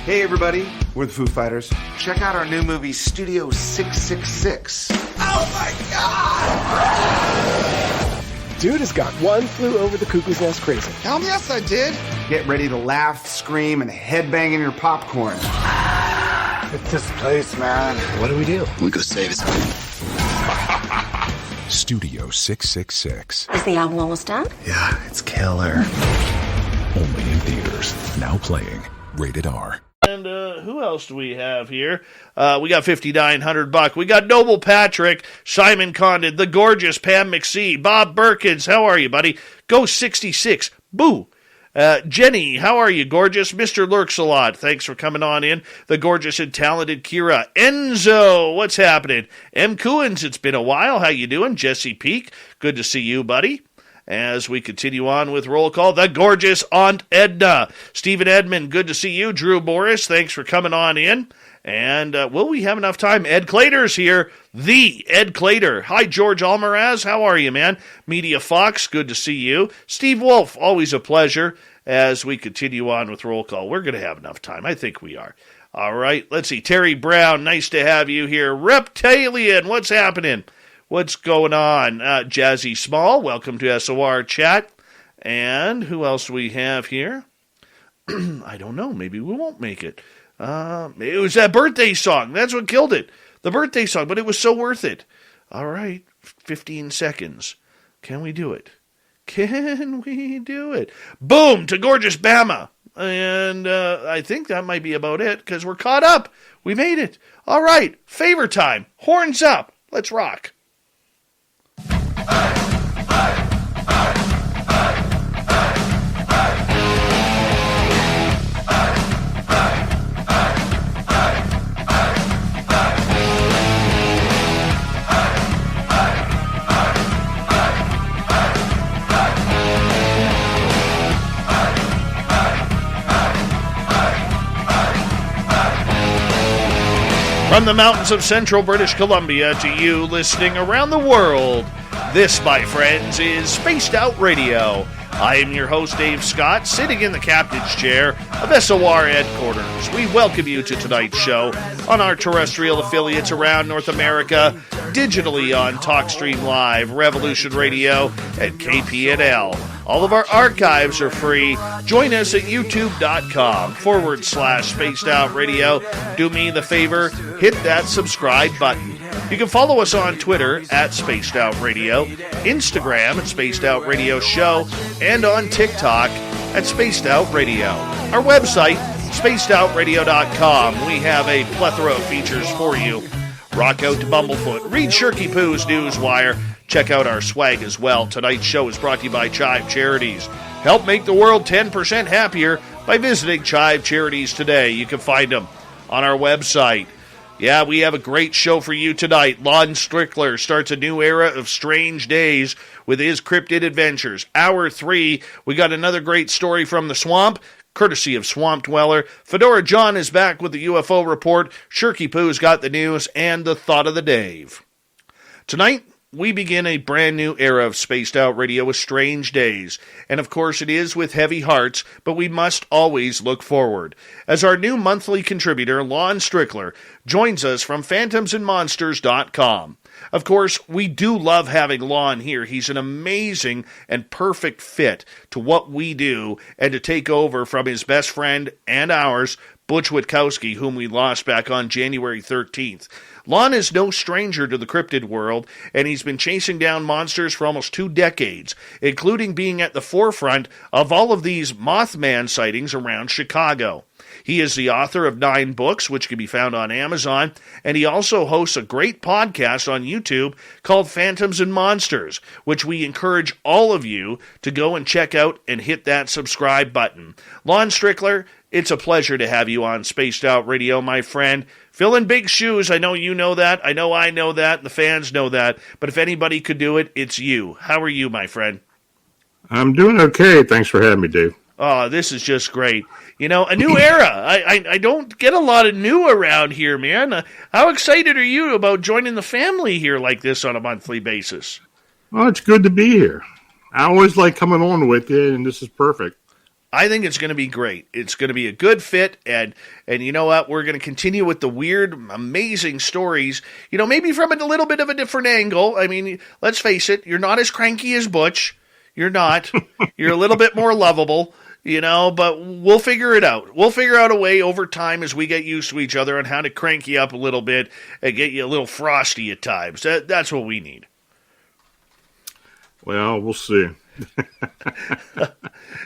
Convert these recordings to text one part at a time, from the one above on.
Hey everybody, we're the Foo Fighters. Check out our new movie, Studio 666. Oh my God! Dude has got one flew over the cuckoo's nest crazy. Hell yes I did. Get ready to laugh, scream, and headbang in your popcorn. It's this place, man. What do? We go save it. Studio 666. Is the album almost done? Yeah, it's killer. Only in theaters. Now playing. Rated R. And who else do we have here? We got $5,900. We got Noble Patrick, Simon Condon, the gorgeous Pam McSee, Bob Burkins. How are you, buddy? Go 66. Boo. Jenny, how are you, gorgeous? Mr. Lurks-a-lot, thanks for coming on in. The gorgeous and talented Kira. Enzo, what's happening? M. Coons, it's been a while. How you doing? Jesse Peak, good to see you, buddy. As we continue on with roll call, the gorgeous Aunt Edna. Stephen Edmond, good to see you. Drew Morris, thanks for coming on in. And will we have enough time? Ed Clater's here, the Ed Clater. Hi, George Almaraz, how are you, man? Media Fox, good to see you. Steve Wolf, always a pleasure. As we continue on with roll call, we're going to have enough time. I think we are. All right, let's see. Terry Brown, nice to have you here. Reptilian, what's happening? What's going on? Jazzy Small, welcome to SOR Chat. And who else do we have here? I don't know. Maybe we won't make it. It was that birthday song. That's what killed it. The birthday song, but it was so worth it. All right, 15 seconds. Can we do it? Can we do it? Boom, to gorgeous Bama. And I think that might be about it because we're caught up. We made it. All right, favor time. Horns up. Let's rock. From the mountains of central British Columbia to you listening around the world, this, my friends, is Spaced Out Radio. I am your host, Dave Scott, sitting in the captain's chair of SOR headquarters. We welcome you to tonight's show on our terrestrial affiliates around North America, digitally on TalkStream Live, Revolution Radio, and KPNL. All of our archives are free. Join us at youtube.com/Spaced Out Radio. Do me the favor, hit that subscribe button. You can follow us on Twitter at Spaced Out Radio, Instagram at Spaced Out Radio Show, and on TikTok at Spaced Out Radio. Our website, spacedoutradio.com. We have a plethora of features for you. Rock out to Bumblefoot. Read Shirky Poo's Newswire. Check out our swag as well. Tonight's show is brought to you by Chive Charities. Help make the world 10% happier by visiting Chive Charities today. You can find them on our website. Yeah, we have a great show for you tonight. Lon Strickler starts a new era of strange days with his cryptid adventures. Hour 3, we got another great story from the swamp, courtesy of Swamp Dweller. Fedora John is back with the UFO report. Shirky Poo's got the news and the thought of the Dave. Tonight, we begin a brand new era of Spaced Out Radio with strange days. And of course it is with heavy hearts, but we must always look forward. As our new monthly contributor, Lon Strickler, joins us from phantomsandmonsters.com. Of course, we do love having Lon here. He's an amazing and perfect fit to what we do and to take over from his best friend and ours, Butch Witkowski, whom we lost back on January 13th. Lon is no stranger to the cryptid world, and he's been chasing down monsters for almost 2 decades, including being at the forefront of all of these Mothman sightings around Chicago. He is the author of 9 books, which can be found on Amazon, and he also hosts a great podcast on YouTube called Phantoms and Monsters, which we encourage all of you to go and check out and hit that subscribe button. Lon Strickler, it's a pleasure to have you on Spaced Out Radio, my friend. Filling big shoes. I know you know that. I know that. And the fans know that. But if anybody could do it, it's you. How are you, my friend? I'm doing okay. Thanks for having me, Dave. Oh, this is just great. You know, a new era. I don't get a lot of new around here, man. How excited are you about joining the family here like this on a monthly basis? Well, it's good to be here. I always like coming on with you, and this is perfect. I think it's going to be great. It's going to be a good fit, and you know what? We're going to continue with the weird, amazing stories, maybe from a little bit of a different angle. I mean, let's face it, you're not as cranky as Butch. You're not. You're a little bit more lovable, but we'll figure it out. We'll figure out a way over time as we get used to each other on how to crank you up a little bit and get you a little frosty at times. That's what we need. Well, we'll see.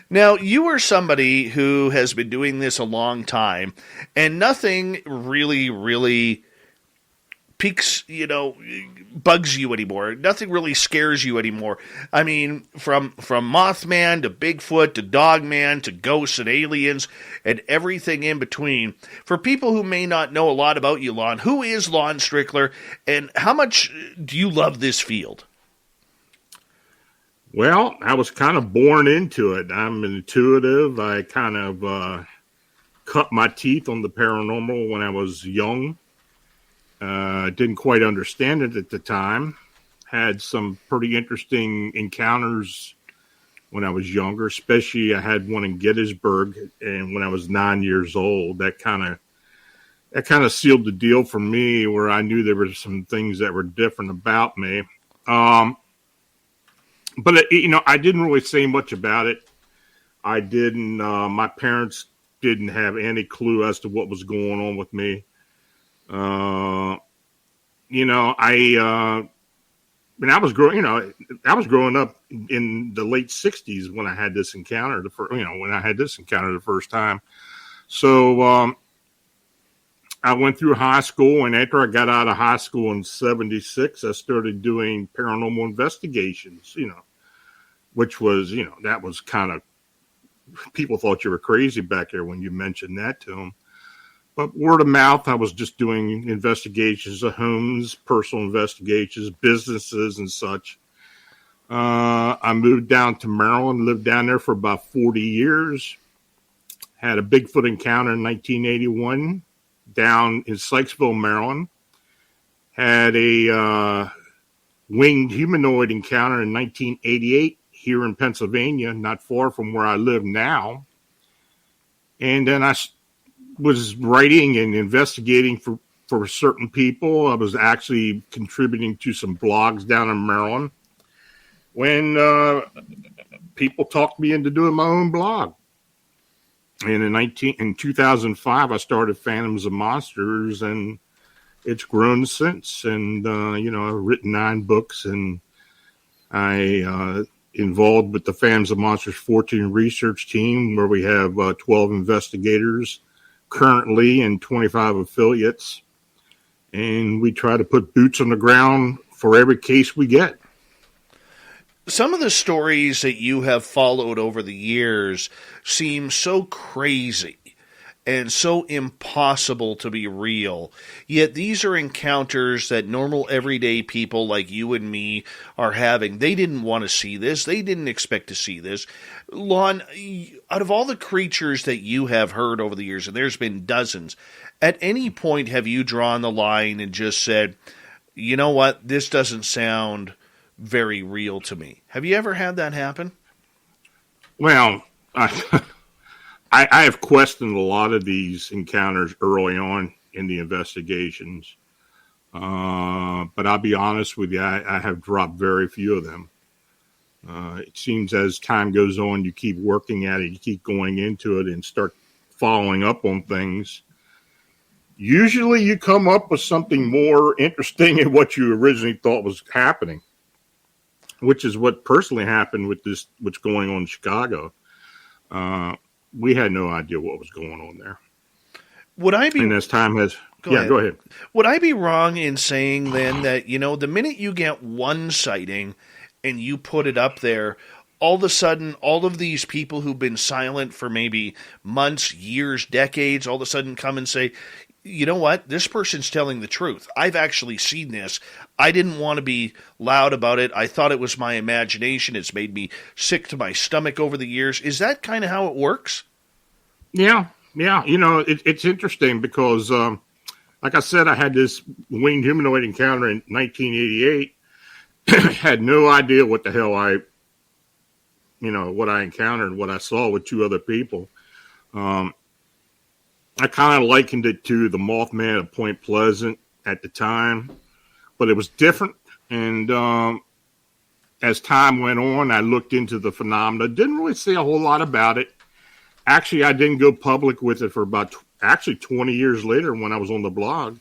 Now, you are somebody who has been doing this a long time, and nothing really, really piques, bugs you anymore. Nothing really scares you anymore. I mean, from Mothman to Bigfoot to Dogman to ghosts and aliens and everything in between. For people who may not know a lot about you, Lon, who is Lon Strickler, and how much do you love this field? Well, I was kind of born into it. I'm intuitive. I kind of cut my teeth on the paranormal when I was young. Didn't quite understand it at the time. Had some pretty interesting encounters when I was younger, especially I had one in Gettysburg, and when I was 9 years old. That kind of sealed the deal for me, where I knew there were some things that were different about me. But, I didn't really say much about it. I didn't, my parents didn't have any clue as to what was going on with me. I was growing up in the late 60s when I had this encounter, the first time. So, I went through high school, and after I got out of high school in 76, I started doing paranormal investigations, which was, that was kind of, people thought you were crazy back there when you mentioned that to them. But word of mouth, I was just doing investigations of homes, personal investigations, businesses and such. I moved down to Maryland, lived down there for about 40 years. Had a Bigfoot encounter in 1981 down in Sykesville, Maryland. Had a winged humanoid encounter in 1988 here in Pennsylvania, not far from where I live now. And then I was writing and investigating for certain people. I was actually contributing to some blogs down in Maryland when people talked me into doing my own blog. And in 2005, I started Phantoms of Monsters, and it's grown since. And, I've written 9 books, and I involved with the Phantoms of Monsters 14 research team, where we have 12 investigators currently and 25 affiliates. And we try to put boots on the ground for every case we get. Some of the stories that you have followed over the years seem so crazy and so impossible to be real. Yet these are encounters that normal everyday people like you and me are having. They didn't want to see this. They didn't expect to see this. Lon, out of all the creatures that you have heard over the years, and there's been dozens, at any point have you drawn the line and just said, you know what, this doesn't sound very real to me? Have you ever had that happen? Well, I have questioned a lot of these encounters early on in the investigations. But I'll be honest with you, I have dropped very few of them. It seems as time goes on, you keep working at it, you keep going into it and start following up on things. Usually you come up with something more interesting than what you originally thought was happening, which is what personally happened with this, what's going on in Chicago. We had no idea what was going on there. Would I be? And as time has, go ahead. Would I be wrong in saying then that, the minute you get one sighting and you put it up there, all of a sudden, all of these people who've been silent for maybe months, years, decades, all of a sudden come and say, you know what? This person's telling the truth. I've actually seen this. I didn't want to be loud about it. I thought it was my imagination. It's made me sick to my stomach over the years. Is that kind of how it works? Yeah. It's interesting because, like I said, I had this winged humanoid encounter in 1988. Had no idea what the hell I what I encountered, what I saw with two other people. I kind of likened it to the Mothman at Point Pleasant at the time, but it was different. And as time went on, I looked into the phenomena. Didn't really see a whole lot about it. Actually, I didn't go public with it for about 20 years later when I was on the blog.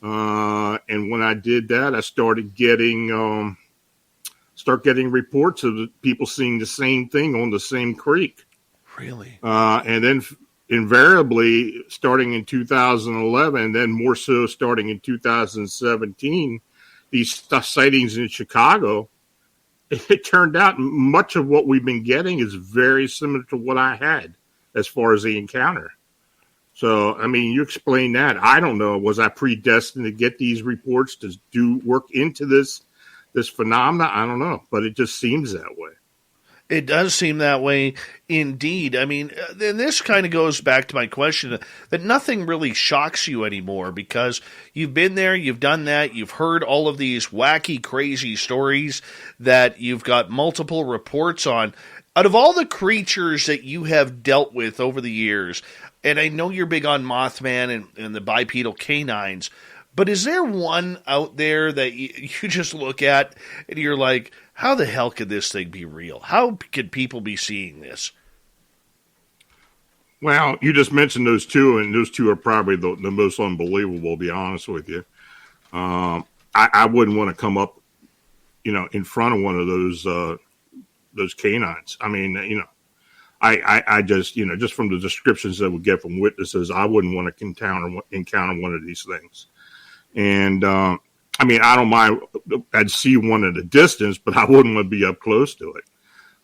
And when I did that, I started getting reports of people seeing the same thing on the same creek. Really? And then invariably, starting in 2011, and then more so starting in 2017, these sightings in Chicago, it turned out much of what we've been getting is very similar to what I had as far as the encounter. So, I mean, you explain that. I don't know. Was I predestined to get these reports to do work into this phenomena? I don't know, but it just seems that way. It does seem that way indeed. I mean, and this kind of goes back to my question that nothing really shocks you anymore because you've been there, you've done that, you've heard all of these wacky, crazy stories that you've got multiple reports on. Out of all the creatures that you have dealt with over the years, and I know you're big on Mothman and the bipedal canines, but is there one out there that you just look at and you're like, how the hell could this thing be real? How could people be seeing this? Well, you just mentioned those two, and those two are probably the most unbelievable, to be honest with you. I wouldn't want to come up, in front of one of those canines. I mean, I just, just from the descriptions that we get from witnesses, I wouldn't want to encounter one of these things. And, I mean, I don't mind. I'd see one at a distance, but I wouldn't want to be up close to it.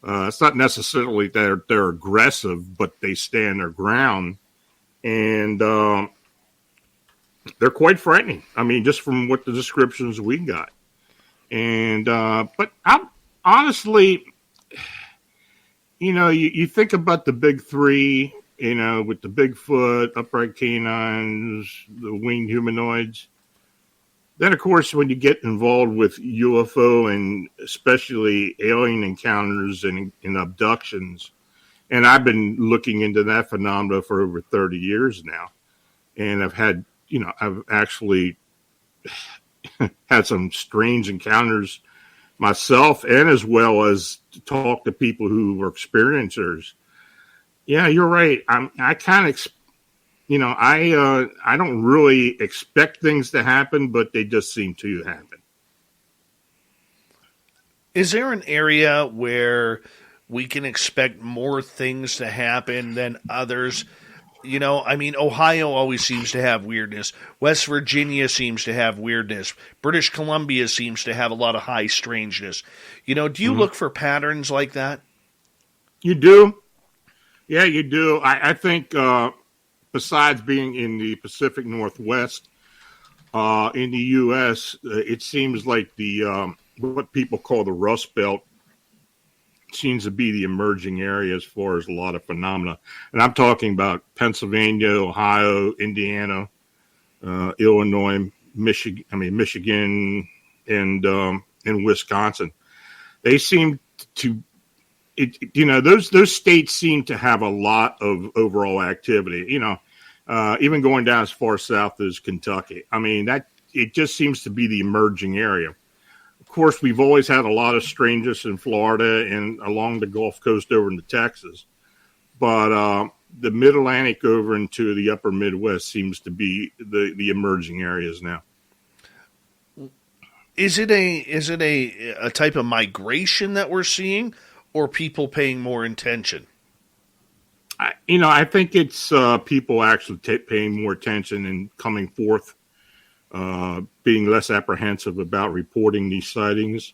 It's not necessarily that they're aggressive, but they stand their ground, and they're quite frightening. I mean, just from what the descriptions we got. And but I'm honestly, you think about the big three, with the Bigfoot, upright canines, the winged humanoids. Then, of course, when you get involved with UFO and especially alien encounters and abductions, and I've been looking into that phenomena for over 30 years now, and I've actually had some strange encounters myself, and as well as to talk to people who were experiencers. Yeah, you're right. I kind of I don't really expect things to happen, but they just seem to happen. Is there an area where we can expect more things to happen than others? I mean, Ohio always seems to have weirdness. West Virginia seems to have weirdness. British Columbia seems to have a lot of high strangeness. Do you look for patterns like that? You do? Yeah, you do. I think... besides being in the Pacific Northwest, in the U.S., it seems like the what people call the Rust Belt seems to be the emerging area as far as a lot of phenomena. And I'm talking about Pennsylvania, Ohio, Indiana, Illinois, Michigan, and Wisconsin. They seem to. Those states seem to have a lot of overall activity, even going down as far south as Kentucky. I mean, it just seems to be the emerging area. Of course, we've always had a lot of strangeness in Florida and along the Gulf Coast over into Texas. But the Mid-Atlantic over into the upper Midwest seems to be the emerging areas now. Is it a type of migration that we're seeing? Or people paying more attention? I think it's people actually paying more attention and coming forth, being less apprehensive about reporting these sightings.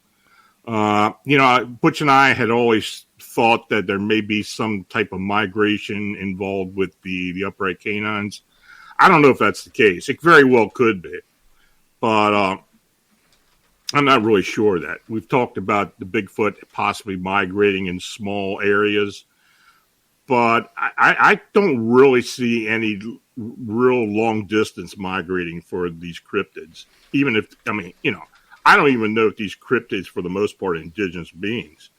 Butch and I had always thought that there may be some type of migration involved with the upright canines. I don't know if that's the case. It very well could be. But I'm not really sure of that. We've talked about the Bigfoot possibly migrating in small areas, but I don't really see any real long distance migrating for these cryptids. Even if, I don't even know if these cryptids for the most part are indigenous beings.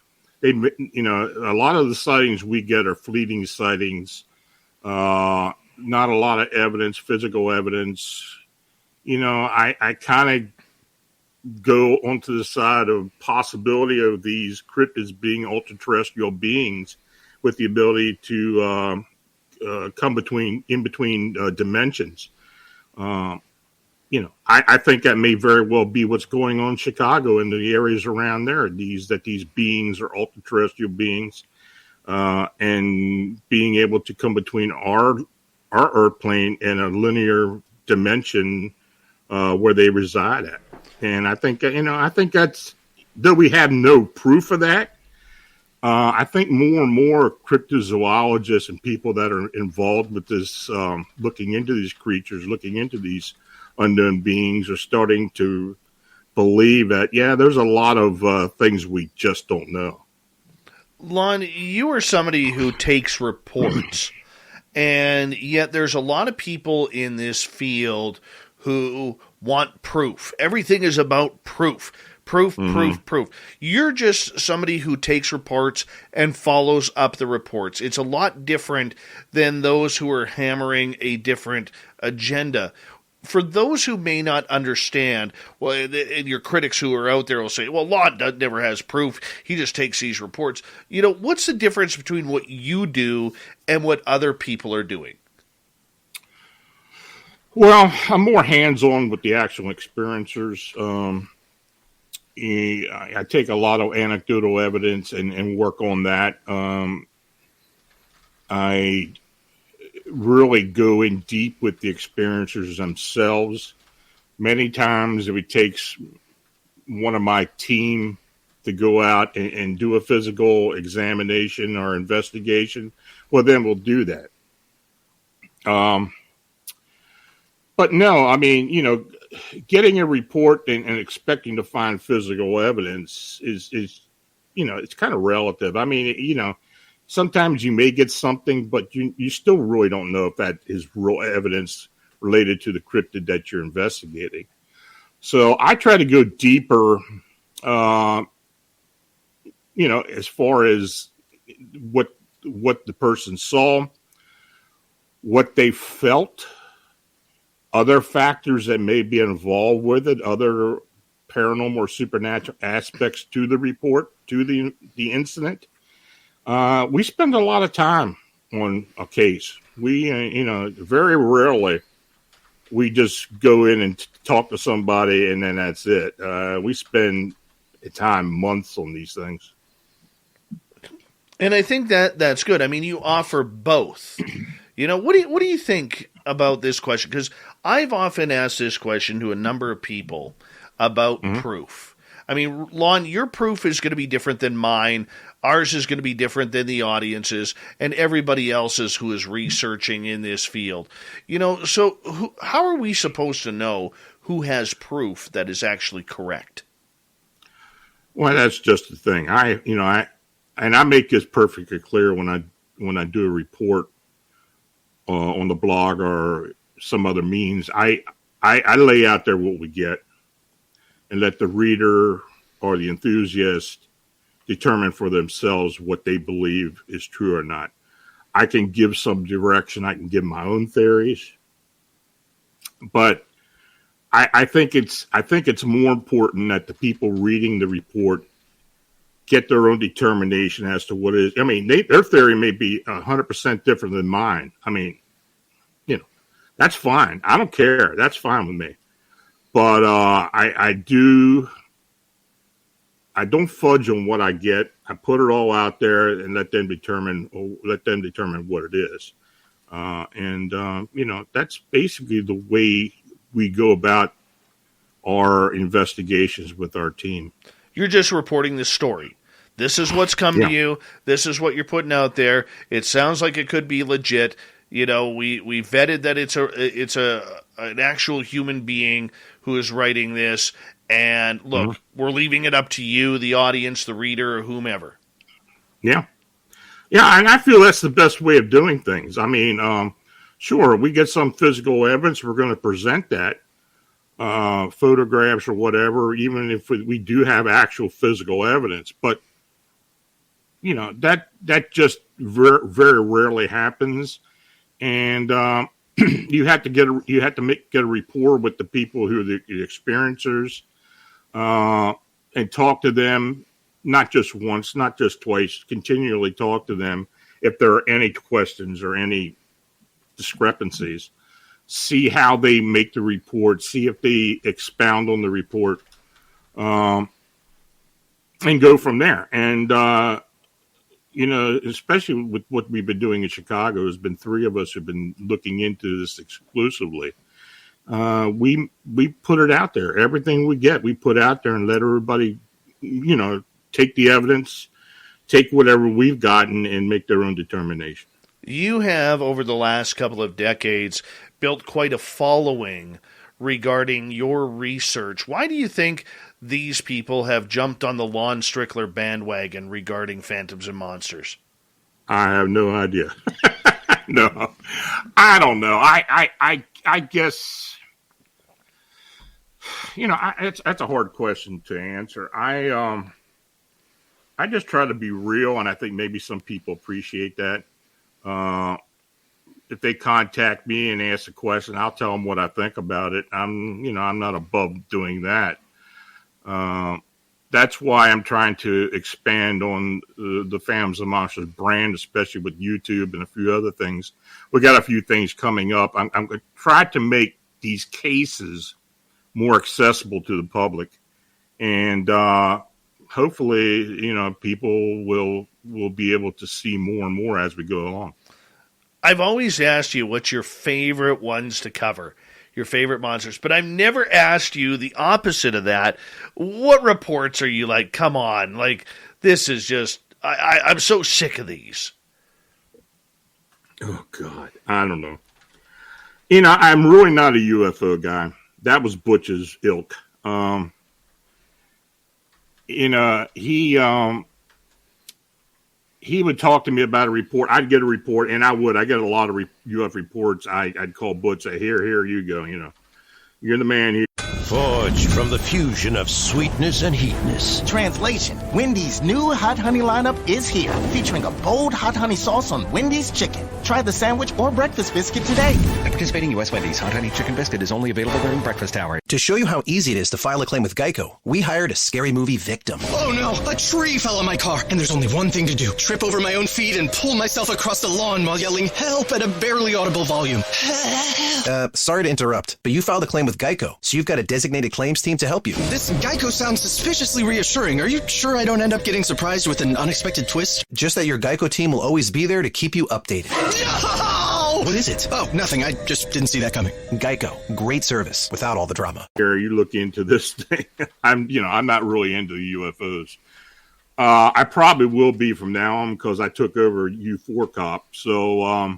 a lot of the sightings we get are fleeting sightings. Not a lot of evidence, physical evidence. I kind of go onto the side of possibility of these cryptids being ultra-terrestrial beings with the ability to come in between dimensions. I think that may very well be what's going on in Chicago and the areas around there. That these beings are ultra-terrestrial beings, and being able to come between our Earth plane and a linear dimension where they reside at. And I think that's, though we have no proof of that, I think more and more cryptozoologists and people that are involved with this, looking into these creatures, looking into these unknown beings, are starting to believe that, there's a lot of things we just don't know. Lon, you are somebody who takes reports, and yet there's a lot of people in this field who want proof. Everything is about proof. Proof. You're just somebody who takes reports and follows up the reports. It's a lot different than those who are hammering a different agenda. For those who may not understand, and your critics who are out there will say, well, Lon never has proof. He just takes these reports. What's the difference between what you do and what other people are doing? Well, I'm more hands-on with the actual experiencers. I take a lot of anecdotal evidence and work on that. I really go in deep with the experiencers themselves. Many times if it takes one of my team to go out and do a physical examination or investigation, well, then we'll do that. But no, I mean, getting a report and expecting to find physical evidence is it's kind of relative. I mean, sometimes you may get something, but you still really don't know if that is real evidence related to the cryptid that you're investigating. So I try to go deeper, as far as what the person saw, what they felt, other factors that may be involved with it, other paranormal or supernatural aspects to the report, to the incident. We spend a lot of time on a case. We, very rarely we just go in and talk to somebody and then that's it. We spend time, months on these things. And I think that's good. I mean, you offer both. What do you think about this question? Because I've often asked this question to a number of people about proof. I mean, Lon, your proof is going to be different than mine. Ours is going to be different than the audience's and everybody else's who is researching in this field. So how are we supposed to know who has proof that is actually correct? Well, that's just the thing. I make this perfectly clear when I do a report on the blog or some other means. I lay out there what we get and let the reader or the enthusiast determine for themselves what they believe is true or not. I can give some direction. I can give my own theories, but I think it's more important that the people reading the report get their own determination as to what it is. I mean, their theory may be 100% different than mine. I mean, that's fine. I don't care. That's fine with me. But I don't fudge on what I get. I put it all out there and let them determine what it is. That's basically the way we go about our investigations with our team. You're just reporting the story. This is what's come to you. This is what you're putting out there. It sounds like it could be legit. We vetted that it's an actual human being who is writing this. And look, we're leaving it up to you, the audience, the reader, or whomever. Yeah. Yeah, and I feel that's the best way of doing things. I mean, sure, we get some physical evidence, we're going to present that, photographs or whatever, even if we do have actual physical evidence. But that just very, very rarely happens. And you have to get a rapport with the people who are the experiencers, and talk to them, not just once, not just twice, continually talk to them if there are any questions or any discrepancies. See how they make the report, see if they expound on the report, and go from there. And, especially with what we've been doing in Chicago, there's been 3 of us who've been looking into this exclusively. We put it out there. Everything we get, we put out there and let everybody, take the evidence, take whatever we've gotten and make their own determination. You have, over the last couple of decades, built quite a following regarding your research. Why do you think these people have jumped on the Lon Strickler bandwagon regarding phantoms and monsters? I have no idea. No, I don't know. I guess, that's a hard question to answer. I just try to be real, and I think maybe some people appreciate that. If they contact me and ask a question, I'll tell them what I think about it. I'm not above doing that. That's why I'm trying to expand on the Phantoms and Monsters brand, especially with YouTube and a few other things. We got a few things coming up. I'm going to try to make these cases more accessible to the public, and hopefully, people will be able to see more and more as we go along. I've always asked you what's your favorite ones to cover, your favorite monsters, but I've never asked you the opposite of that. What reports are you like, come on, like, this is just, I'm so sick of these. Oh, God, I don't know. I'm really not a UFO guy. That was Butch's ilk. He would talk to me about a report. I'd get a report, and I get a lot of UFO reports. I'd call Butch, say, here you go. You're the man here. Forged from the fusion of sweetness and heatness. Translation: Wendy's new hot honey lineup is here, featuring a bold hot honey sauce on Wendy's chicken. Try the sandwich or breakfast biscuit today. At participating U.S. Wendy's, hot honey chicken biscuit is only available during breakfast hour. To show you how easy it is to file a claim with Geico, we hired a scary movie victim. Oh no, a tree fell on my car, and there's only one thing to do. Trip over my own feet and pull myself across the lawn while yelling help at a barely audible volume. Sorry to interrupt, but you filed a claim with Geico, so you've got a designated claims team to help you. This Geico sounds suspiciously reassuring. Are you sure I don't end up getting surprised with an unexpected twist? Just that your Geico team will always be there to keep you updated. No! What is it? Oh, nothing. I just didn't see that coming. Geico. Great service without all the drama. Gary, you look into this thing. I'm not really into UFOs. I probably will be from now on because I took over U4 Cop. So,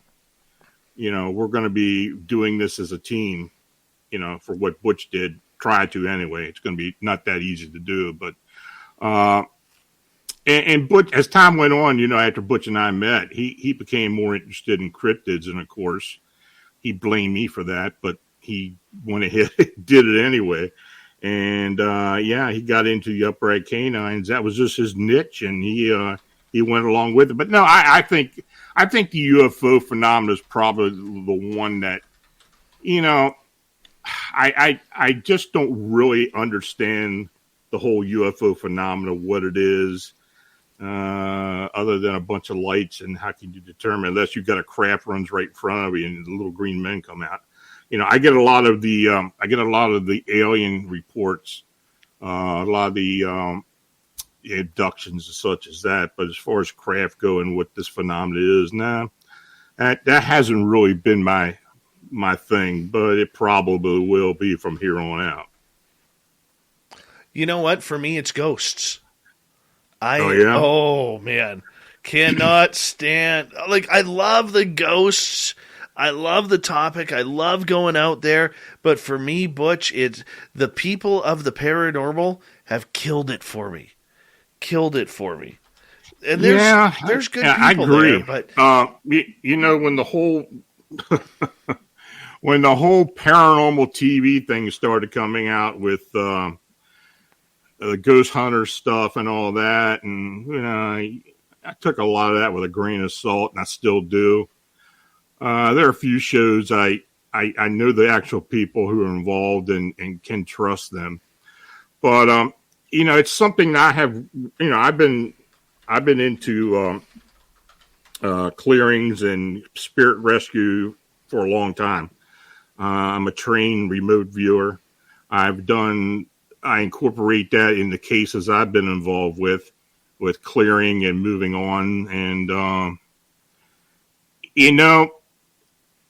we're going to be doing this as a team, for what Butch did. Try to anyway. It's going to be not that easy to do, but and Butch, as time went on, after Butch and I met, he became more interested in cryptids, and of course, he blamed me for that, but he went ahead and did it anyway. And he got into the upright canines. That was just his niche, and he went along with it. But no, I think the UFO phenomenon is probably the one that, I just don't really understand the whole UFO phenomenon, what it is, other than a bunch of lights, and how can you determine unless you've got a craft runs right in front of you and the little green men come out. I get a lot of the alien reports, a lot of the abductions and such as that. But as far as craft go and what this phenomenon is, that hasn't really been my thing, but it probably will be from here on out. You know what? For me, it's ghosts. Oh man, cannot stand. Like, I love the ghosts. I love the topic. I love going out there. But for me, Butch, it's the people of the paranormal have killed it for me. And there's good people I agree. there, but when the whole when the whole paranormal TV thing started coming out with the ghost hunter stuff and all that, and I took a lot of that with a grain of salt, and I still do. There are a few shows I know the actual people who are involved and can trust them. But, it's something I have, I've been into clearings and spirit rescue for a long time. I'm a trained remote viewer. I incorporate that in the cases I've been involved with clearing and moving on. And,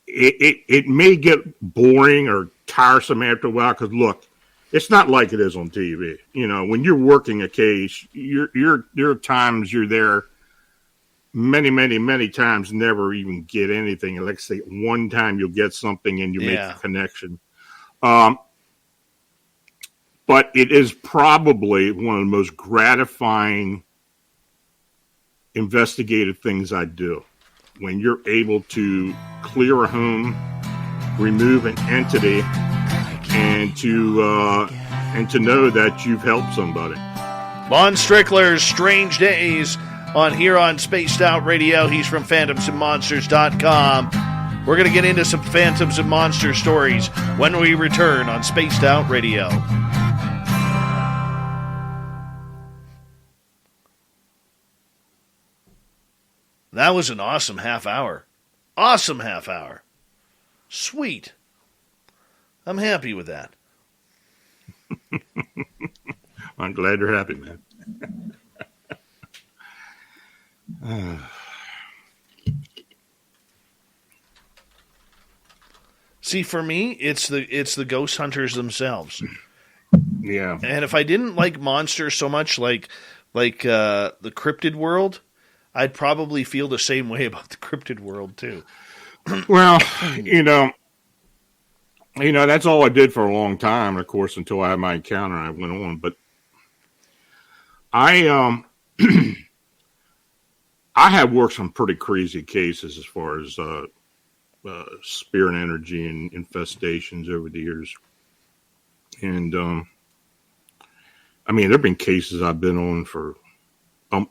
it may get boring or tiresome after a while because, look, it's not like it is on TV. When you're working a case, there are times you're there many, many, many times, never even get anything. And like say, one time you'll get something and you make a connection. But it is probably one of the most gratifying investigative things I do. When you're able to clear a home, remove an entity, and to know that you've helped somebody. Lon Strickler's Strange Days on Spaced Out Radio. He's from phantomsandmonsters.com. We're going to get into some Phantoms and Monster stories when we return on Spaced Out Radio. That was an awesome half hour. Awesome half hour. Sweet. I'm happy with that. I'm glad you're happy, man. See, for me, it's the ghost hunters themselves. Yeah. And if I didn't like monsters so much, like the cryptid world, I'd probably feel the same way about the cryptid world too. Well, that's all I did for a long time. Of course, until I had my encounter, I went on. But I have worked some pretty crazy cases as far as spirit energy and infestations over the years. And there have been cases I've been on for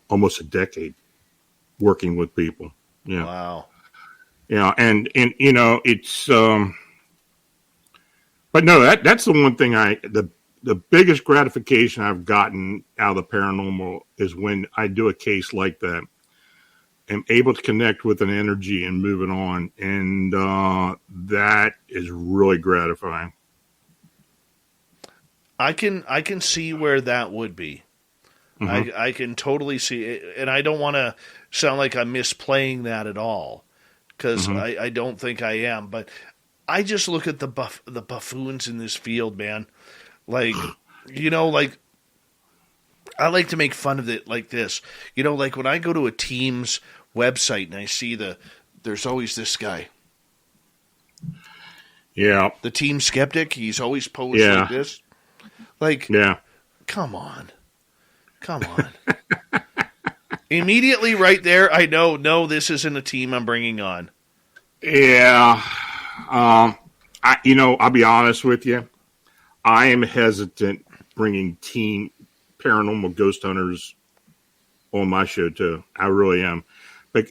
almost a decade, working with people. Yeah. Wow. Yeah, and it's but no, that's the one thing the biggest gratification I've gotten out of the paranormal is when I do a case like that. I'm able to connect with an energy and move it on, and that is really gratifying. I can see where that would be. Mm-hmm. I can totally see it, and I don't want to sound like I'm misplaying that at all, because mm-hmm. I don't think I am. But I just look at the buffoons in this field, man. Like, like I like to make fun of it like this. Like when I go to a team's website and I see there's always this guy. Yeah. The team skeptic, he's always posed like this. Like, yeah. Come on. Immediately right there, I know, no, this isn't a team I'm bringing on. Yeah. I'll be honest with you. I am hesitant bringing team paranormal ghost hunters on my show too. I really am.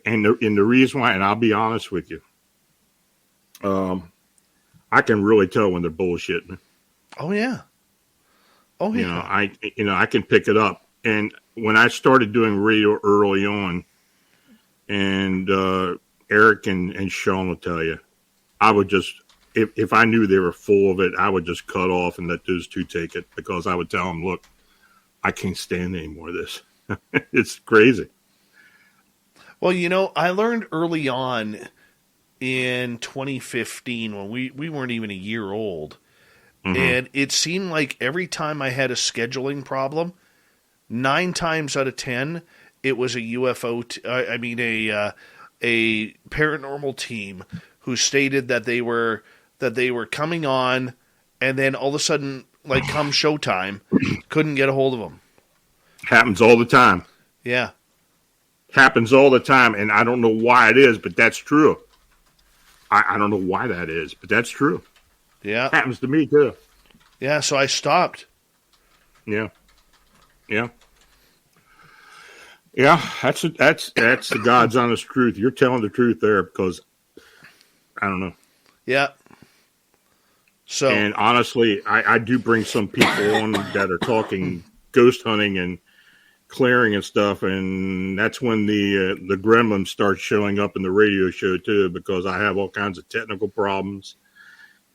And the reason why, and I'll be honest with you, I can really tell when they're bullshitting. Oh yeah. Oh yeah. I can pick it up. And when I started doing radio early on, and Eric and Sean will tell you, I would just, if I knew they were full of it, I would just cut off and let those two take it, because I would tell them, look, I can't stand any more of this. It's crazy. Well, I learned early on in 2015 when we weren't even a year old, mm-hmm. and it seemed like every time I had a scheduling problem, 9 times out of 10, it was a UFO, a paranormal team who stated that they were coming on, and then all of a sudden, like come showtime, couldn't get a hold of them. Happens all the time. Yeah. Happens all the time, and I don't know why it is, but that's true. I don't know why that is, but that's true. Yeah. Happens to me, too. Yeah, so I stopped. Yeah. Yeah. Yeah, that's the God's honest truth. You're telling the truth there, because I don't know. Yeah. So, and honestly, I do bring some people on that are talking ghost hunting and clearing and stuff, and that's when the gremlins start showing up in the radio show too, because I have all kinds of technical problems,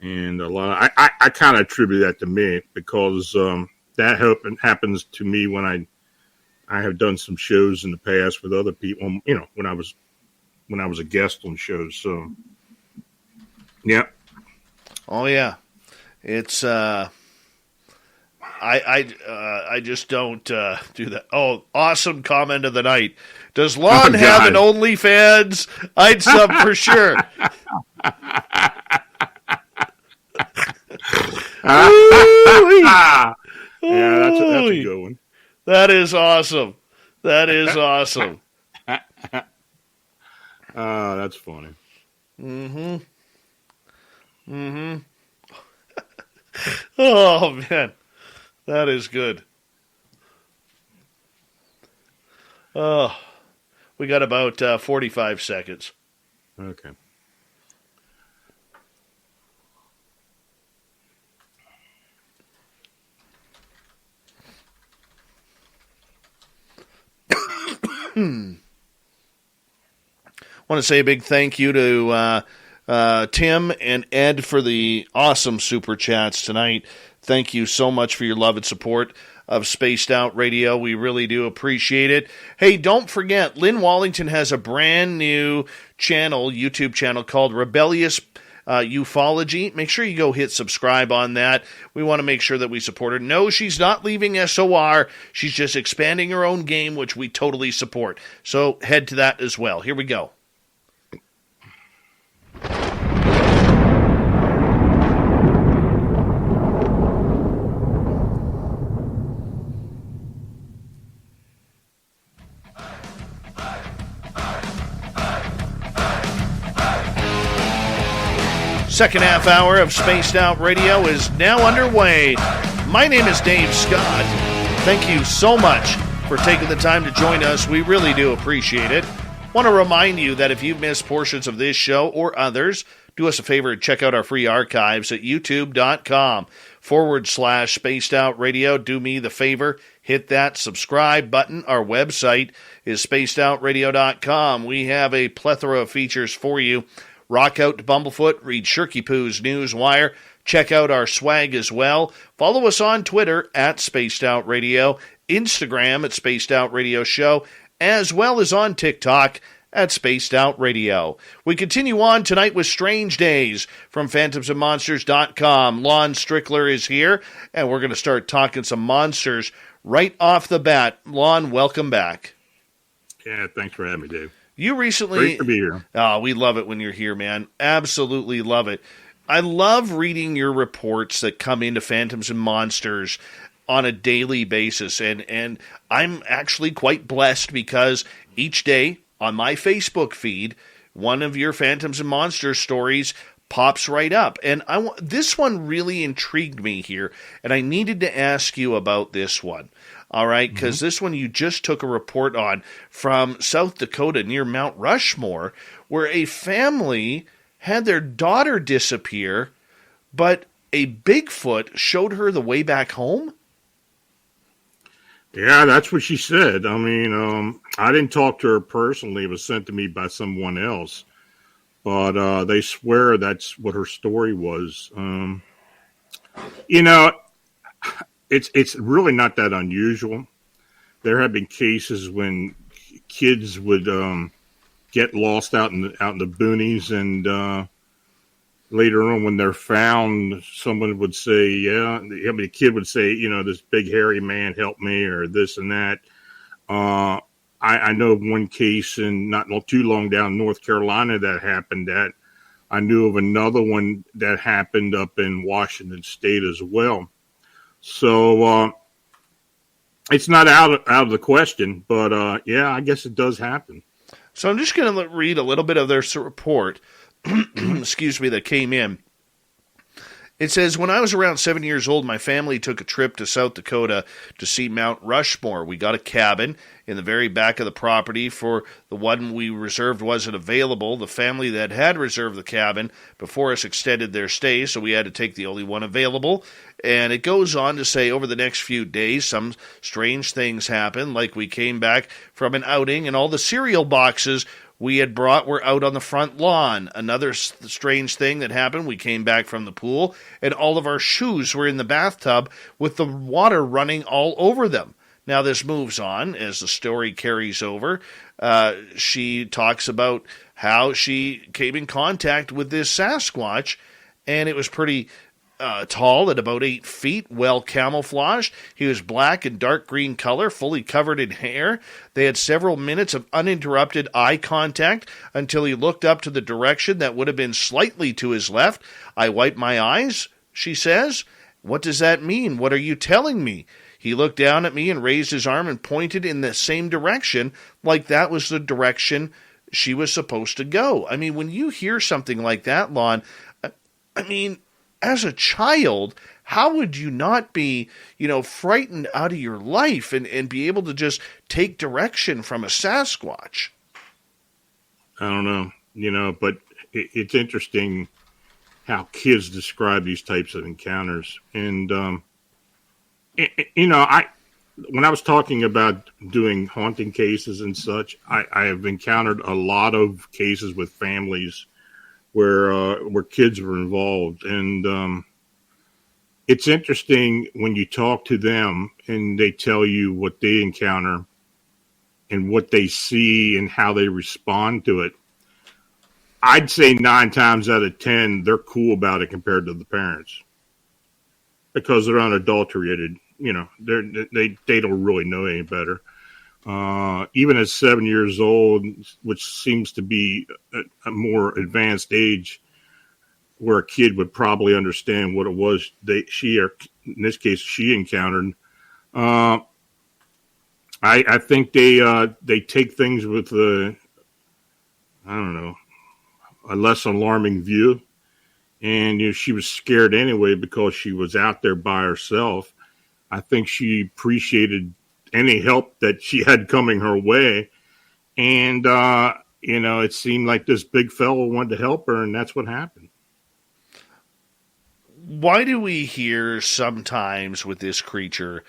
and a lot. I kind of attribute that to me, because that happens to me when I have done some shows in the past with other people. You know, when I was a guest on shows. So, yeah. Oh yeah, it's I just don't do that. Oh, awesome comment of the night. Does Lon have an OnlyFans? I'd sub for sure. Yeah, that's a good one. That is awesome. That is awesome. That's funny. Mm-hmm. Mm-hmm. Oh, man. That is good. Oh, we got about 45 seconds. Okay. Want to say a big thank you to Tim and Ed for the awesome super chats tonight. Thank you so much for your love and support of Spaced Out Radio. We really do appreciate it. Hey, don't forget, Lynn Wallington has a brand new channel, YouTube channel called Rebellious Ufology. Make sure you go hit subscribe on that. We want to make sure that we support her. No, she's not leaving SOR. She's just expanding her own game, which we totally support. So head to that as well. Here we go. Second half hour of Spaced Out Radio is now underway. My name is Dave Scott. Thank you so much for taking the time to join us. We really do appreciate it. Want to remind you that if you've missed portions of this show or others, do us a favor and check out our free archives at youtube.com/Spaced Out Radio. Do me the favor, hit that subscribe button. Our website is spacedoutradio.com. We have a plethora of features for you. Rock out to Bumblefoot, read Shirky Poo's News Wire, check out our swag as well. Follow us on Twitter at Spaced Out Radio, Instagram at Spaced Out Radio Show, as well as on TikTok at Spaced Out Radio. We continue on tonight with Strange Days from phantomsandmonsters.com. Lon Strickler is here, and we're going to start talking some monsters right off the bat. Lon, welcome back. Yeah, thanks for having me, Dave. You recently... Great to be here. Oh, we love it when you're here, man. Absolutely love it. I love reading your reports that come into Phantoms and Monsters on a daily basis, and I'm actually quite blessed because each day on my Facebook feed, one of your Phantoms and Monsters stories pops right up. And this one really intrigued me here, and I needed to ask you about this one. All right, because this one you just took a report on from South Dakota near Mount Rushmore, where a family had their daughter disappear, but a Bigfoot showed her the way back home? Yeah, that's what she said. I mean, I didn't talk to her personally. It was sent to me by someone else. But they swear that's what her story was. You know, it's really not that unusual. There have been cases when kids would get lost out in the boonies, and later on when they're found, someone would say, "Yeah," the kid would say, "You know, this big hairy man helped me," or this and that. I know of one case in not too long down North Carolina that happened. That I knew of another one that happened up in Washington State as well. So it's not out of the question, but yeah, I guess it does happen. So I'm just going to read a little bit of their report, excuse me, that came in. It says, when I was around 7 years old, my family took a trip to South Dakota to see Mount Rushmore. We got a cabin in the very back of the property, for the one we reserved wasn't available. The family that had reserved the cabin before us extended their stay, so we had to take the only one available. And it goes on to say, over the next few days, some strange things happened, like we came back from an outing and all the cereal boxes we had brought were out on the front lawn. Another strange thing that happened, we came back from the pool, and all of our shoes were in the bathtub with the water running all over them. Now, this moves on as the story carries over. She talks about how she came in contact with this Sasquatch, and it was pretty tall, at about 8 feet, well camouflaged. He was black and dark green color, fully covered in hair. They had several minutes of uninterrupted eye contact until he looked up to the direction that would have been slightly to his left. I wiped my eyes, she says. What does that mean? What are you telling me? He looked down at me and raised his arm and pointed in the same direction, like that was the direction she was supposed to go. I mean, when you hear something like that, Lon, I mean, as a child, how would you not be, frightened out of your life and be able to just take direction from a Sasquatch? I don't know, but it's interesting how kids describe these types of encounters. And, when I was talking about doing haunting cases and such, I have encountered a lot of cases with families where kids were involved. And it's interesting when you talk to them and they tell you what they encounter and what they see and how they respond to it. I'd say 9 times out of 10, they're cool about it compared to the parents, because they're unadulterated. They don't really know any better. Even at 7 years old, which seems to be a more advanced age, where a kid would probably understand what it was she encountered. I think they take things with a less alarming view. And she was scared anyway because she was out there by herself. I think she appreciated any help that she had coming her way. And, it seemed like this big fellow wanted to help her, and that's what happened. Why do we hear sometimes with this creature,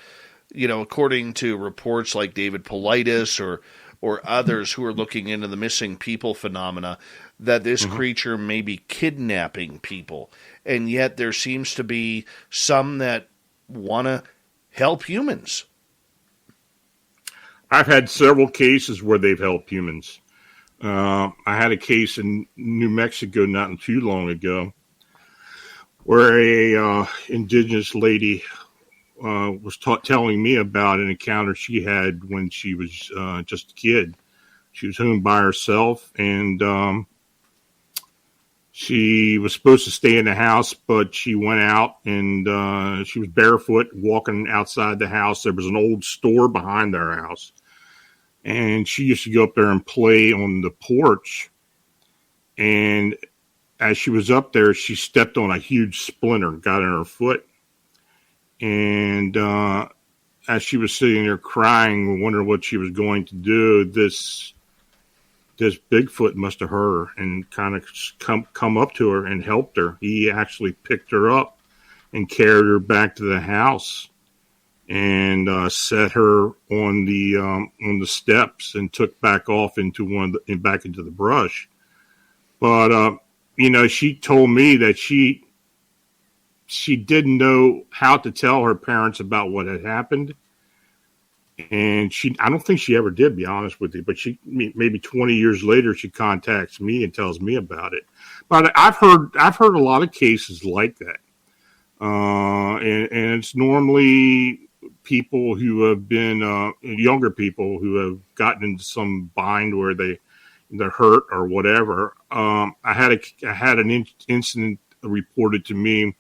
according to reports like David Paulides or others who are looking into the missing people phenomena, that this creature may be kidnapping people, and yet there seems to be some that want to help humans? I've had several cases where they've helped humans. I had a case in New Mexico not too long ago where a indigenous lady was telling me about an encounter she had when she was just a kid. She was home by herself, and she was supposed to stay in the house, but she went out, and she was barefoot walking outside the house. There was an old store behind their house, and she used to go up there and play on the porch. And as she was up there, she stepped on a huge splinter and got in her foot. And as she was sitting there crying, wondering what she was going to do, this Bigfoot must have heard her and kind of come up to her and helped her. He actually picked her up and carried her back to the house and set her on the steps and took back off back into the brush. But she told me that she didn't know how to tell her parents about what had happened. And I don't think she ever did, be honest with you, but maybe 20 years later, she contacts me and tells me about it. But I've heard a lot of cases like that. And it's normally people who have been, younger people who have gotten into some bind where they're hurt or whatever. I had an incident reported to me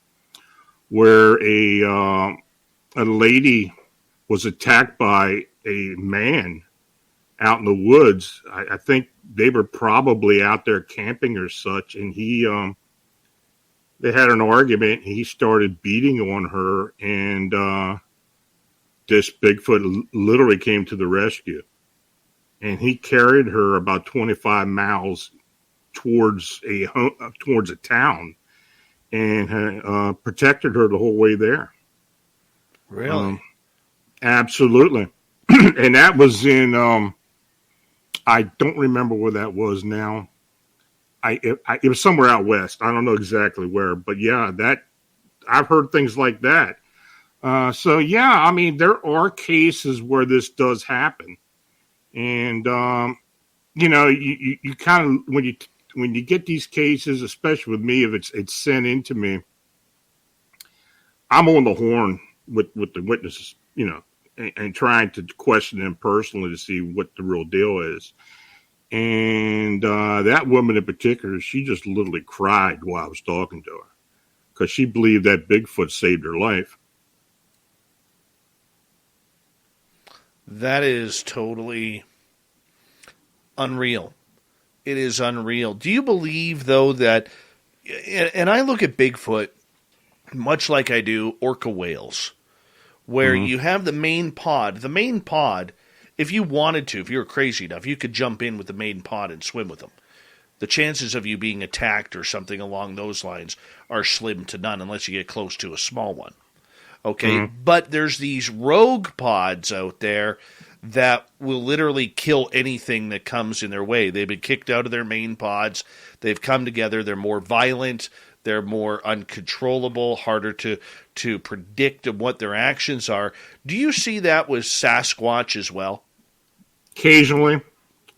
where a lady was attacked by a man out in the woods. I think they were probably out there camping or such, and he they had an argument. He started beating on her, and this Bigfoot literally came to the rescue. And he carried her about 25 miles towards a town, and protected her the whole way there. Really? Absolutely. And that was in, I don't remember where that was now. It was somewhere out west. I don't know exactly where, but yeah, I've heard things like that. So yeah, I mean, there are cases where this does happen. And, you know, you kind of, when you get these cases, especially with me, if it's sent into me, I'm on the horn with the witnesses, you know, and trying to question them personally to see what the real deal is. And that woman in particular, she just literally cried while I was talking to her because she believed that Bigfoot saved her life. That is totally unreal. It is unreal. Do you believe, though, that, and I look at Bigfoot much like I do orca whales, where you have the main pod. The main pod, if you wanted to, if you were crazy enough, you could jump in with the main pod and swim with them. The chances of you being attacked or something along those lines are slim to none unless you get close to a small one. Okay, but there's these rogue pods out there that will literally kill anything that comes in their way. They've been kicked out of their main pods. They've come together. They're more violent. They're more uncontrollable, harder to predict what their actions are. Do you see that with Sasquatch as well? Occasionally.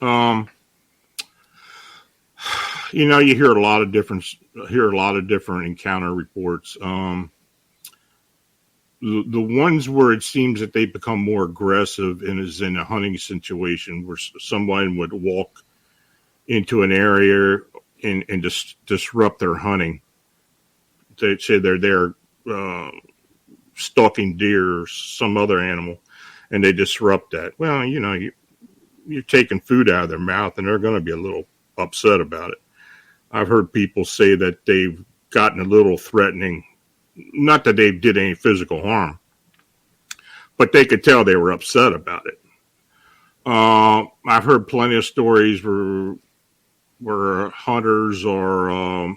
You know, you hear a lot of different encounter reports. The ones where it seems that they become more aggressive and is in a hunting situation where someone would walk into an area and just disrupt their hunting. They say they're there stalking deer or some other animal, and they disrupt that. Well, you know, you're taking food out of their mouth, and they're going to be a little upset about it. I've heard people say that they've gotten a little threatening. Not that they did any physical harm, but they could tell they were upset about it. I've heard plenty of stories where hunters or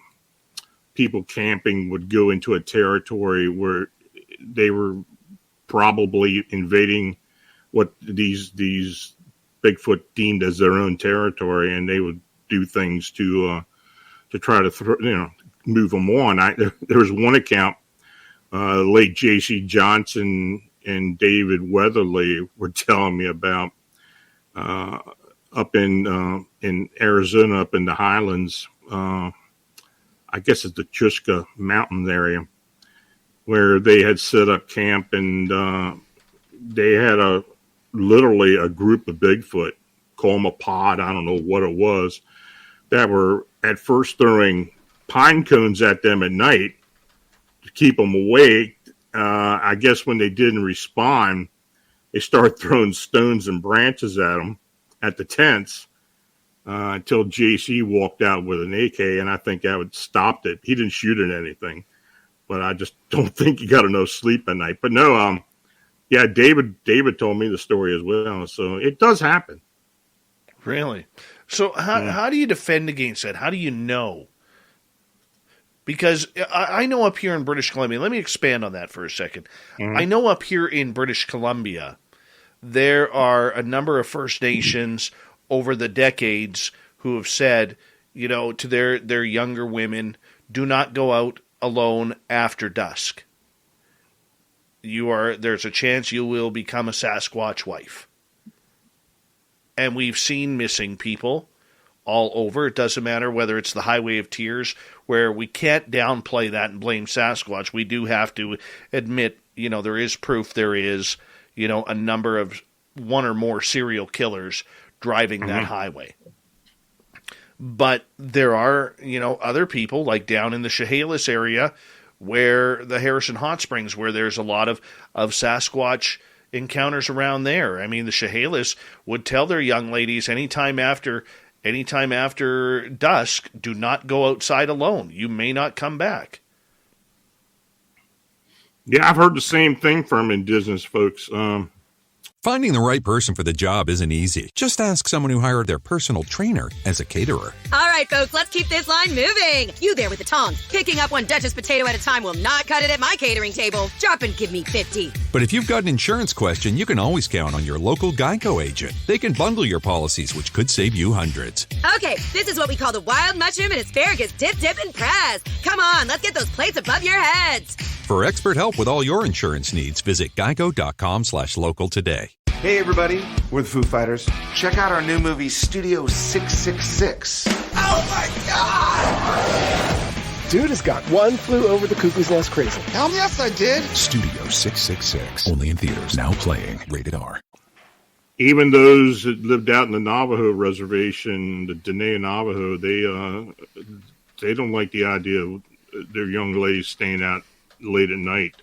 people camping would go into a territory where they were probably invading what these Bigfoot deemed as their own territory, and they would do things to try to move them on. There was one account. Late J.C. Johnson and David Weatherly were telling me about up in Arizona, up in the highlands. I guess it's the Chuska Mountains area, where they had set up camp, and they had literally a group of Bigfoot, call them a pod, I don't know what it was, that were at first throwing pine cones at them at night to keep them awake. I guess when they didn't respond, they started throwing stones and branches at them, at the tents, until JC walked out with an AK, and I think that would stopped it. He didn't shoot at anything, but I just don't think you got enough sleep at night. But no, yeah, David told me the story as well, so it does happen. Really? So how do you defend against that? How do you know? Because I know up here in British Columbia, let me expand on that for a second. I know up here in British Columbia, there are a number of First Nations over the decades who have said, you know, to their younger women, do not go out alone after dusk. There's a chance you will become a Sasquatch wife. And we've seen missing people all over. It doesn't matter whether it's the Highway of Tears, where we can't downplay that and blame Sasquatch. We do have to admit, you know, there is proof there is, you know, a number of one or more serial killers driving that highway. But there are, you know, other people like down in the Chehalis area where the Harrison Hot Springs, where there's a lot of Sasquatch encounters around there. I mean, the Chehalis would tell their young ladies anytime after dusk, do not go outside alone. You may not come back. Yeah, I've heard the same thing from indigenous folks. Finding the right person for the job isn't easy. Just ask someone who hired their personal trainer as a caterer. All right, folks, let's keep this line moving. You there with the tongs. Picking up one Duchess potato at a time will not cut it at my catering table. Drop and give me 50. But if you've got an insurance question, you can always count on your local Geico agent. They can bundle your policies, which could save you hundreds. Okay, this is what we call the wild mushroom and asparagus dip, and press. Come on, let's get those plates above your heads. For expert help with all your insurance needs, visit geico.com/local today. Hey everybody, we're the Foo Fighters. Check out our new movie Studio 666. Oh my God! Dude has got One Flew Over the Cuckoo's Nest crazy. Hell yes, I did. Studio 666. Only in theaters. Now playing. Rated R. Even those that lived out in the Navajo reservation, the Dene Navajo, they don't like the idea of their young ladies staying out late at night.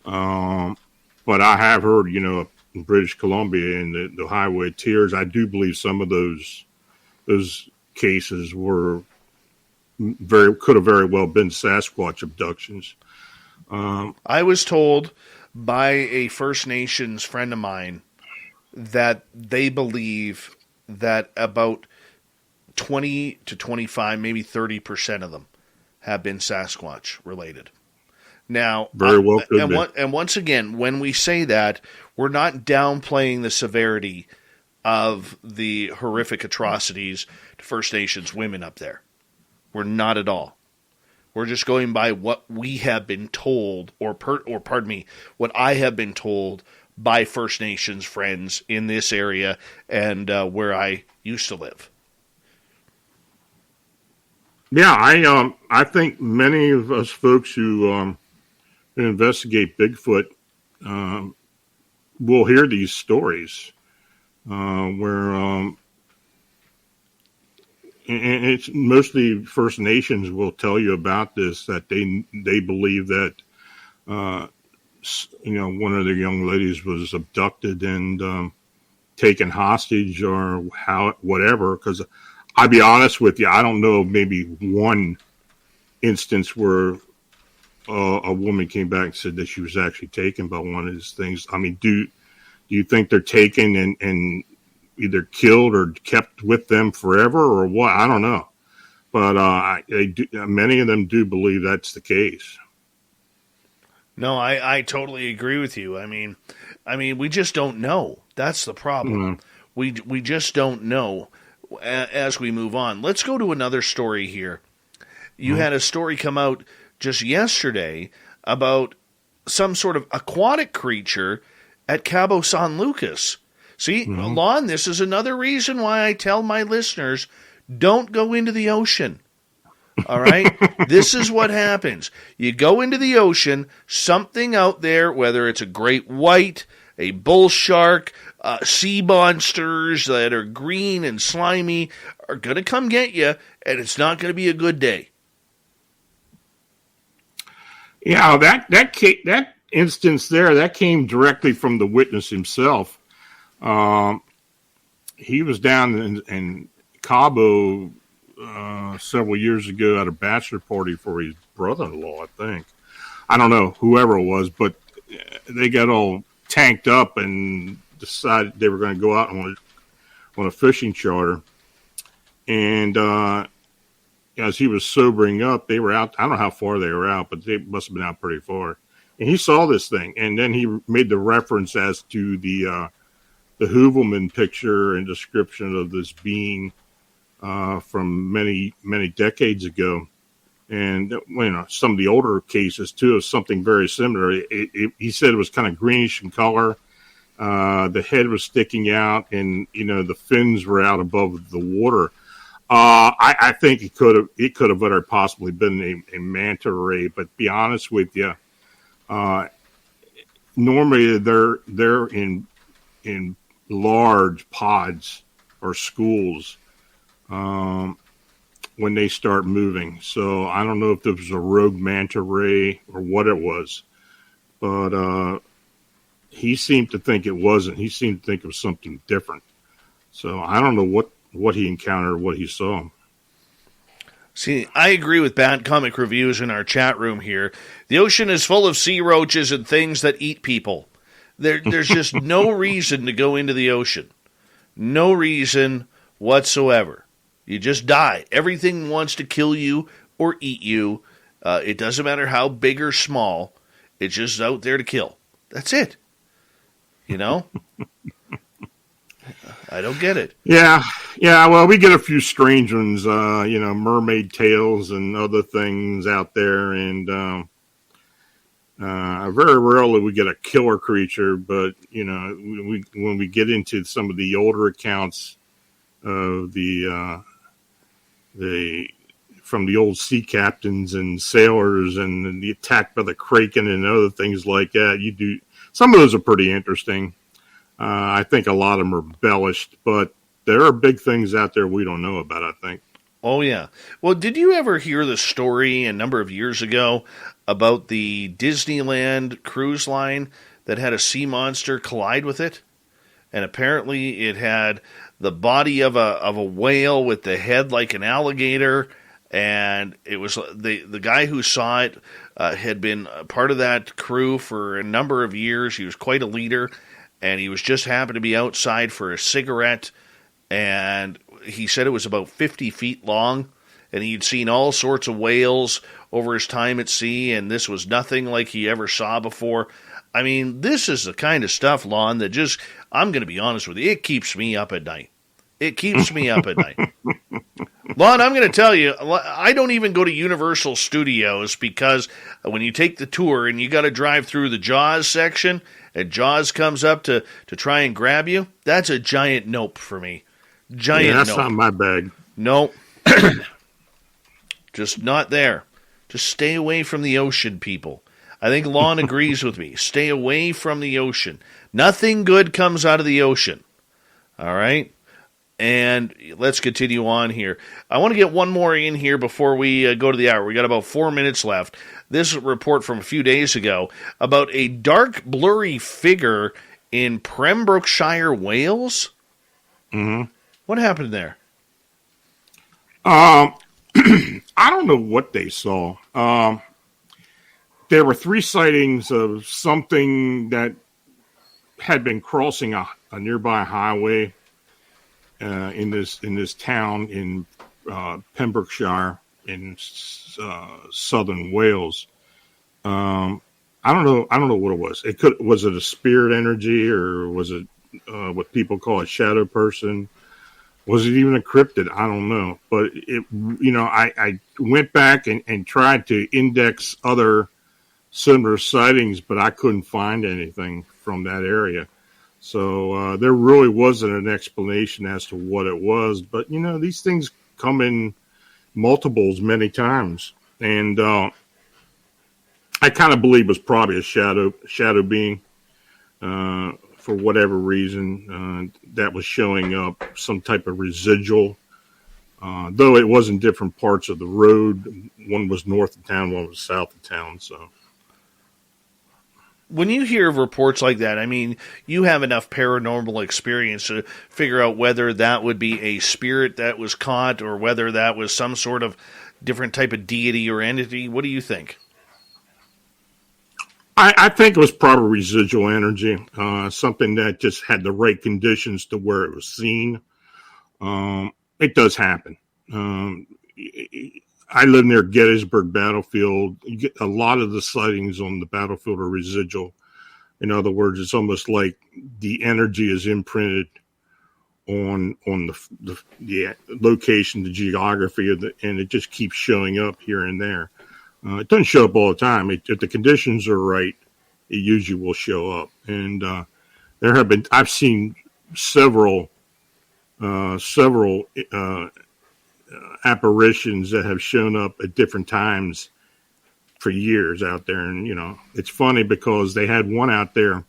But I have heard, in British Columbia and the Highway Tiers, I do believe some of those cases could have very well been Sasquatch abductions. I was told by a First Nations friend of mine that they believe that about 20 to 25, maybe 30% of them have been Sasquatch related. Now, very well could be. And once again, when we say that, we're not downplaying the severity of the horrific atrocities to First Nations women up there. We're not at all. We're just going by what we have been told, what I have been told by First Nations friends in this area and where I used to live. Yeah, I think many of us folks who investigate Bigfoot will hear these stories where and it's mostly First Nations will tell you about this, that they believe that one of their young ladies was abducted and taken hostage or whatever. Because I'll be honest with you, I don't know maybe one instance where a woman came back and said that she was actually taken by one of these things. I mean, do you think they're taken and either killed or kept with them forever or what? I don't know. But many of them do believe that's the case. No, I totally agree with you. I mean, we just don't know. That's the problem. Mm-hmm. We just don't know as we move on. Let's go to another story here. You had a story come out just yesterday about some sort of aquatic creature at Cabo San Lucas. See, Lon, this is another reason why I tell my listeners, don't go into the ocean. All right? This is what happens. You go into the ocean, something out there, whether it's a great white, a bull shark, sea monsters that are green and slimy, are going to come get you, and it's not going to be a good day. Yeah, that instance there, that came directly from the witness himself. He was down in Cabo several years ago at a bachelor party for his brother-in-law, I think. I don't know, whoever it was, but they got all tanked up and decided they were going to go out on a fishing charter. And as he was sobering up, they were out. I don't know how far they were out, but they must have been out pretty far. And he saw this thing, and then he made the reference as to the Hoovelman picture and description of this being from many, many decades ago. And some of the older cases too of something very similar. He said it was kind of greenish in color. The head was sticking out, and the fins were out above the water. I think it could have very possibly been a manta ray. But to be honest with you, normally they're in large pods or schools when they start moving. So I don't know if there was a rogue manta ray or what it was, but he seemed to think it wasn't. He seemed to think it was something different. So I don't know what he encountered, what he saw. See, I agree with Bad Comic Reviews in our chat room here. The ocean is full of sea roaches and things that eat people. There's just no reason to go into the ocean. No reason whatsoever. You just die. Everything wants to kill you or eat you. It doesn't matter how big or small. It's just out there to kill. That's it. You know? I don't get it. Yeah. Well, we get a few strange ones, mermaid tails and other things out there, and very rarely we get a killer creature. But when we get into some of the older accounts of the from the old sea captains and sailors and the attack by the kraken and other things like that, some of those are pretty interesting. I think a lot of them are embellished, but there are big things out there we don't know about, I think. Oh, yeah. Well, did you ever hear the story a number of years ago about the Disneyland cruise line that had a sea monster collide with it? And apparently it had the body of a whale with the head like an alligator, and it was the guy who saw it had been part of that crew for a number of years. He was quite a leader. And he was just happened to be outside for a cigarette, and he said it was about 50 feet long, and he'd seen all sorts of whales over his time at sea, and this was nothing like he ever saw before. I mean, this is the kind of stuff, Lon, that just, I'm going to be honest with you, it keeps me up at night. It keeps me up at night. Lon, I'm going to tell you, I don't even go to Universal Studios because when you take the tour and you got to drive through the Jaws section, and Jaws comes up to try and grab you, that's a giant nope for me. That's nope. Not my bag. Nope. Just not there. Just stay away from the ocean, people. I think Lon agrees with me. Stay away from the ocean. Nothing good comes out of the ocean. All right? And let's continue on here. I want to get one more in here before we go to the hour. We got about 4 minutes left. This report from a few days ago about a dark, blurry figure in Pembrokeshire, Wales. Mm-hmm. What happened there? I don't know what they saw. There were 3 sightings of something that had been crossing a nearby highway in this town in Pembrokeshire in southern Wales. I don't know what it was. Was it a spirit energy, or was it what people call a shadow person? Was it even a cryptid? I don't know. But I went back and tried to index other similar sightings, but I couldn't find anything from that area. So there really wasn't an explanation as to what it was. But, these things come in multiples many times. And I kind of believe it was probably a shadow being for whatever reason that was showing up, some type of residual. Though it was in different parts of the road. One was north of town, one was south of town. So. When you hear of reports like that, I mean, you have enough paranormal experience to figure out whether that would be a spirit that was caught or whether that was some sort of different type of deity or entity. What do you think? I think it was probably residual energy, something that just had the right conditions to where it was seen. It does happen. I live near Gettysburg Battlefield. You get a lot of the sightings on the battlefield are residual. In other words, it's almost like the energy is imprinted on the location, the geography, and it just keeps showing up here and there. It doesn't show up all the time. If the conditions are right, it usually will show up. And I've seen several apparitions that have shown up at different times for years out there. And, it's funny because they had one out there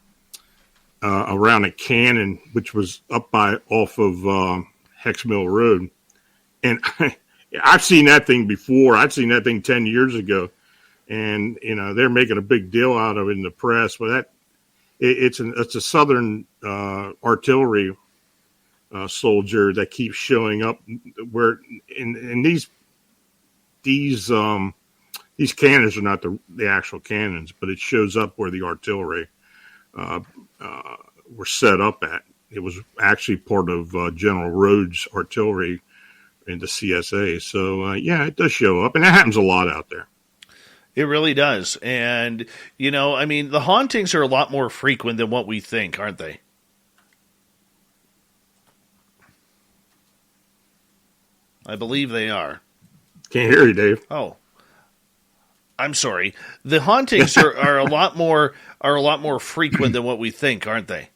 around a cannon, which was up off of Hex Mill Road. And I've seen that thing before. I'd seen that thing 10 years ago. And, they're making a big deal out of it in the press. But it's a Southern artillery soldier that keeps showing up where in these these cannons are not the actual cannons, but it shows up where the artillery were set up at. It was actually part of General Rhodes' artillery in the CSA. So, it does show up, and that happens a lot out there. It really does. And, the hauntings are a lot more frequent than what we think, aren't they? I believe they are. Can't hear you, Dave. Oh, I'm sorry. The hauntings are a lot more frequent than what we think, aren't they?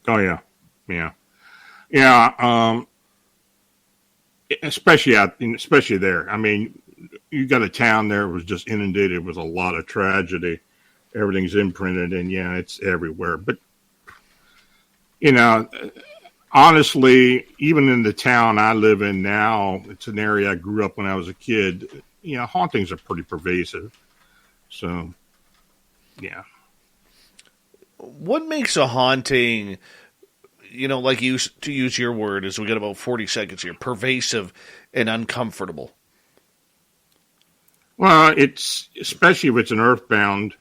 Oh yeah. Especially there. I mean, you got a town there that was just inundated with a lot of tragedy. Everything's imprinted, and it's everywhere. But honestly, even in the town I live in now, it's an area I grew up when I was a kid. Hauntings are pretty pervasive. So, yeah. What makes a haunting, to use your word, as we got about 40 seconds here, pervasive and uncomfortable? Well, it's especially if it's an earthbound.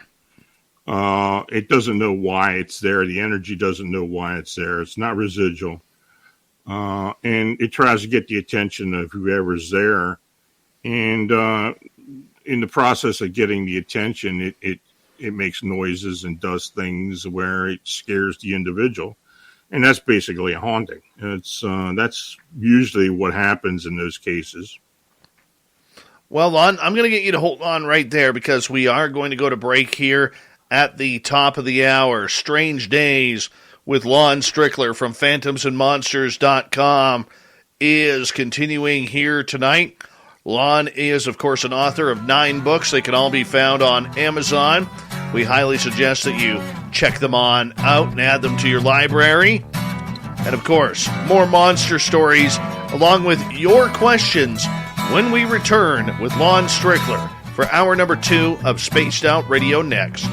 It doesn't know why it's there. The energy doesn't know why it's there. It's not residual. And it tries to get the attention of whoever's there. And in the process of getting the attention, it makes noises and does things where it scares the individual. And that's basically a haunting. That's usually what happens in those cases. Well, Lon, I'm going to get you to hold on right there because we are going to go to break here at the top of the hour. Strange Days with Lon Strickler from phantomsandmonsters.com is continuing here tonight. Lon is, of course, an author of 9 books. They can all be found on Amazon. We highly suggest that you check them on out and add them to your library. And, of course, more monster stories along with your questions when we return with Lon Strickler for hour number 2 of Spaced Out Radio next.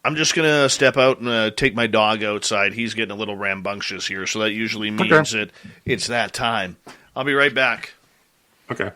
I'm just going to step out and take my dog outside. He's getting a little rambunctious here, so that usually means that it's that time. I'll be right back. Okay.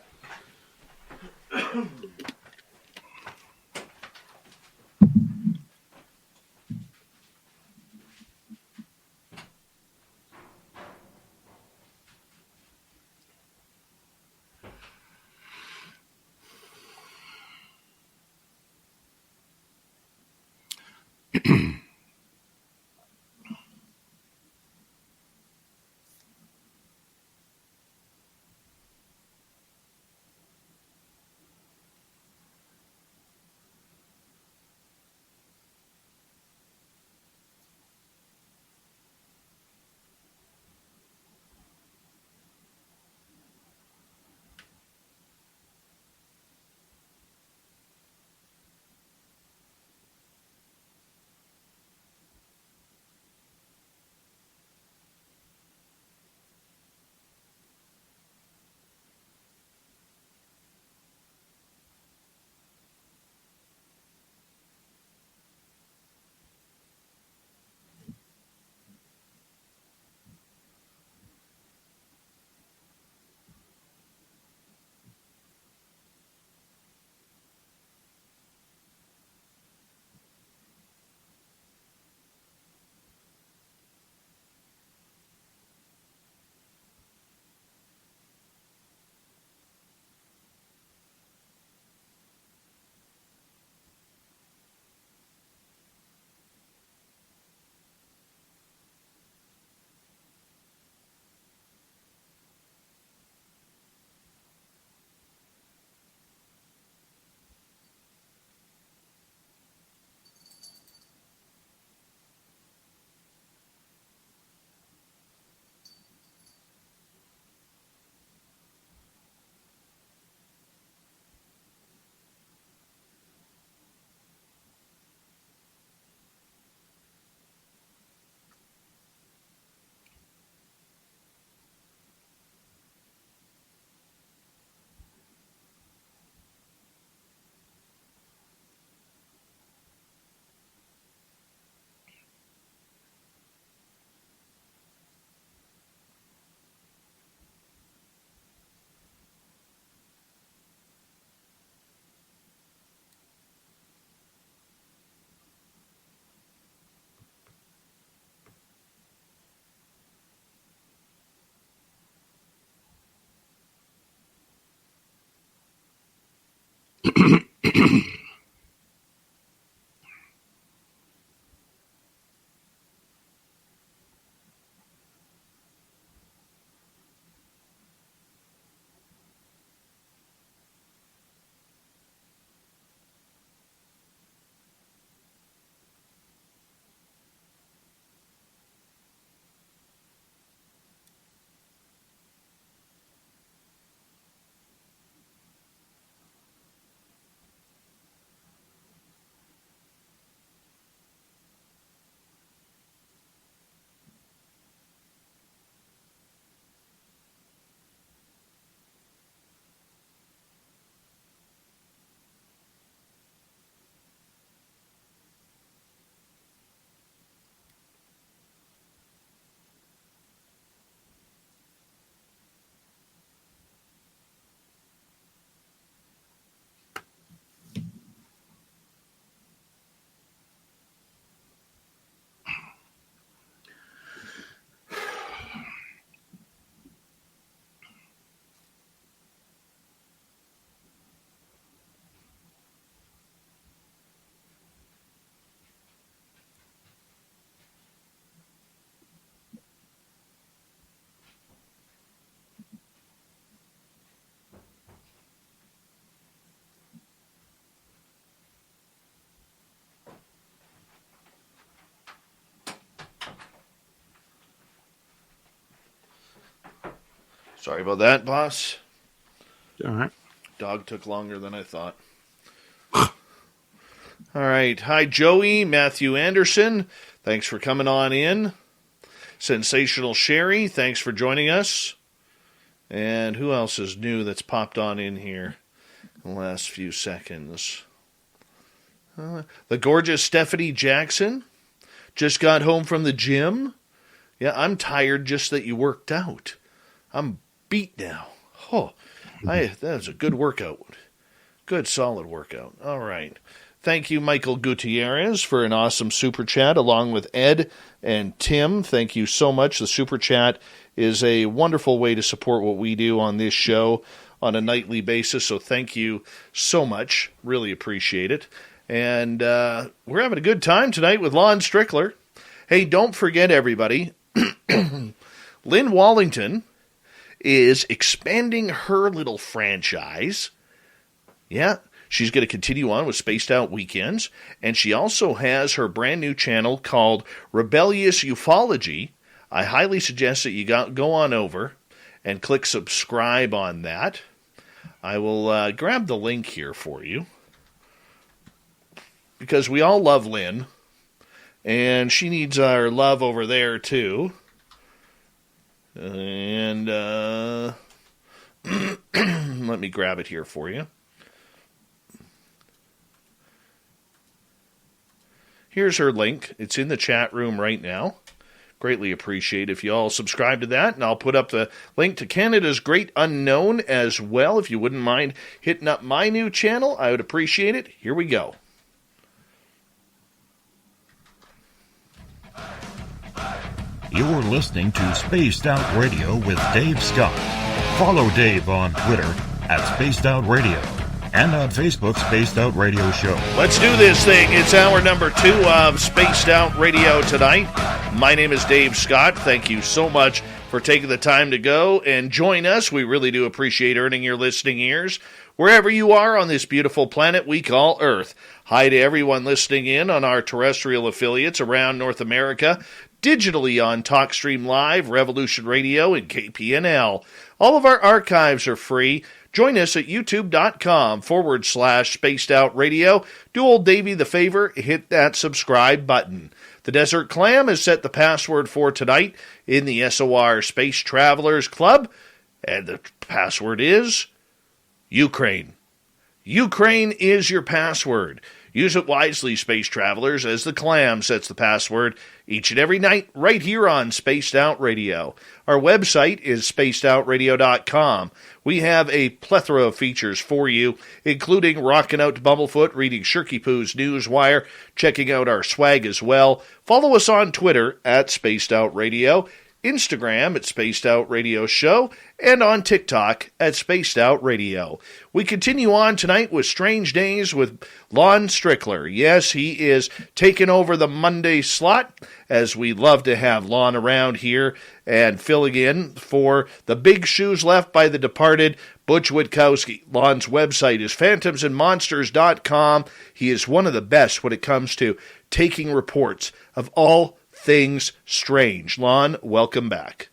Sorry about that, boss. All right. Dog took longer than I thought. All right. Hi, Joey, Matthew Anderson. Thanks for coming on in. Sensational Sherry, thanks for joining us. And who else is new that's popped on in here in the last few seconds? The gorgeous Stephanie Jackson just got home from the gym. Yeah, I'm tired just that you worked out. I'm beat now. Oh, that was a good workout. Good, solid workout. All right. Thank you, Michael Gutierrez, for an awesome super chat, along with Ed and Tim. Thank you so much. The super chat is a wonderful way to support what we do on this show on a nightly basis, so thank you so much. Really appreciate it. And we're having a good time tonight with Lon Strickler. Hey, don't forget, everybody, Lynn Wallington is expanding her little franchise. Yeah, she's going to continue on with Spaced Out Weekends, and she also has her brand new channel called Rebellious Ufology. I highly suggest that you go on over and click subscribe on that. I will grab the link here for you, because we all love Lynn, and she needs our love over there too. And let me grab it here for you. Here's her link. It's in the chat room right now. Greatly appreciate if you all subscribe to that, and I'll put up the link to Canada's Great Unknown as well. If you wouldn't mind hitting up my new channel, I would appreciate it. Here we go. You're listening to Spaced Out Radio with Dave Scott. Follow Dave on Twitter at Spaced Out Radio and on Facebook, Spaced Out Radio Show. Let's do this thing. It's hour number 2 of Spaced Out Radio tonight. My name is Dave Scott. Thank you so much for taking the time to go and join us. We really do appreciate earning your listening ears wherever you are on this beautiful planet we call Earth. Hi to everyone listening in on our terrestrial affiliates around North America, digitally on TalkStream Live, Revolution Radio, and KPNL. All of our archives are free. Join us at youtube.com/Spaced Out Radio. Do old Davey the favor, hit that subscribe button. The Desert Clam has set the password for tonight in the SOR Space Travelers Club, and the password is Ukraine. Ukraine is your password. Use it wisely, Space Travelers, as the Clam sets the password each and every night right here on Spaced Out Radio. Our website is spacedoutradio.com. We have a plethora of features for you, including rocking out to Bumblefoot, reading Shirky Poo's Newswire, checking out our swag as well. Follow us on Twitter at Spaced Out Radio, Instagram at Spaced Out Radio Show, and on TikTok at Spaced Out Radio. We continue on tonight with Strange Days with Lon Strickler. Yes, he is taking over the Monday slot, as we love to have Lon around here and filling in for the big shoes left by the departed Butch Witkowski. Lon's website is phantomsandmonsters.com. He is one of the best when it comes to taking reports of all things strange. Lon, welcome back.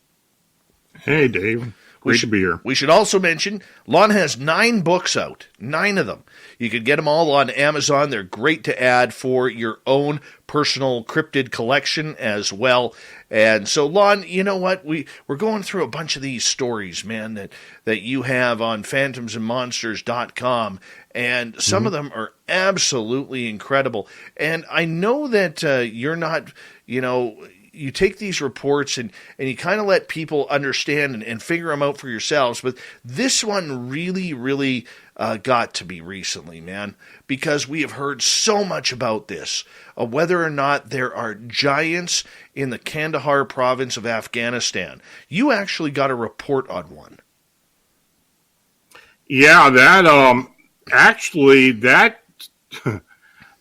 Hey, Dave. Great to be here. We should also mention, Lon has 9 books out, 9 of them. You can get them all on Amazon. They're great to add for your own personal cryptid collection as well. And so, Lon, you know what? We're going through a bunch of these stories, man, that you have on phantomsandmonsters.com, and some of them are absolutely incredible. And I know that you're not, you take these reports and you kind of let people understand and figure them out for yourselves. But this one really, really got to me recently, man, because we have heard so much about this, whether or not there are giants in the Kandahar province of Afghanistan. You actually got a report on one. Yeah, that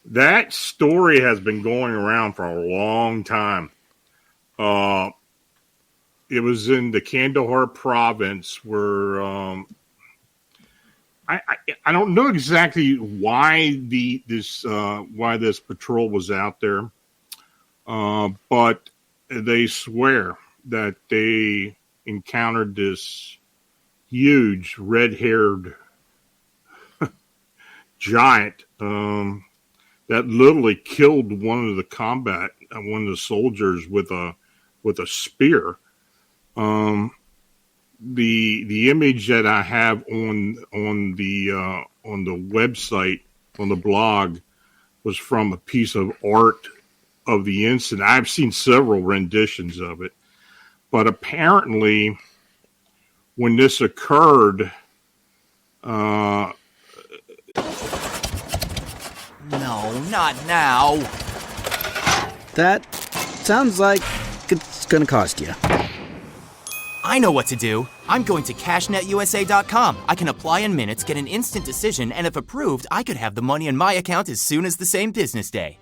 that story has been going around for a long time. It was in the Kandahar province where I don't know exactly why this patrol was out there, but they swear that they encountered this huge red-haired giant that literally killed one of the soldiers with a spear. The image that I have on the website, on the blog, was from a piece of art of the incident. I've seen several renditions of it, but apparently when this occurred, no, not now. That sounds like it's gonna cost you. I know what to do. I'm going to CashNetUSA.com. I can apply in minutes, get an instant decision, and if approved, I could have the money in my account as soon as the same business day.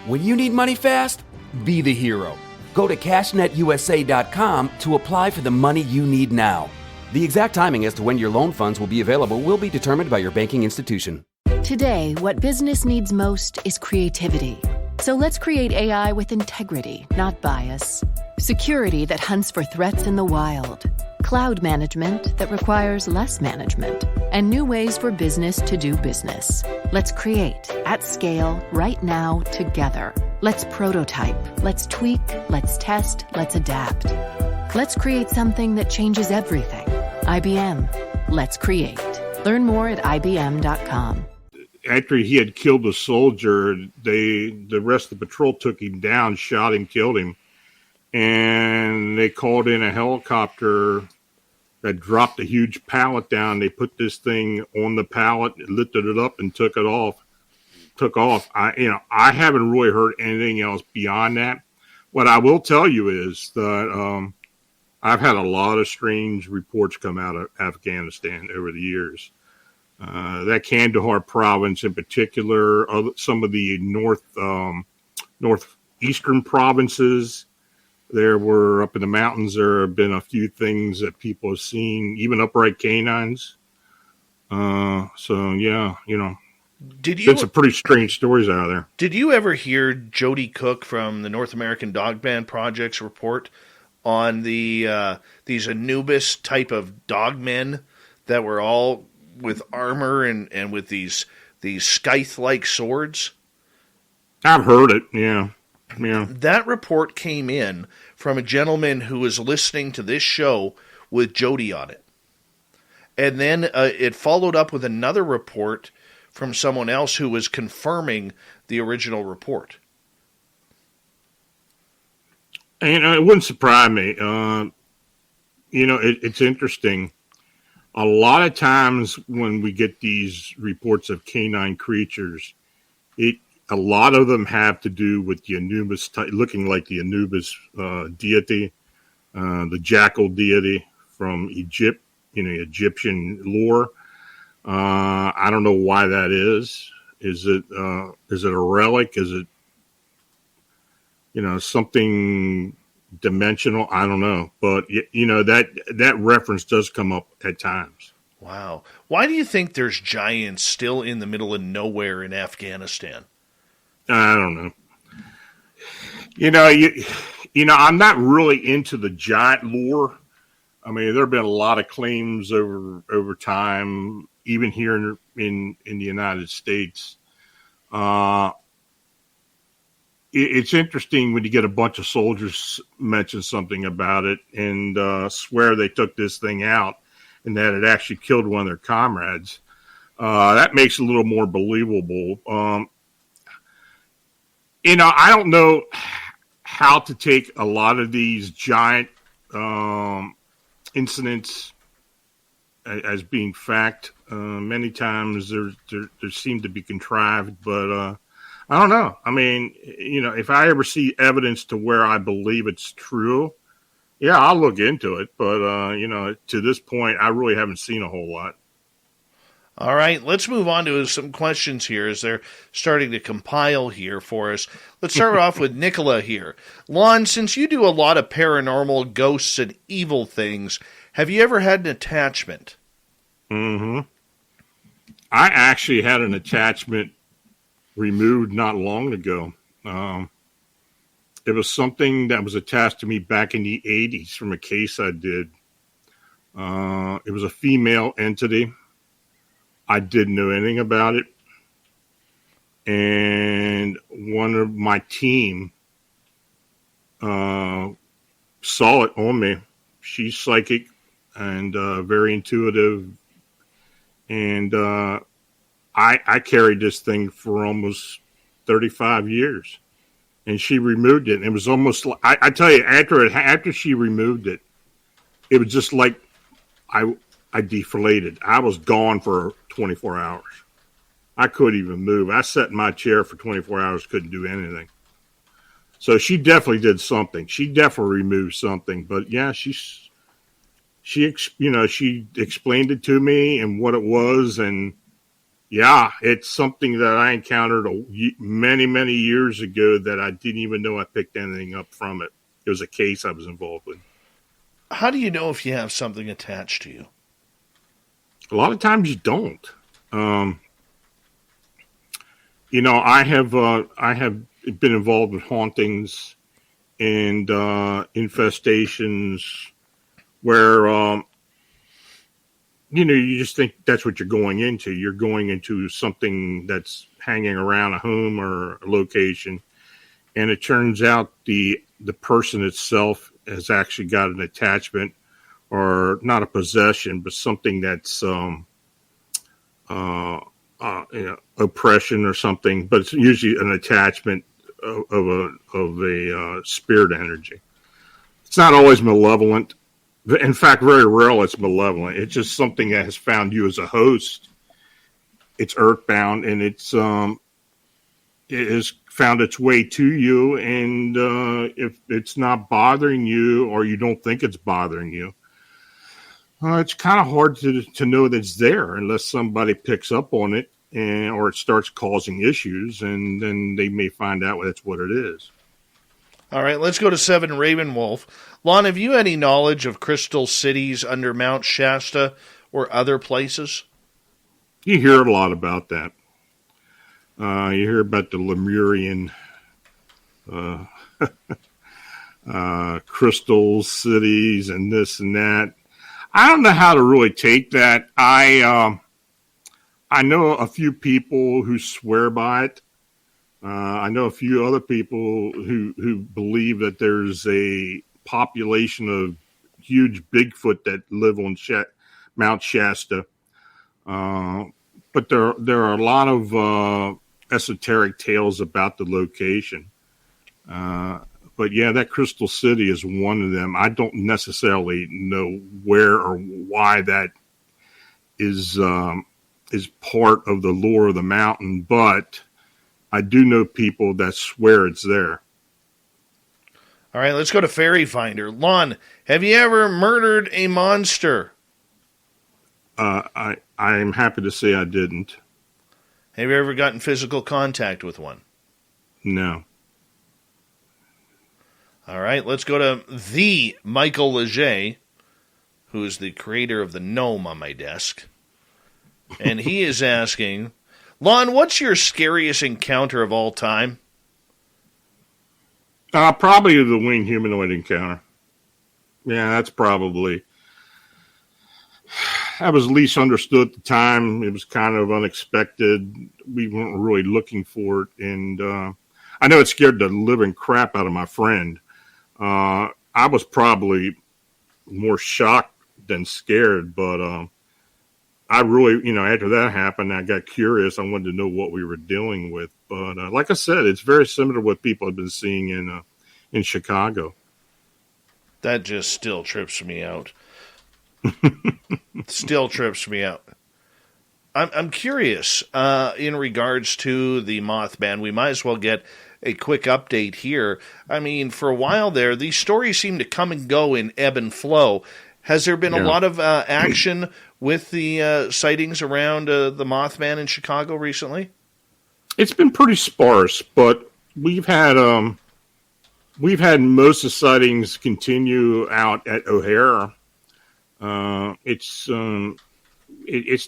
When you need money fast, be the hero. Go to CashNetUSA.com to apply for the money you need now. The exact timing as to when your loan funds will be available will be determined by your banking institution. Today, what business needs most is creativity. So let's create AI with integrity, not bias. Security that hunts for threats in the wild. Cloud management that requires less management. And new ways for business to do business. Let's create, at scale, right now, together. Let's prototype. Let's tweak. Let's test. Let's adapt. Let's create something that changes everything. IBM. Let's create. Learn more at IBM.com. After he had killed a soldier, the rest of the patrol took him down, shot him, killed him. And they called in a helicopter that dropped a huge pallet down. They put this thing on the pallet, lifted it up, and took off. I haven't really heard anything else beyond that. What I will tell you is that I've had a lot of strange reports come out of Afghanistan over the years. That Kandahar province in particular, some of the northeastern provinces. There were up in the mountains. There have been a few things that people have seen, even upright canines. So yeah, been some pretty strange stories out of there. Did you ever hear Jody Cook from the North American Dog Band Project's report on these Anubis type of dogmen that were all with armor and with these scythe-like swords? I've heard it. Yeah. That report came in from a gentleman who was listening to this show with Jody on it. And then it followed up with another report from someone else who was confirming the original report. And it wouldn't surprise me. It's interesting. A lot of times when we get these reports of canine creatures, a lot of them have to do with the Anubis, looking like the Anubis deity. the jackal deity from Egypt, Egyptian lore. I don't know why that is. Is it a relic? Is it, something dimensional? I don't know. But, that reference does come up at times. Wow. Why do you think there's giants still in the middle of nowhere in Afghanistan? I don't know. I'm not really into the giant lore. I mean, there have been a lot of claims over time, even here in the United States. It's interesting when you get a bunch of soldiers mention something about it and swear they took this thing out and that it actually killed one of their comrades. That makes it a little more believable. I don't know how to take a lot of these giant incidents as being fact. Many times there seem to be contrived, but I don't know. I mean, if I ever see evidence to where I believe it's true, yeah, I'll look into it. But, to this point, I really haven't seen a whole lot. All right, let's move on to some questions here as they're starting to compile here for us. Let's start off with Nicola here. Lon, since you do a lot of paranormal, ghosts, and evil things, have you ever had an attachment? Mm-hmm. I actually had an attachment removed not long ago. It was something that was attached to me back in the 80s from a case I did. It was a female entity. I didn't know anything about it. And one of my team saw it on me. She's psychic and very intuitive. And I carried this thing for almost 35 years. And she removed it. And it was almost like, I tell you, after she removed it, it was just like I deflated. I was gone for 24 hours. I couldn't even move. I sat in my chair for 24 hours, couldn't do anything. So she definitely did something. She definitely removed something. But yeah, she explained it to me and what it was. And yeah, it's something that I encountered many, many years ago that I didn't even know I picked anything up from it. It was a case I was involved with. How do you know if you have something attached to you? A lot of times you don't. I have been involved with hauntings and infestations where you just think that's what you're going into. You're going into something that's hanging around a home or a location, and it turns out the person itself has actually got an attachment, or not a possession, but something that's oppression or something. But it's usually an attachment of a spirit energy. It's not always malevolent. In fact, very rarely it's malevolent. It's just something that has found you as a host. It's earthbound, and it has found its way to you. And if it's not bothering you, or you don't think it's bothering you, it's kind of hard to know that it's there unless somebody picks up on it or it starts causing issues, and then they may find out that's what it is. All right, let's go to 7 Ravenwolf. Lon, have you any knowledge of crystal cities under Mount Shasta or other places? You hear a lot about that. You hear about the Lemurian crystal cities and this and that. I don't know how to really take that. I know a few people who swear by it. I know a few other people who believe that there's a population of huge Bigfoot that live on Mount Shasta. But there are a lot of esoteric tales about the location. But yeah, that Crystal City is one of them. I don't necessarily know where or why that is part of the lore of the mountain, but I do know people that swear it's there. All right, let's go to Fairy Finder. Lon, have you ever murdered a monster? I'm happy to say I didn't. Have you ever gotten physical contact with one? No. All right, let's go to the Michael Leger, who is the creator of the gnome on my desk. And he is asking, Lon, what's your scariest encounter of all time? Probably the winged humanoid encounter. Yeah, that's probably... That was least understood at the time. It was kind of unexpected. We weren't really looking for it. And I know it scared the living crap out of my friend. I was probably more shocked than scared, but I really, after that happened, I got curious. I wanted to know what we were dealing with. But like I said, it's very similar to what people have been seeing in Chicago. That just still trips me out. Still trips me out. I'm curious in regards to the Mothman. We might as well get a quick update here. I mean, for a while there, these stories seem to come and go in ebb and flow. Has there been a lot of action with the sightings around the Mothman in Chicago recently? It's been pretty sparse, but we've had most of the sightings continue out at O'Hara. It's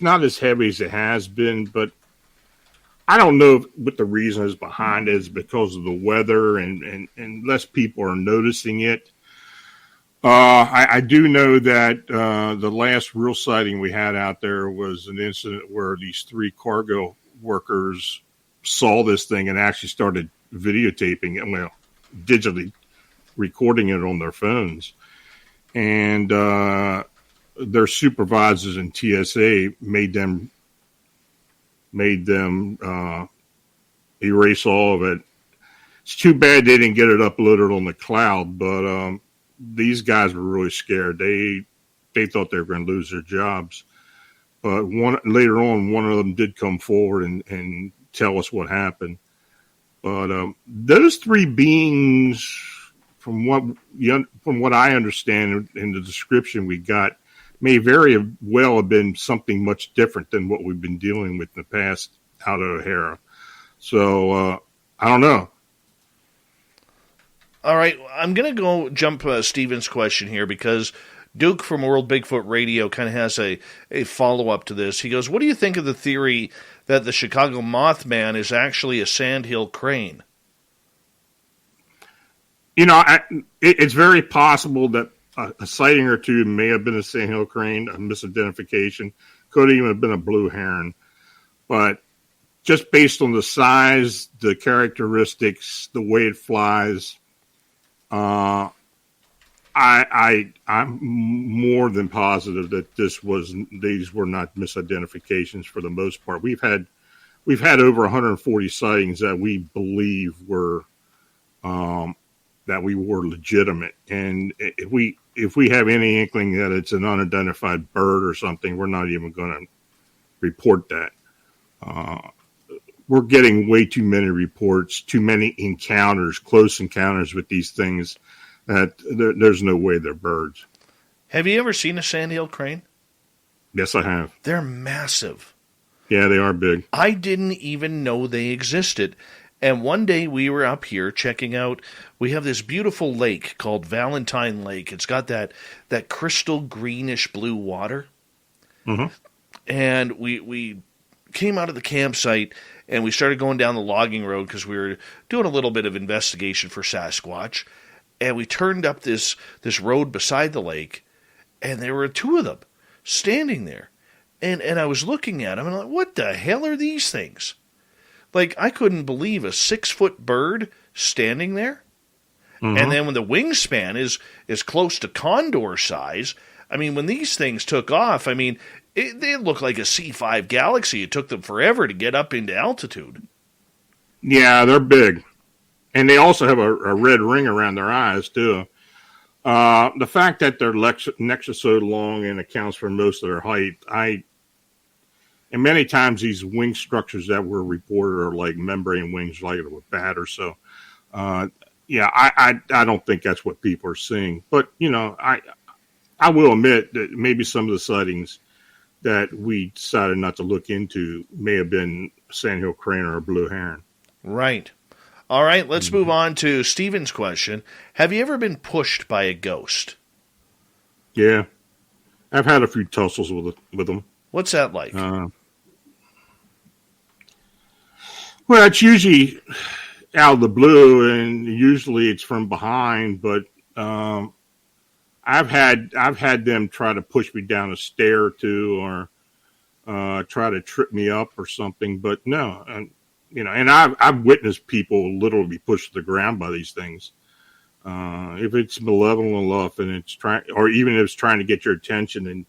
not as heavy as it has been, but I don't know what the reason is behind it. Is because of the weather and less people are noticing it. I do know that the last real sighting we had out there was an incident where these 3 cargo workers saw this thing and actually started videotaping it, well, digitally recording it on their phones. And their supervisors in TSA made them erase all of it. It's too bad they didn't get it uploaded on the cloud, but these guys were really scared. They thought they were going to lose their jobs. But later on, one of them did come forward and tell us what happened. But those 3 beings, from what I understand in the description we got, may very well have been something much different than what we've been dealing with in the past out of O'Hara. So I don't know. All right, I'm going to go jump Steven's question here because Duke from World Bigfoot Radio kind of has a follow-up to this. He goes, what do you think of the theory that the Chicago Mothman is actually a sandhill crane? It's very possible that a sighting or two may have been a sandhill crane, a misidentification, could even have been a blue heron. But just based on the size, the characteristics, the way it flies, I'm more than positive that these were not misidentifications for the most part. We've had over 140 sightings that we believe were legitimate, and if we have any inkling that it's an unidentified bird or something, we're not even going to report that. We're getting way too many reports, too many encounters, close encounters with these things, that there's no way they're birds. Have you ever seen a sandhill crane? Yes, I have. They're massive. Yeah, they are big. I didn't even know they existed. And one day we were up here checking out, we have this beautiful lake called Valentine Lake. It's got that crystal greenish blue water. Mm-hmm. And we came out of the campsite and we started going down the logging road because we were doing a little bit of investigation for Sasquatch. And we turned up this road beside the lake, and there were 2 of them standing there. And I was looking at them, and I'm like, what the hell are these things? Like, I couldn't believe a 6-foot bird standing there. Mm-hmm. And then when the wingspan is close to condor size, I mean, when these things took off, I mean, they look like a C5 Galaxy. It took them forever to get up into altitude. Yeah, they're big. And they also have a red ring around their eyes, too. The fact that their necks are so long and accounts for most of their height, and many times these wing structures that were reported are like membrane wings, like a bat or so. yeah, I don't think that's what people are seeing. But, you know, I will admit that maybe some of the sightings that we decided not to look into may have been sandhill crane or a blue heron. Right. All right, let's move on to Steven's question. Have you ever been pushed by a ghost? Yeah. I've had a few tussles with them. What's that like? Well, it's usually out of the blue, and usually it's from behind, but I've had them try to push me down a stair or two, or try to trip me up or something. But no, and you know, and I've witnessed people literally be pushed to the ground by these things. If it's malevolent enough, and it's trying, or even if it's trying to get your attention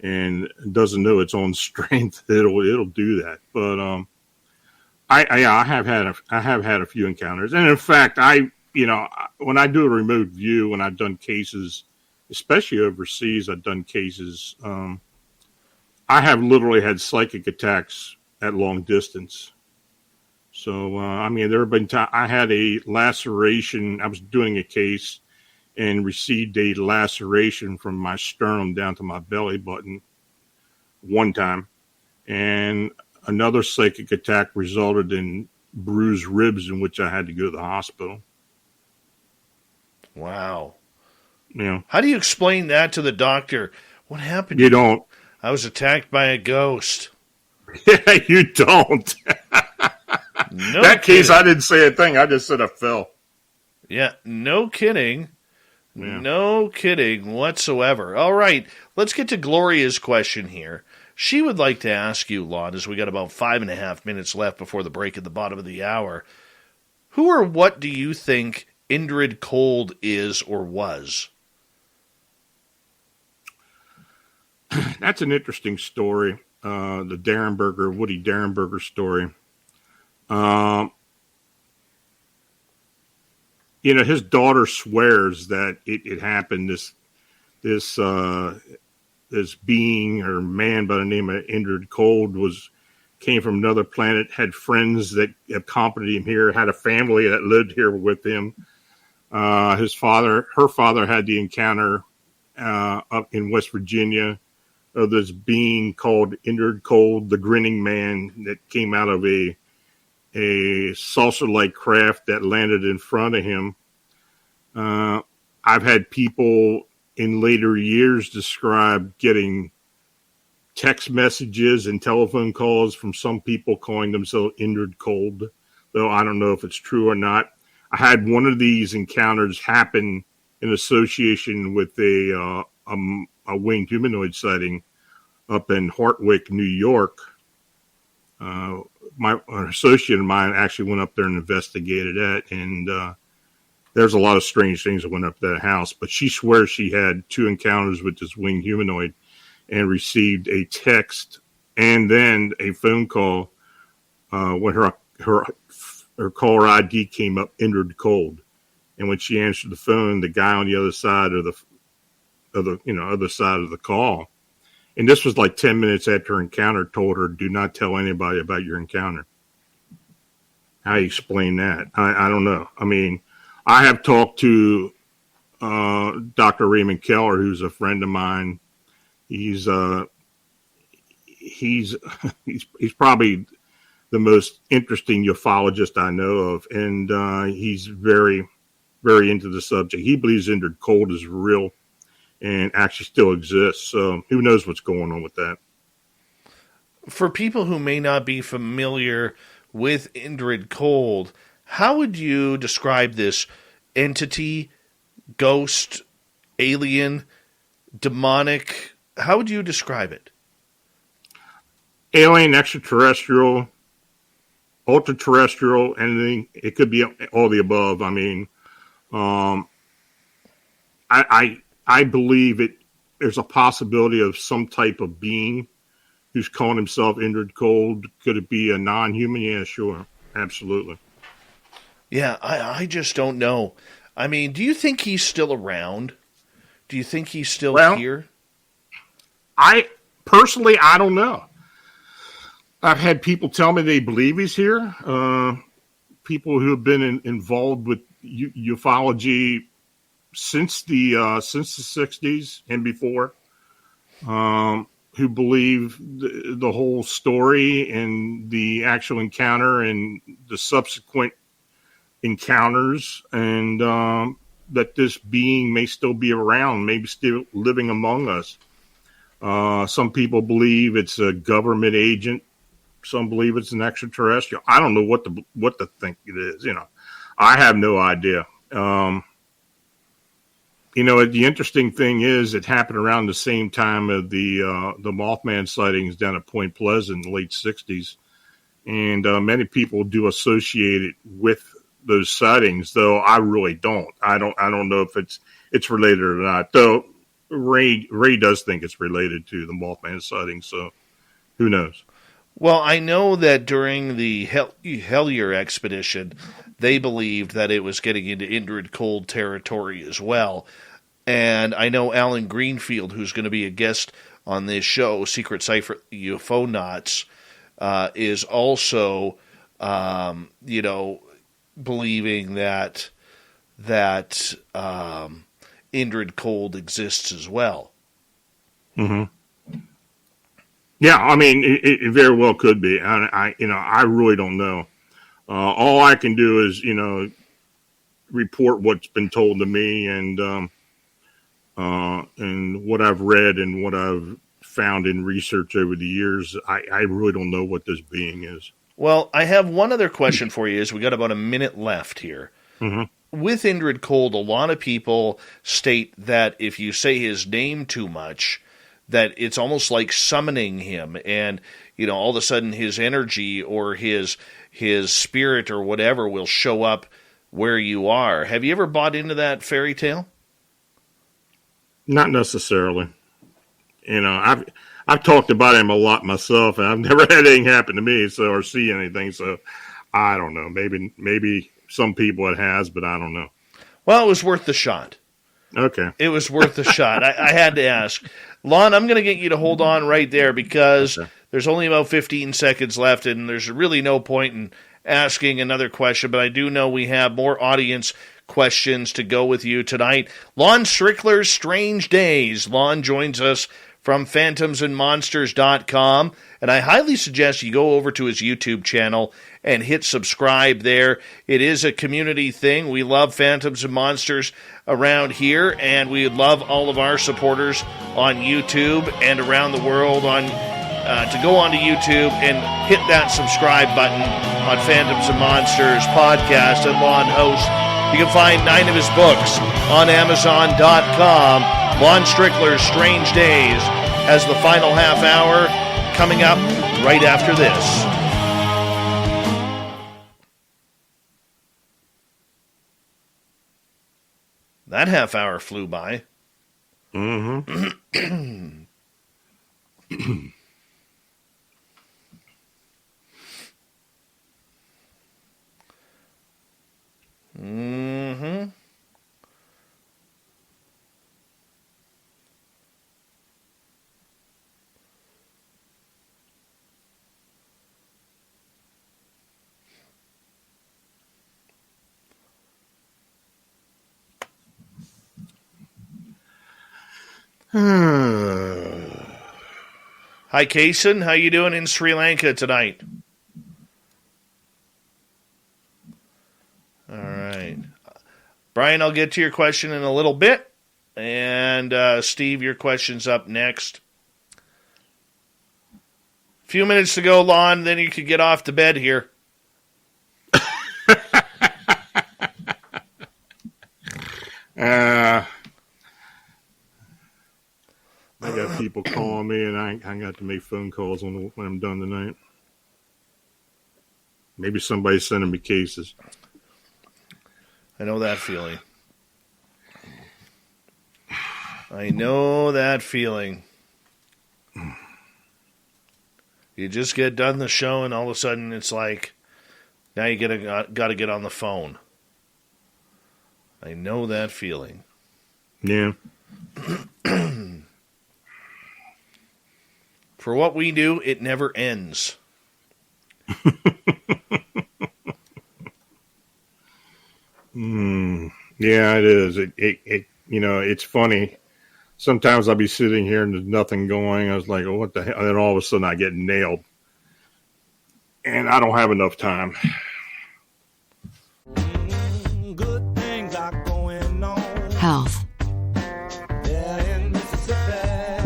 and doesn't know its own strength, it'll do that. But I have had a few encounters, and in fact, when I do a remote view, when I've done cases, especially overseas, I've done cases. I have literally had psychic attacks at long distance. So I mean, there have been times I had a laceration. I was doing a case and received a laceration from my sternum down to my belly button one time, and another psychic attack resulted in bruised ribs, in which I had to go to the hospital. Wow. Yeah. How do you explain that to the doctor? What happened? You don't. I was attacked by a ghost. Yeah, you don't. No that case, kidding. I didn't say a thing. I just said I fell. Yeah, no kidding. Yeah. No kidding whatsoever. All right, let's get to Gloria's question here. She would like to ask you, Lon, as we got about 5.5 minutes left before the break at the bottom of the hour, who or what do you think Indrid Cold is or was? That's an interesting story. The Woody Derenberger story. You know, his daughter swears that it happened. This being or man by the name of Indrid Cold came from another planet, had friends that accompanied him here, had a family that lived here with him. Her father had the encounter up in West Virginia of this being called Indrid Cold, the grinning man, that came out of a saucer-like craft that landed in front of him. I've had people in later years describe getting text messages and telephone calls from some people calling themselves Indrid Cold, though I don't know if it's true or not. I had one of these encounters happen in association with a winged humanoid sighting up in Hartwick, New York. An associate of mine actually went up there and investigated it, and there's a lot of strange things that went up to that house. But she swears she had 2 encounters with this winged humanoid and received a text and then a phone call when her caller ID came up, Indrid Cold. And when she answered the phone, the guy on the other side of the call, and this was like 10 minutes after her encounter, told her, "Do not tell anybody about your encounter." How do you explain that? I don't know. I mean, I have talked to Dr. Raymond Keller, who's a friend of mine. He's probably the most interesting ufologist I know of, and he's very, very into the subject. He believes Indrid Cold is real and actually still exists. So who knows what's going on with that? For people who may not be familiar with Indrid Cold, how would you describe this entity, ghost, alien, demonic? How would you describe it? Alien, extraterrestrial, ultra-terrestrial, anything. It could be all the above. I mean, I believe there's a possibility of some type of being who's calling himself Indrid Cold. Could it be a non-human? Yeah, sure. Absolutely. Yeah, I just don't know. I mean, do you think he's still around? Do you think he's still here? Personally, I don't know. I've had people tell me they believe he's here. People who have been involved with ufology since the 60s and before, who believe the whole story and the actual encounter and the subsequent encounters, and that this being may still be around, maybe still living among us. Some people believe it's a government agent. Some believe it's an extraterrestrial. I don't know what to think it is. I have no idea. The interesting thing is it happened around the same time of the Mothman sightings down at Point Pleasant in the late 60s. And many people do associate it with those sightings, though I really don't. I don't know if it's related or not. Though Ray does think it's related to the Mothman sightings, so who knows? Well, I know that during the Hellier expedition, they believed that it was getting into Indrid Cold territory as well. And I know Alan Greenfield, who's going to be a guest on this show, Secret Cipher UFO Knots, is also, believing that Indrid Cold exists as well. Mm-hmm. Yeah, I mean, it very well could be. I really don't know. All I can do is, report what's been told to me and what I've read and what I've found in research over the years. I really don't know what this being is. Well, I have one other question for you. We got about a minute left here. Mm-hmm. With Indrid Cold, a lot of people state that if you say his name too much, that it's almost like summoning him, and all of a sudden his energy or his spirit or whatever will show up where you are. Have you ever bought into that fairy tale? Not necessarily. I've talked about him a lot myself, and I've never had anything happen to me, or see anything. So I don't know. Maybe some people it has, but I don't know. Well, it was worth the shot. Okay. It was worth the shot. I had to ask. Lon, I'm going to get you to hold on right there because there's only about 15 seconds left, and there's really no point in asking another question, but I do know we have more audience questions to go with you tonight. Lon Strickler's Strange Days. Lon joins us from phantomsandmonsters.com, and I highly suggest you go over to his YouTube channel and hit subscribe there. It is a community thing. We love Phantoms and Monsters around here, and we love all of our supporters on YouTube and around the world to go onto YouTube and hit that subscribe button on Phantoms and Monsters podcast that Lon hosts. You can find 9 of his books on Amazon.com. Lon Strickler's Strange Days has the final half hour coming up right after this. That half hour flew by. Mm-hmm. Mm-hmm. Hi, Kason. How you doing in Sri Lanka tonight? All right. Brian, I'll get to your question in a little bit. And Steve, your question's up next. A few minutes to go, Lon, then you could get off to bed here. I got people calling me, and I got to make phone calls when I'm done tonight. Maybe somebody's sending me cases. I know that feeling. I know that feeling. You just get done the show, and all of a sudden it's like, now you got to get on the phone. I know that feeling. Yeah. For what we do, it never ends. Yeah, it is. It you know, it's funny. Sometimes I'll be sitting here and there's nothing going. I was like, oh, what the hell? And then all of a sudden I get nailed. And I don't have enough time. Health.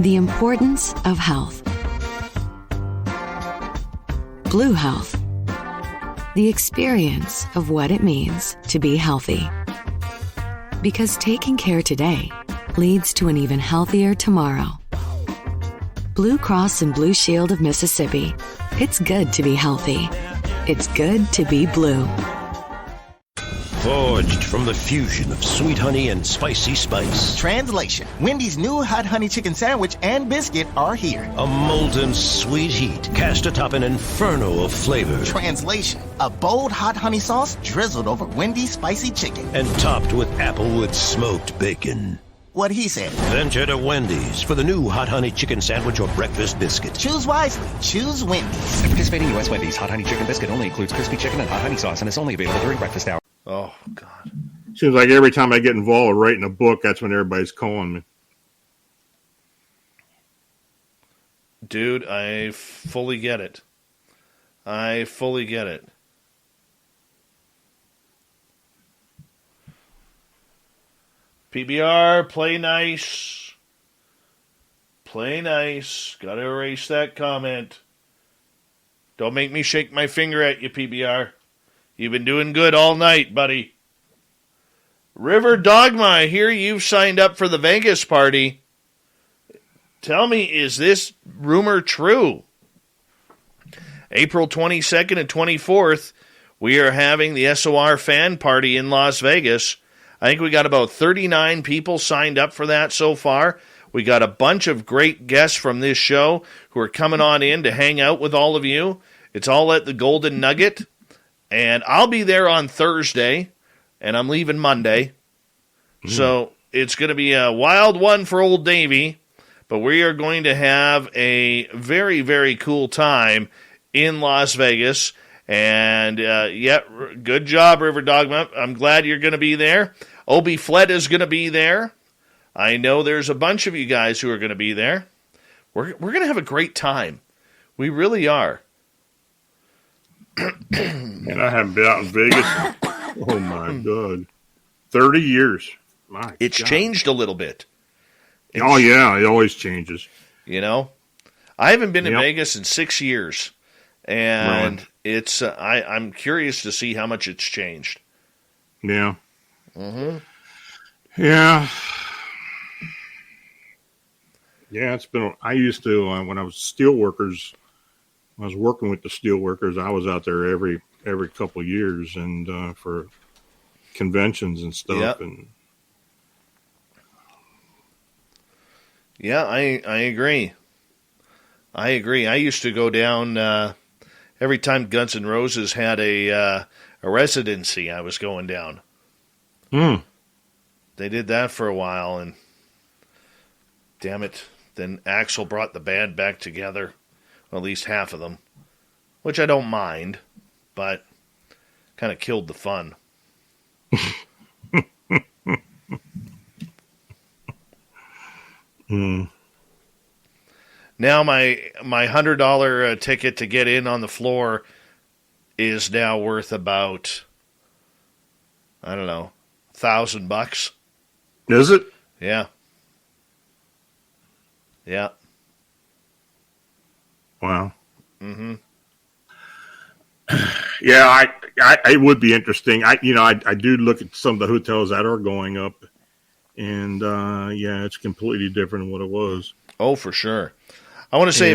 The importance of health. Blue Health. The experience of what it means to be healthy. Because taking care today leads to an even healthier tomorrow. Blue Cross and Blue Shield of Mississippi. It's good to be healthy. It's good to be blue. Forged from the fusion of sweet honey and spicy spice. Translation. Wendy's new hot honey chicken sandwich and biscuit are here. A molten sweet heat cast atop an inferno of flavor. Translation. A bold hot honey sauce drizzled over Wendy's spicy chicken. And topped with applewood smoked bacon. What he said. Venture to Wendy's for the new hot honey chicken sandwich or breakfast biscuit. Choose wisely. Choose Wendy's. Participating U.S. Wendy's hot honey chicken biscuit only includes crispy chicken and hot honey sauce and is only available during breakfast hour. Oh, God. Seems like every time I get involved with writing a book, that's when everybody's calling me. Dude, I fully get it. I fully get it. PBR, play nice. Play nice. Gotta erase that comment. Don't make me shake my finger at you, PBR. You've been doing good all night, buddy. River Dogma, I hear you've signed up for the Vegas party. Tell me, is this rumor true? April 22nd and 24th, we are having the SOR fan party in Las Vegas. I think we got about 39 people signed up for that so far. We got a bunch of great guests from this show who are coming on in to hang out with all of you. It's all at the Golden Nugget. And I'll be there on Thursday, and I'm leaving Monday. So it's going to be a wild one for old Davey, but we are going to have a very, very cool time in Las Vegas. And, good job, River Dogma. I'm glad you're going to be there. Obi Flett is going to be there. I know there's a bunch of you guys who are going to be there. We're going to have a great time. We really are. And I haven't been out in Vegas. Oh, my God. 30 years. It's changed a little bit. It always changes. You know? I haven't been to Vegas in 6 years. And it's I'm curious to see how much it's changed. Yeah. Mm-hmm. Yeah. Yeah, it's been. I used to when I was steelworkers. I was working with the steelworkers. I was out there every couple of years and for conventions and stuff. Yep. And yeah, I agree. I agree. I used to go down every time Guns N' Roses had a residency. I was going down. They did that for a while, and damn it, then Axl brought the band back together. Well, at least half of them, which I don't mind, but kind of killed the fun. Now my $100 ticket to get in on the floor is now worth about, I don't know, $1,000. Is it? Yeah. Yeah. Wow. Mm-hmm. Yeah, it would be interesting. I do look at some of the hotels that are going up, and it's completely different than what it was. Oh, for sure. I want to say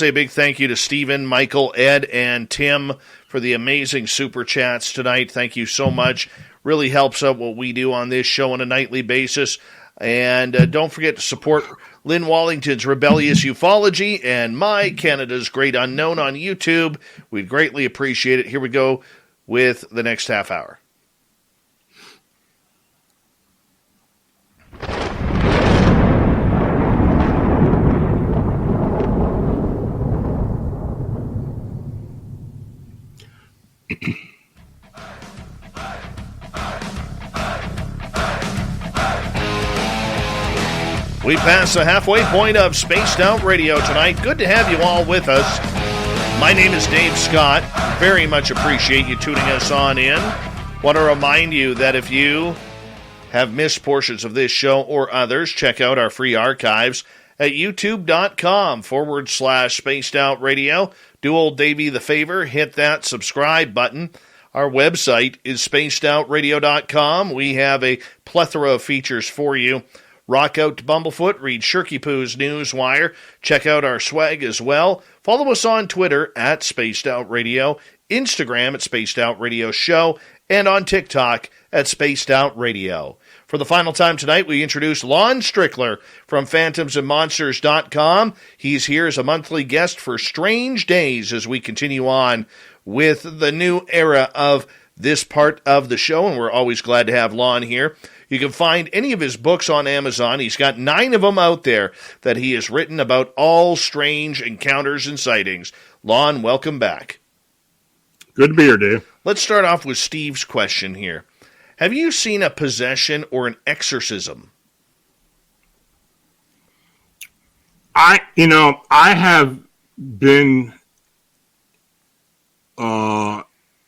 a big thank you to Stephen, Michael, Ed, and Tim for the amazing super chats tonight. Thank you so much. Really helps out what we do on this show on a nightly basis. And don't forget to support Lynn Wallington's Rebellious Ufology and my Canada's Great Unknown on YouTube. We'd greatly appreciate it. Here we go with the next half hour. We pass the halfway point of Spaced Out Radio tonight. Good to have you all with us. My name is Dave Scott. Very much appreciate you tuning us on in. Want to remind you that if you have missed portions of this show or others, check out our free archives at youtube.com/Spaced Out Radio. Do old Davey the favor, hit that subscribe button. Our website is spacedoutradio.com. We have a plethora of features for you. Rock out to Bumblefoot, read Shirky Poo's Newswire, check out our swag as well. Follow us on Twitter at Spaced Out Radio, Instagram at Spaced Out Radio Show, and on TikTok at Spaced Out Radio. For the final time tonight, we introduce Lon Strickler from phantomsandmonsters.com. He's here as a monthly guest for Strange Days as we continue on with the new era of this part of the show, and we're always glad to have Lon here. You can find any of his books on Amazon. He's got 9 of them out there that he has written about all strange encounters and sightings. Lon, welcome back. Good to be here, Dave. Let's start off with Steve's question here. Have you seen a possession or an exorcism? I have been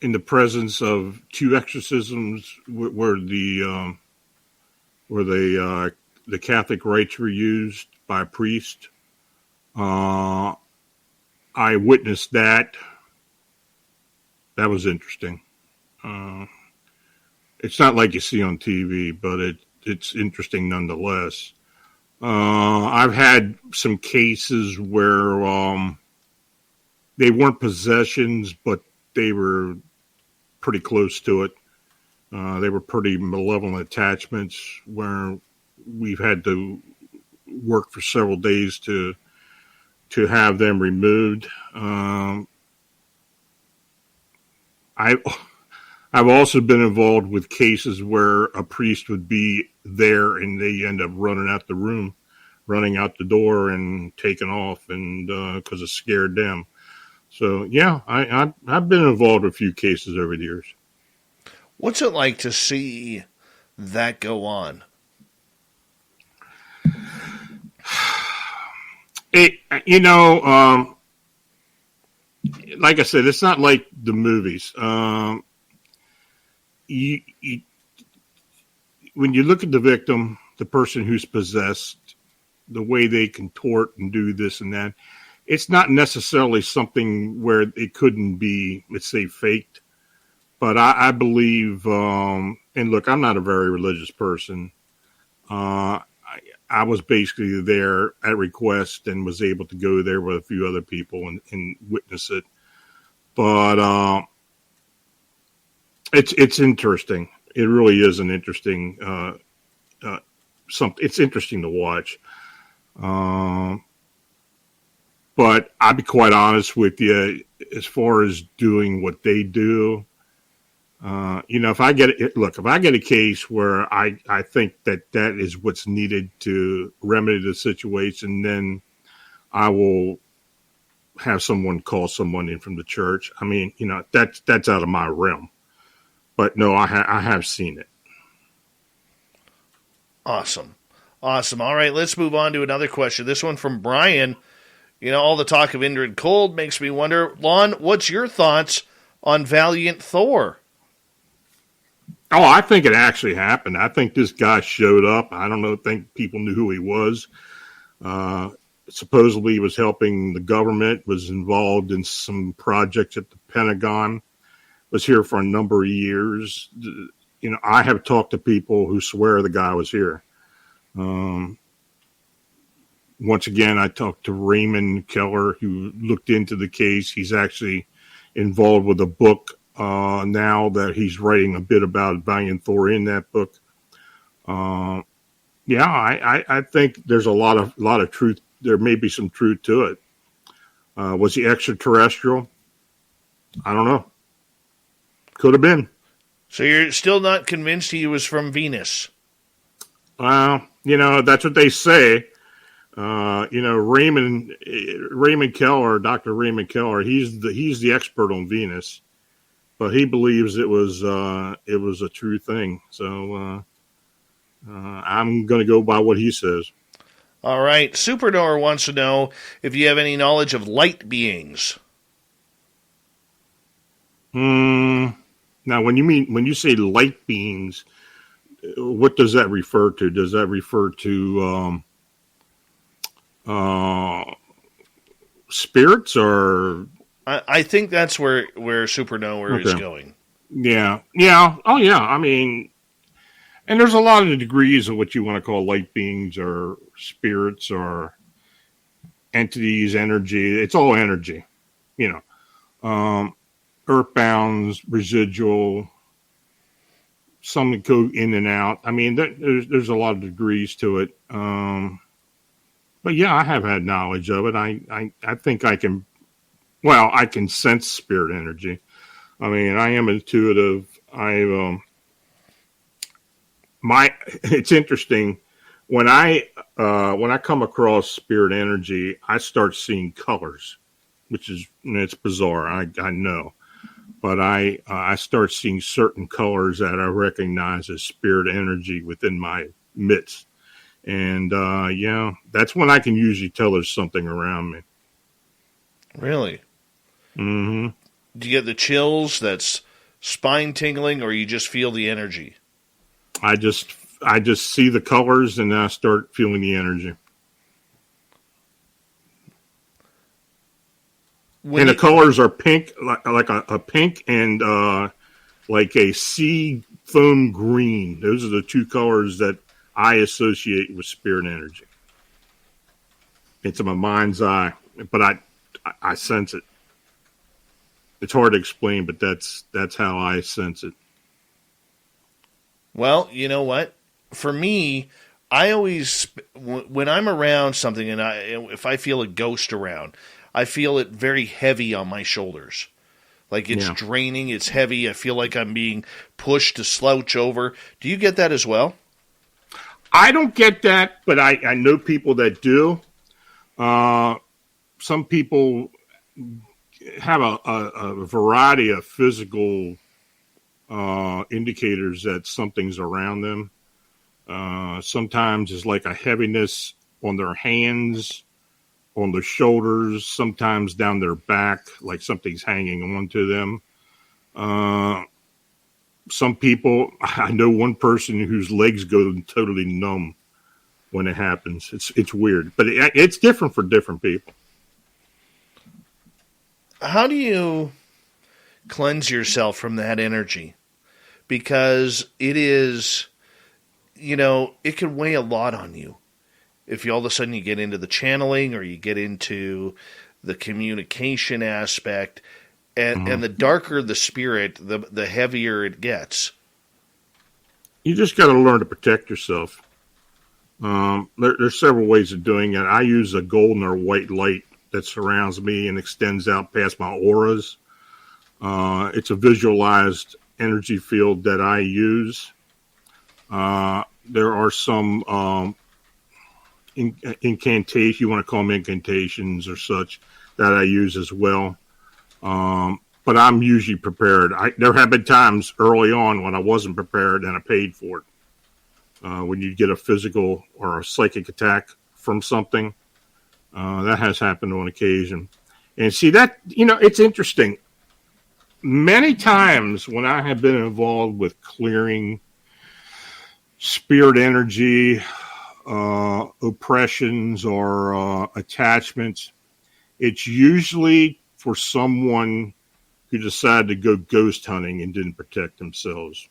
in the presence of 2 exorcisms where the Catholic rites were used by a priest. I witnessed that. That was interesting. It's not like you see on TV, but it's interesting nonetheless. I've had some cases where they weren't possessions, but they were pretty close to it. They were pretty malevolent attachments where we've had to work for several days to have them removed. I've also been involved with cases where a priest would be there and they end up running out the door and taking off, and because it scared them. So yeah, I've been involved with a few cases over the years. What's it like to see that go on? Like I said, it's not like the movies. When you look at the victim, the person who's possessed, the way they contort and do this and that, it's not necessarily something where it couldn't be, let's say, faked. But I believe, and look, I'm not a very religious person. I was basically there at request and was able to go there with a few other people and witness it. But it's interesting. It really is an interesting it's interesting to watch. But I'll be quite honest with you, as far as doing what they do, if I get a case where I think that is what's needed to remedy the situation, then I will have someone call someone in from the church. I mean, that's out of my realm. But no, I have seen it. Awesome. All right, let's move on to another question. This one from Brian. All the talk of Indrid Cold makes me wonder, Lon, what's your thoughts on Valiant Thor? Oh, I think it actually happened. I think this guy showed up. I don't think people knew who he was. Supposedly he was helping the government, was involved in some projects at the Pentagon, was here for a number of years. I have talked to people who swear the guy was here. Once again, I talked to Raymond Keller, who looked into the case. He's actually involved with a book now that he's writing a bit about Valiant Thor in that book. I think there's a lot of truth. There may be some truth to it. Was he extraterrestrial? I don't know. Could have been. So you're still not convinced he was from Venus? Well, that's what they say. Raymond Keller, Dr. Raymond Keller, he's the expert on Venus, but he believes it was a true thing. So I'm going to go by what he says. All right. Supernor wants to know if you have any knowledge of light beings. Now, when you say light beings, what does that refer to? Does that refer to spirits, or? I think that's where Supernor is going. Yeah. Oh, yeah. I mean, and there's a lot of degrees of what you want to call light beings or spirits or entities, energy. It's all energy, earthbound, residual, some that go in and out. I mean, there's a lot of degrees to it. But yeah, I have had knowledge of it. I think I can sense spirit energy. I mean, I am intuitive. It's interesting when I come across spirit energy, I start seeing colors, it's bizarre. I know, but I start seeing certain colors that I recognize as spirit energy within my midst, and that's when I can usually tell there's something around me. Really? Mm-hmm. Do you get the chills? That's spine tingling, or you just feel the energy? I just see the colors, and then I start feeling the energy. And the colors are pink, like a pink and like a sea foam green. Those are the two colors that I associate with spirit energy. It's in my mind's eye, but I sense it. It's hard to explain, but that's how I sense it. Well, you know what? For me, I always, when I'm around something and if I feel a ghost around, I feel it very heavy on my shoulders. Like it's draining, it's heavy. I feel like I'm being pushed to slouch over. Do you get that as well? I don't get that, but I know people that do. Some people have a variety of physical indicators that something's around them. Sometimes it's like a heaviness on their hands, on their shoulders, sometimes down their back, like something's hanging onto them. Some people, I know one person whose legs go totally numb when it happens. It's weird, but it's different for different people. How do you cleanse yourself from that energy? Because it is, it can weigh a lot on you. If all of a sudden you get into the channeling or you get into the communication aspect, and the darker the spirit, the heavier it gets. You just got to learn to protect yourself. There's several ways of doing it. I use a golden or white light that surrounds me and extends out past my auras. It's a visualized energy field that I use. There are some incantations, you want to call them incantations or such, that I use as well. But I'm usually prepared. There have been times early on when I wasn't prepared and I paid for it. When you get a physical or a psychic attack from something, that has happened on occasion. And see that, it's interesting. Many times when I have been involved with clearing spirit energy, oppressions or attachments, it's usually for someone who decided to go ghost hunting and didn't protect themselves.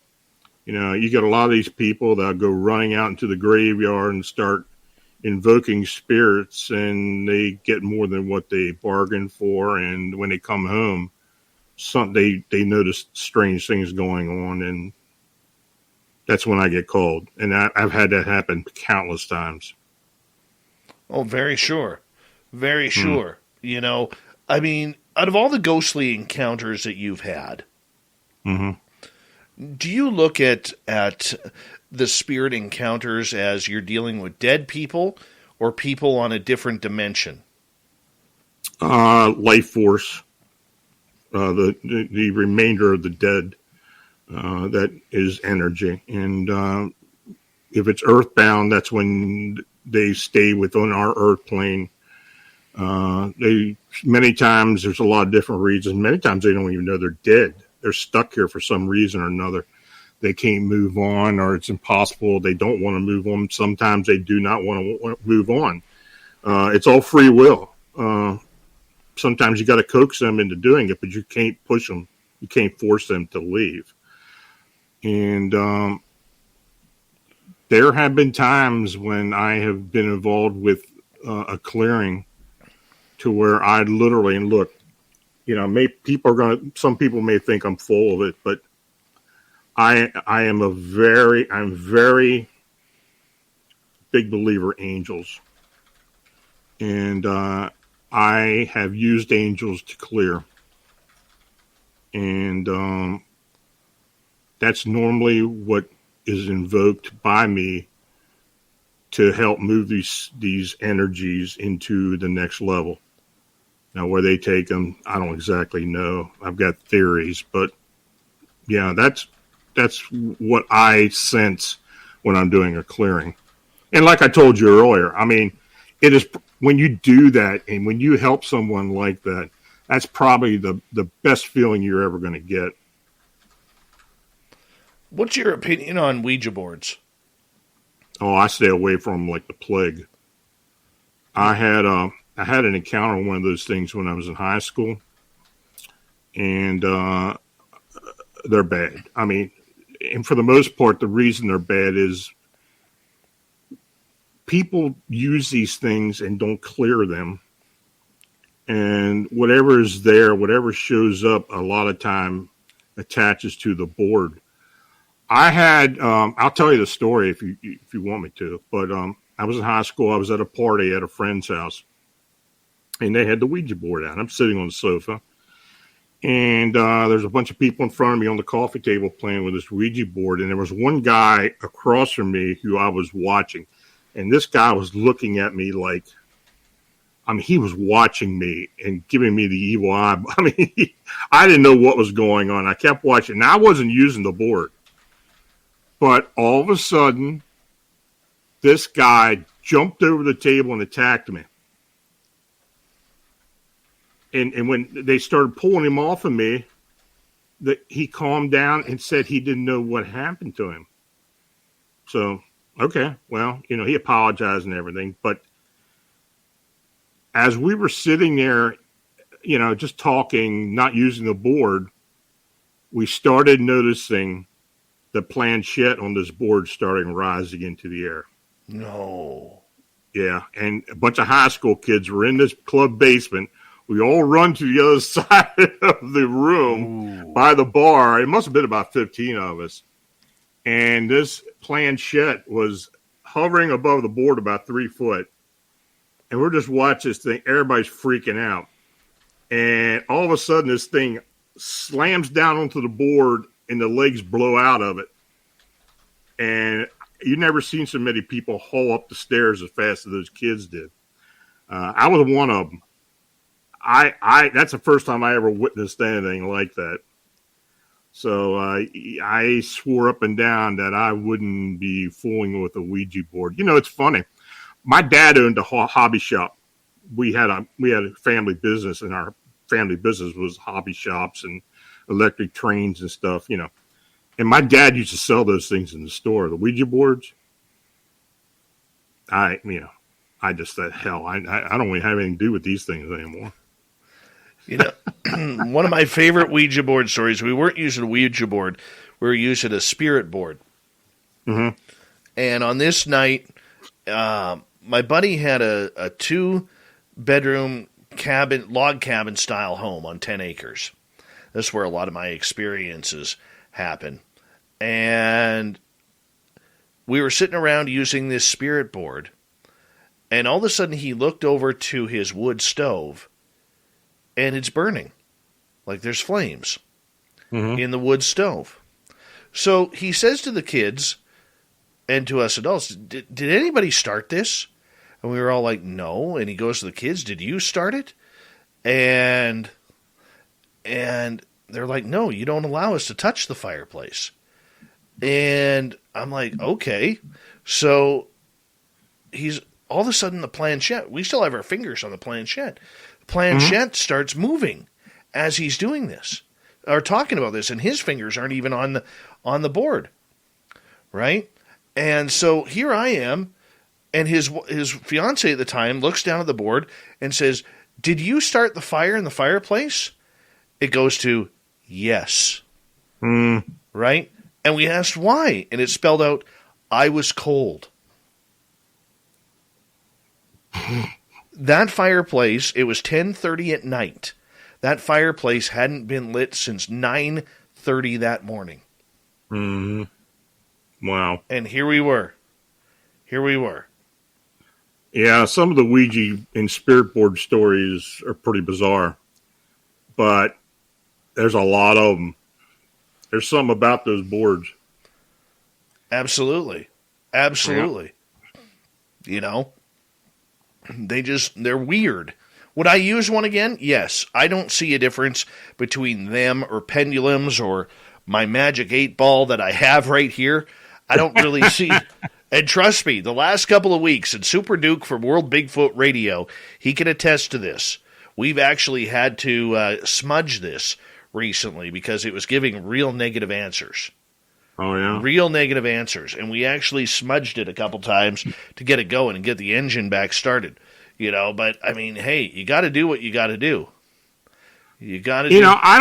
You get a lot of these people that go running out into the graveyard and start invoking spirits, and they get more than what they bargained for. And when they come home, they notice strange things going on, and that's when I get called. And I've had that happen countless times. Oh, very sure. Very sure. I mean, out of all the ghostly encounters that you've had, do you look at the spirit encounters as you're dealing with dead people or people on a different dimension? Life force. The remainder of the dead, that is energy. And if it's earthbound, that's when they stay within our earth plane. Many times there's a lot of different reasons. Many times they don't even know they're dead. They're stuck here for some reason or another. They can't move on, or it's impossible. They don't want to move on. Sometimes they do not want to move on. It's all free will. Sometimes you got to coax them into doing it, but you can't push them. You can't force them to leave. And there have been times when I have been involved with a clearing to where I literally, and look, some people may think I'm full of it, but I'm very big believer in angels. And I have used angels to clear. And that's normally what is invoked by me to help move these energies into the next level. Now, where they take them, I don't exactly know. I've got theories, but yeah, that's what I sense when I'm doing a clearing. And like I told you earlier, I mean, it is when you do that and when you help someone like that, that's probably the best feeling you're ever going to get. What's your opinion on Ouija boards? Oh, I stay away from them like the plague. I had an encounter with one of those things when I was in high school, and they're bad. I mean, and for the most part, the reason they're bad is people use these things and don't clear them. And whatever is there, whatever shows up, a lot of time attaches to the board. I had, I'll tell you the story if you want me to, but I was in high school. I was at a party at a friend's house, and they had the Ouija board out. I'm sitting on the sofa, and there's a bunch of people in front of me on the coffee table playing with this Ouija board, and there was one guy across from me who I was watching, and this guy was looking at me like, I mean, he was watching me and giving me the evil eye. I mean, I didn't know what was going on. I kept watching. Now, I wasn't using the board. But all of a sudden, this guy jumped over the table and attacked me. And when they started pulling him off of me, he calmed down and said he didn't know what happened to him. So, okay, well, he apologized and everything. But as we were sitting there, just talking, not using the board, we started noticing the planchette on this board starting rising into the air. No. Yeah, and a bunch of high school kids were in this club basement. We all run to the other side of the room by the bar. It must have been about 15 of us. And this planchette was hovering above the board about 3 foot. And we're just watching this thing. Everybody's freaking out. And all of a sudden, this thing slams down onto the board and the legs blow out of it. And you've never seen so many people haul up the stairs as fast as those kids did. I was one of them. That's the first time I ever witnessed anything like that. So I swore up and down that I wouldn't be fooling with a Ouija board. It's funny. My dad owned a hobby shop. We had a family business, and our family business was hobby shops and electric trains and stuff, And my dad used to sell those things in the store, the Ouija boards. I just thought, hell, I don't really have anything to do with these things anymore. One of my favorite Ouija board stories, we weren't using a Ouija board. We were using a spirit board. Mm-hmm. And on this night, my buddy had a 2-bedroom log cabin style home on 10 acres. That's where a lot of my experiences happen. And we were sitting around using this spirit board, and all of a sudden he looked over to his wood stove, and it's burning. Like there's flames in the wood stove. So he says to the kids and to us adults, did anybody start this? And we were all like, no. And he goes to the kids, did you start it? And they're like, no, you don't allow us to touch the fireplace. And I'm like, okay. So all of a sudden the planchette, we still have our fingers on the planchette. The planchette starts moving as he's doing this or talking about this, and his fingers aren't even on the board, right? And so here I am, and his fiance at the time looks down at the board and says, "Did you start the fire in the fireplace?" It goes to yes, right? And we asked why, and it spelled out, "I was cold." That fireplace, it was 10:30 at night. That fireplace hadn't been lit since 9:30 that morning. Wow. And here we were. Yeah, some of the Ouija and spirit board stories are pretty bizarre, but there's a lot of them. There's something about those boards. Absolutely. Yeah. They're weird. Would I use one again? Yes. I don't see a difference between them or pendulums or my magic 8-ball that I have right here. I don't really see. And trust me, the last couple of weeks, and Super Duke from World Bigfoot Radio, he can attest to this. We've actually had to smudge this recently because it was giving real negative answers. Oh, yeah? Real negative answers. And we actually smudged it a couple times to get it going and get the engine back started. But, I mean, hey, you got to do what you got to do. I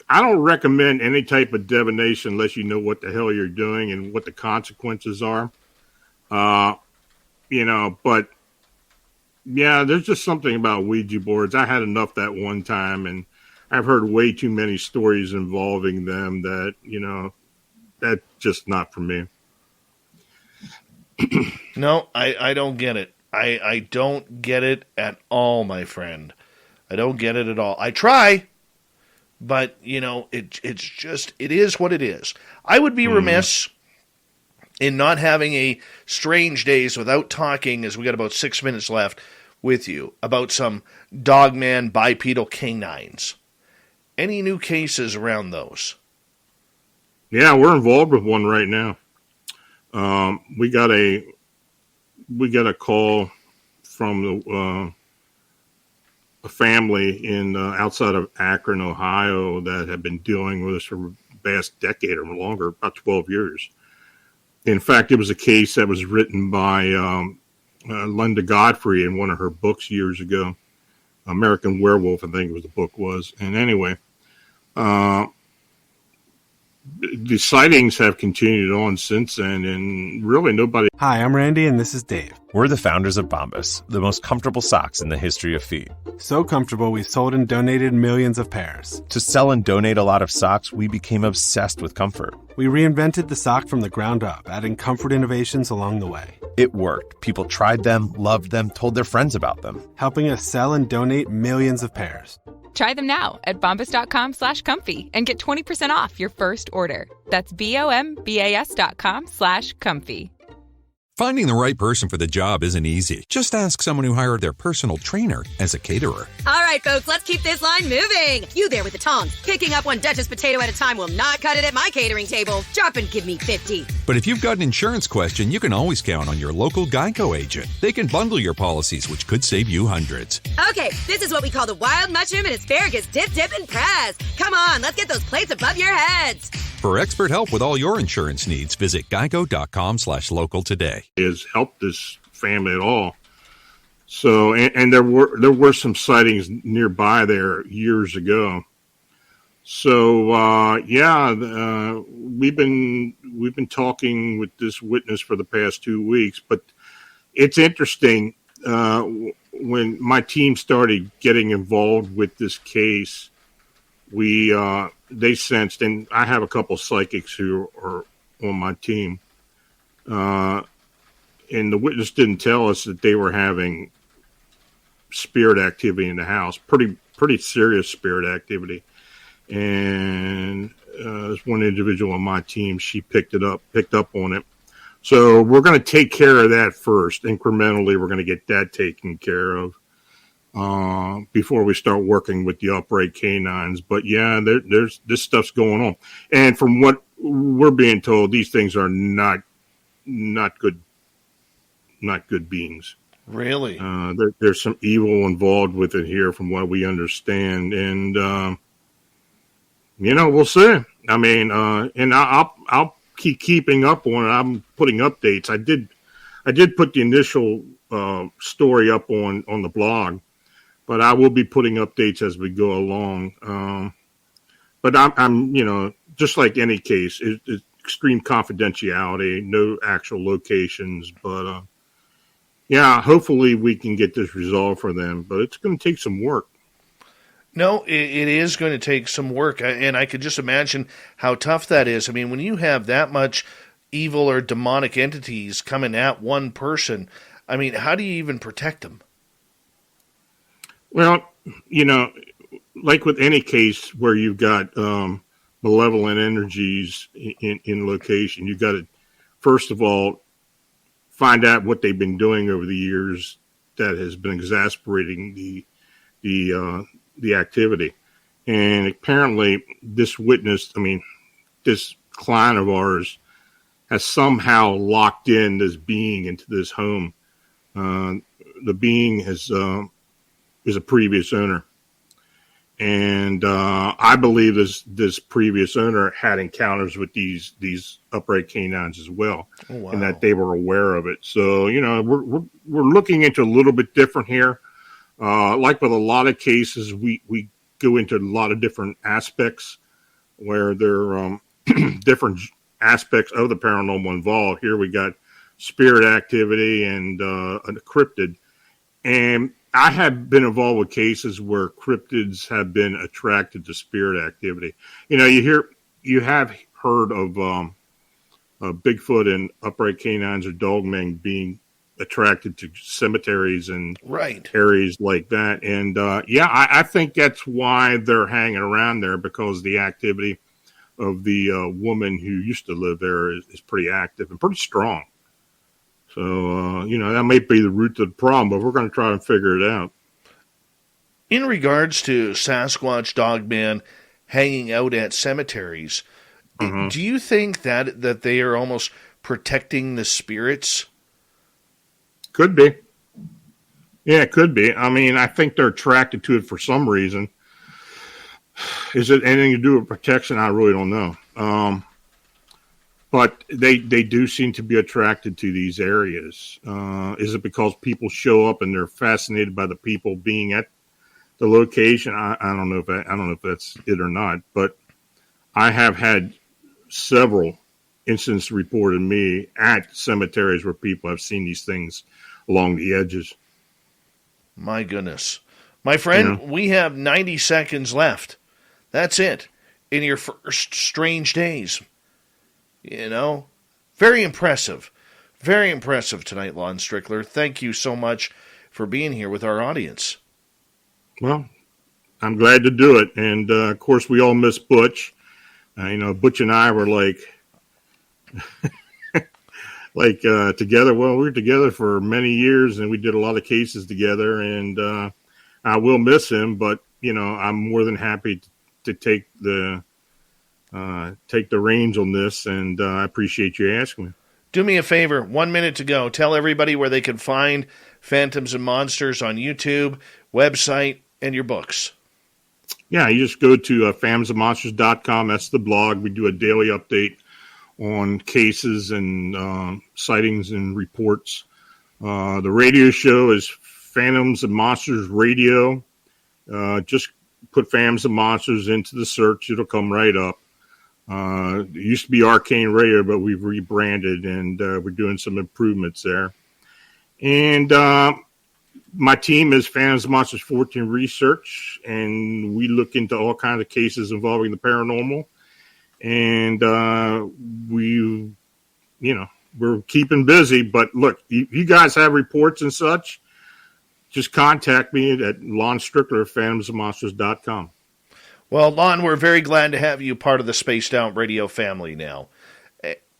don't recommend any type of divination unless you know what the hell you're doing and what the consequences are. But yeah, there's just something about Ouija boards. I had enough that one time, and I've heard way too many stories involving them that, that's just not for me. No, I don't get it. I don't get it at all, my friend. I don't get it at all. I try, but, it is what it is. I would be remiss in not having a Strange Days without talking, as we got about 6 minutes left, with you about some dogman bipedal canines. Any new cases around those? Yeah, we're involved with one right now. We got a call from a family in outside of Akron, Ohio, that had been dealing with this for the past decade or longer, about 12 years. In fact, it was a case that was written by Linda Godfrey in one of her books years ago. American Werewolf, I think the book was. And anyway, the sightings have continued on since then, and really nobody... Hi, I'm Randy, and this is Dave. We're the founders of Bombas, the most comfortable socks in the history of feet. So comfortable, we sold and donated millions of pairs. To sell and donate a lot of socks, we became obsessed with comfort. We reinvented the sock from the ground up, adding comfort innovations along the way. It worked. People tried them, loved them, told their friends about them. Helping us sell and donate millions of pairs. Try them now at bombas.com/comfy and get 20% off your first order. That's BOMBAS.com/comfy. Finding the right person for the job isn't easy. Just ask someone who hired their personal trainer as a caterer. All right, folks, let's keep this line moving. You there with the tongs. Picking up one Duchess potato at a time will not cut it at my catering table. Drop and give me 50. But if you've got an insurance question, you can always count on your local Geico agent. They can bundle your policies, which could save you hundreds. Okay, this is what we call the wild mushroom and asparagus dip, and press. Come on, let's get those plates above your heads. For expert help with all your insurance needs, visit geico.com/local today. Has helped this family at all. So, and there were some sightings nearby there years ago. So, we've been talking with this witness for the past 2 weeks, but it's interesting. When my team started getting involved with this case, they sensed, and I have a couple psychics who are on my team, and the witness didn't tell us that they were having spirit activity in the house, pretty serious spirit activity. And there's one individual on my team, she picked up on it. So we're going to take care of that first. Incrementally, we're going to get that taken care of before we start working with the upright canines. But yeah, there's this stuff's going on. And from what we're being told, these things are not good beings. Really? There's some evil involved with it here, from what we understand, and we'll see. I mean, and I'll keep keeping up on it. I'm putting updates. I did put the initial story up on the blog, but I will be putting updates as we go along. But I'm just like any case, it's extreme confidentiality, no actual locations, but yeah, hopefully we can get this resolved for them, but it's going to take some work. No, it is going to take some work, and I could just imagine how tough that is. I mean, when you have that much evil or demonic entities coming at one person, I mean, how do you even protect them? Well, like with any case where you've got malevolent energies in location, you've got to, first of all, find out what they've been doing over the years that has been exasperating the activity. And apparently this client of ours has somehow locked in this being into this home. The being is a previous owner. And I believe this previous owner had encounters with these upright canines as well, and that they were aware of it. So we're looking into a little bit different here. Like with a lot of cases, we go into a lot of different aspects where there are different aspects of the paranormal involved. Here we got spirit activity and a cryptid, and I have been involved with cases where cryptids have been attracted to spirit activity. You have heard of Bigfoot and upright canines or dogmen being attracted to cemeteries and areas like that. And I think that's why they're hanging around there, because the activity of the woman who used to live there is pretty active and pretty strong. So, that may be the root of the problem, but we're going to try and figure it out. In regards to Sasquatch Dogman hanging out at cemeteries, do you think that they are almost protecting the spirits? Could be. Yeah, it could be. I mean, I think they're attracted to it for some reason. Is it anything to do with protection? I really don't know. But they do seem to be attracted to these areas. Is it because people show up and they're fascinated by the people being at the location? I don't know if that's it or not. But I have had several incidents reported to me at cemeteries where people have seen these things along the edges. My goodness. My friend, we have 90 seconds left. That's it. In your first Strange Days. Very impressive. Very impressive tonight, Lon Strickler. Thank you so much for being here with our audience. Well, I'm glad to do it. And, of course, we all miss Butch. Butch and I were together. Well, we were together for many years, and we did a lot of cases together. And I will miss him, but, I'm more than happy to take the reins on this, and I appreciate you asking me. Do me a favor, 1 minute to go. Tell everybody where they can find Phantoms and Monsters on YouTube, website, and your books. Yeah, you just go to phantomsandmonsters.com. That's the blog. We do a daily update on cases and sightings and reports. The radio show is Phantoms and Monsters Radio. Just put Phantoms and Monsters into the search. It'll come right up. It used to be Arcane Radio, but we've rebranded, and we're doing some improvements there. And my team is Phantoms and Monsters 14 Research, and we look into all kinds of cases involving the paranormal. And we're keeping busy. But look, you guys have reports and such, just contact me at Lon Strickler at phantomsandmonsters.com. Well, Lon, we're very glad to have you part of the Spaced Out Radio family now.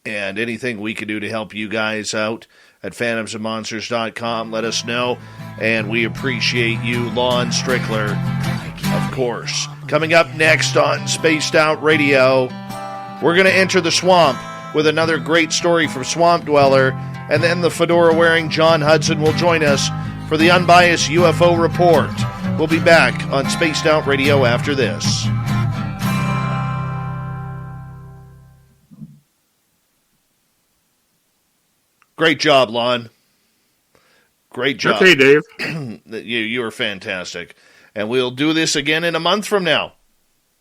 And anything we can do to help you guys out at phantomsandmonsters.com, let us know. And we appreciate you, Lon Strickler, of course. Coming up next on Spaced Out Radio, we're going to enter the swamp with another great story from Swamp Dweller And then the fedora-wearing John Hudson will join us for the Unbiased UFO Report. We'll be back on Spaced Out Radio after this. Great job, Lon. Great job. Okay, Dave. You were fantastic. And we'll do this again in a month from now.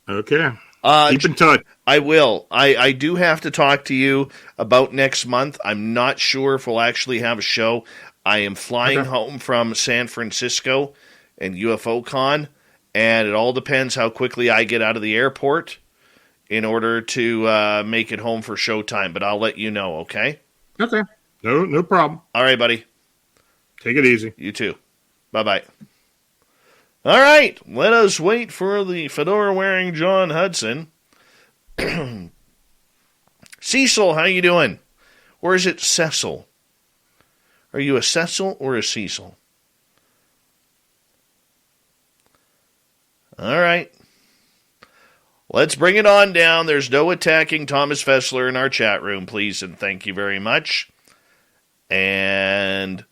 Okay. Keep in touch. I will. I do have to talk to you about next month. I'm not sure if we'll actually have a show. I am flying home from San Francisco and UFO Con, and it all depends how quickly I get out of the airport in order to make it home for showtime. But I'll let you know, okay? Okay. No problem. All right, buddy. Take it easy. You too. Bye-bye. All right. Let us wait for the fedora-wearing John Hudson. Cecil, how you doing? Or is it Cecil? Are you a Cecil or a Cecil? All right. Let's bring it on down. There's no attacking Thomas Fessler in our chat room, please, and thank you very much. And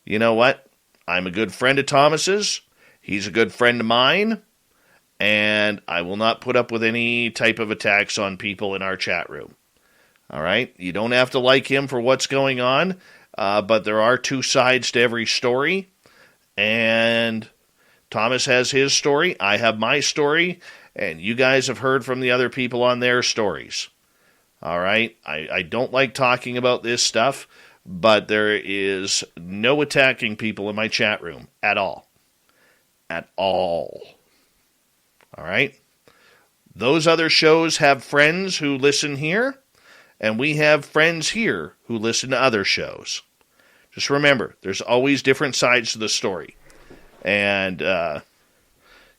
you know what? I'm a good friend of Thomas's. He's a good friend of mine. And I will not put up with any type of attacks on people in our chat room. All right? You don't have to like him for what's going on, but there are two sides to every story. And Thomas has his story. I have my story. And you guys have heard from the other people on their stories. All right? I don't like talking about this stuff, but there is no attacking people in my chat room at all. At all. All right? Those other shows have friends who listen here, and we have friends here who listen to other shows. Just remember, there's always different sides to the story. And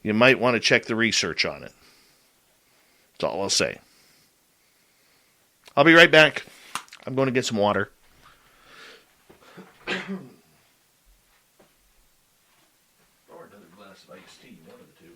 you might want to check the research on it. That's all I'll say. I'll be right back. I'm going to get some water. Or another glass of iced tea, one of the two.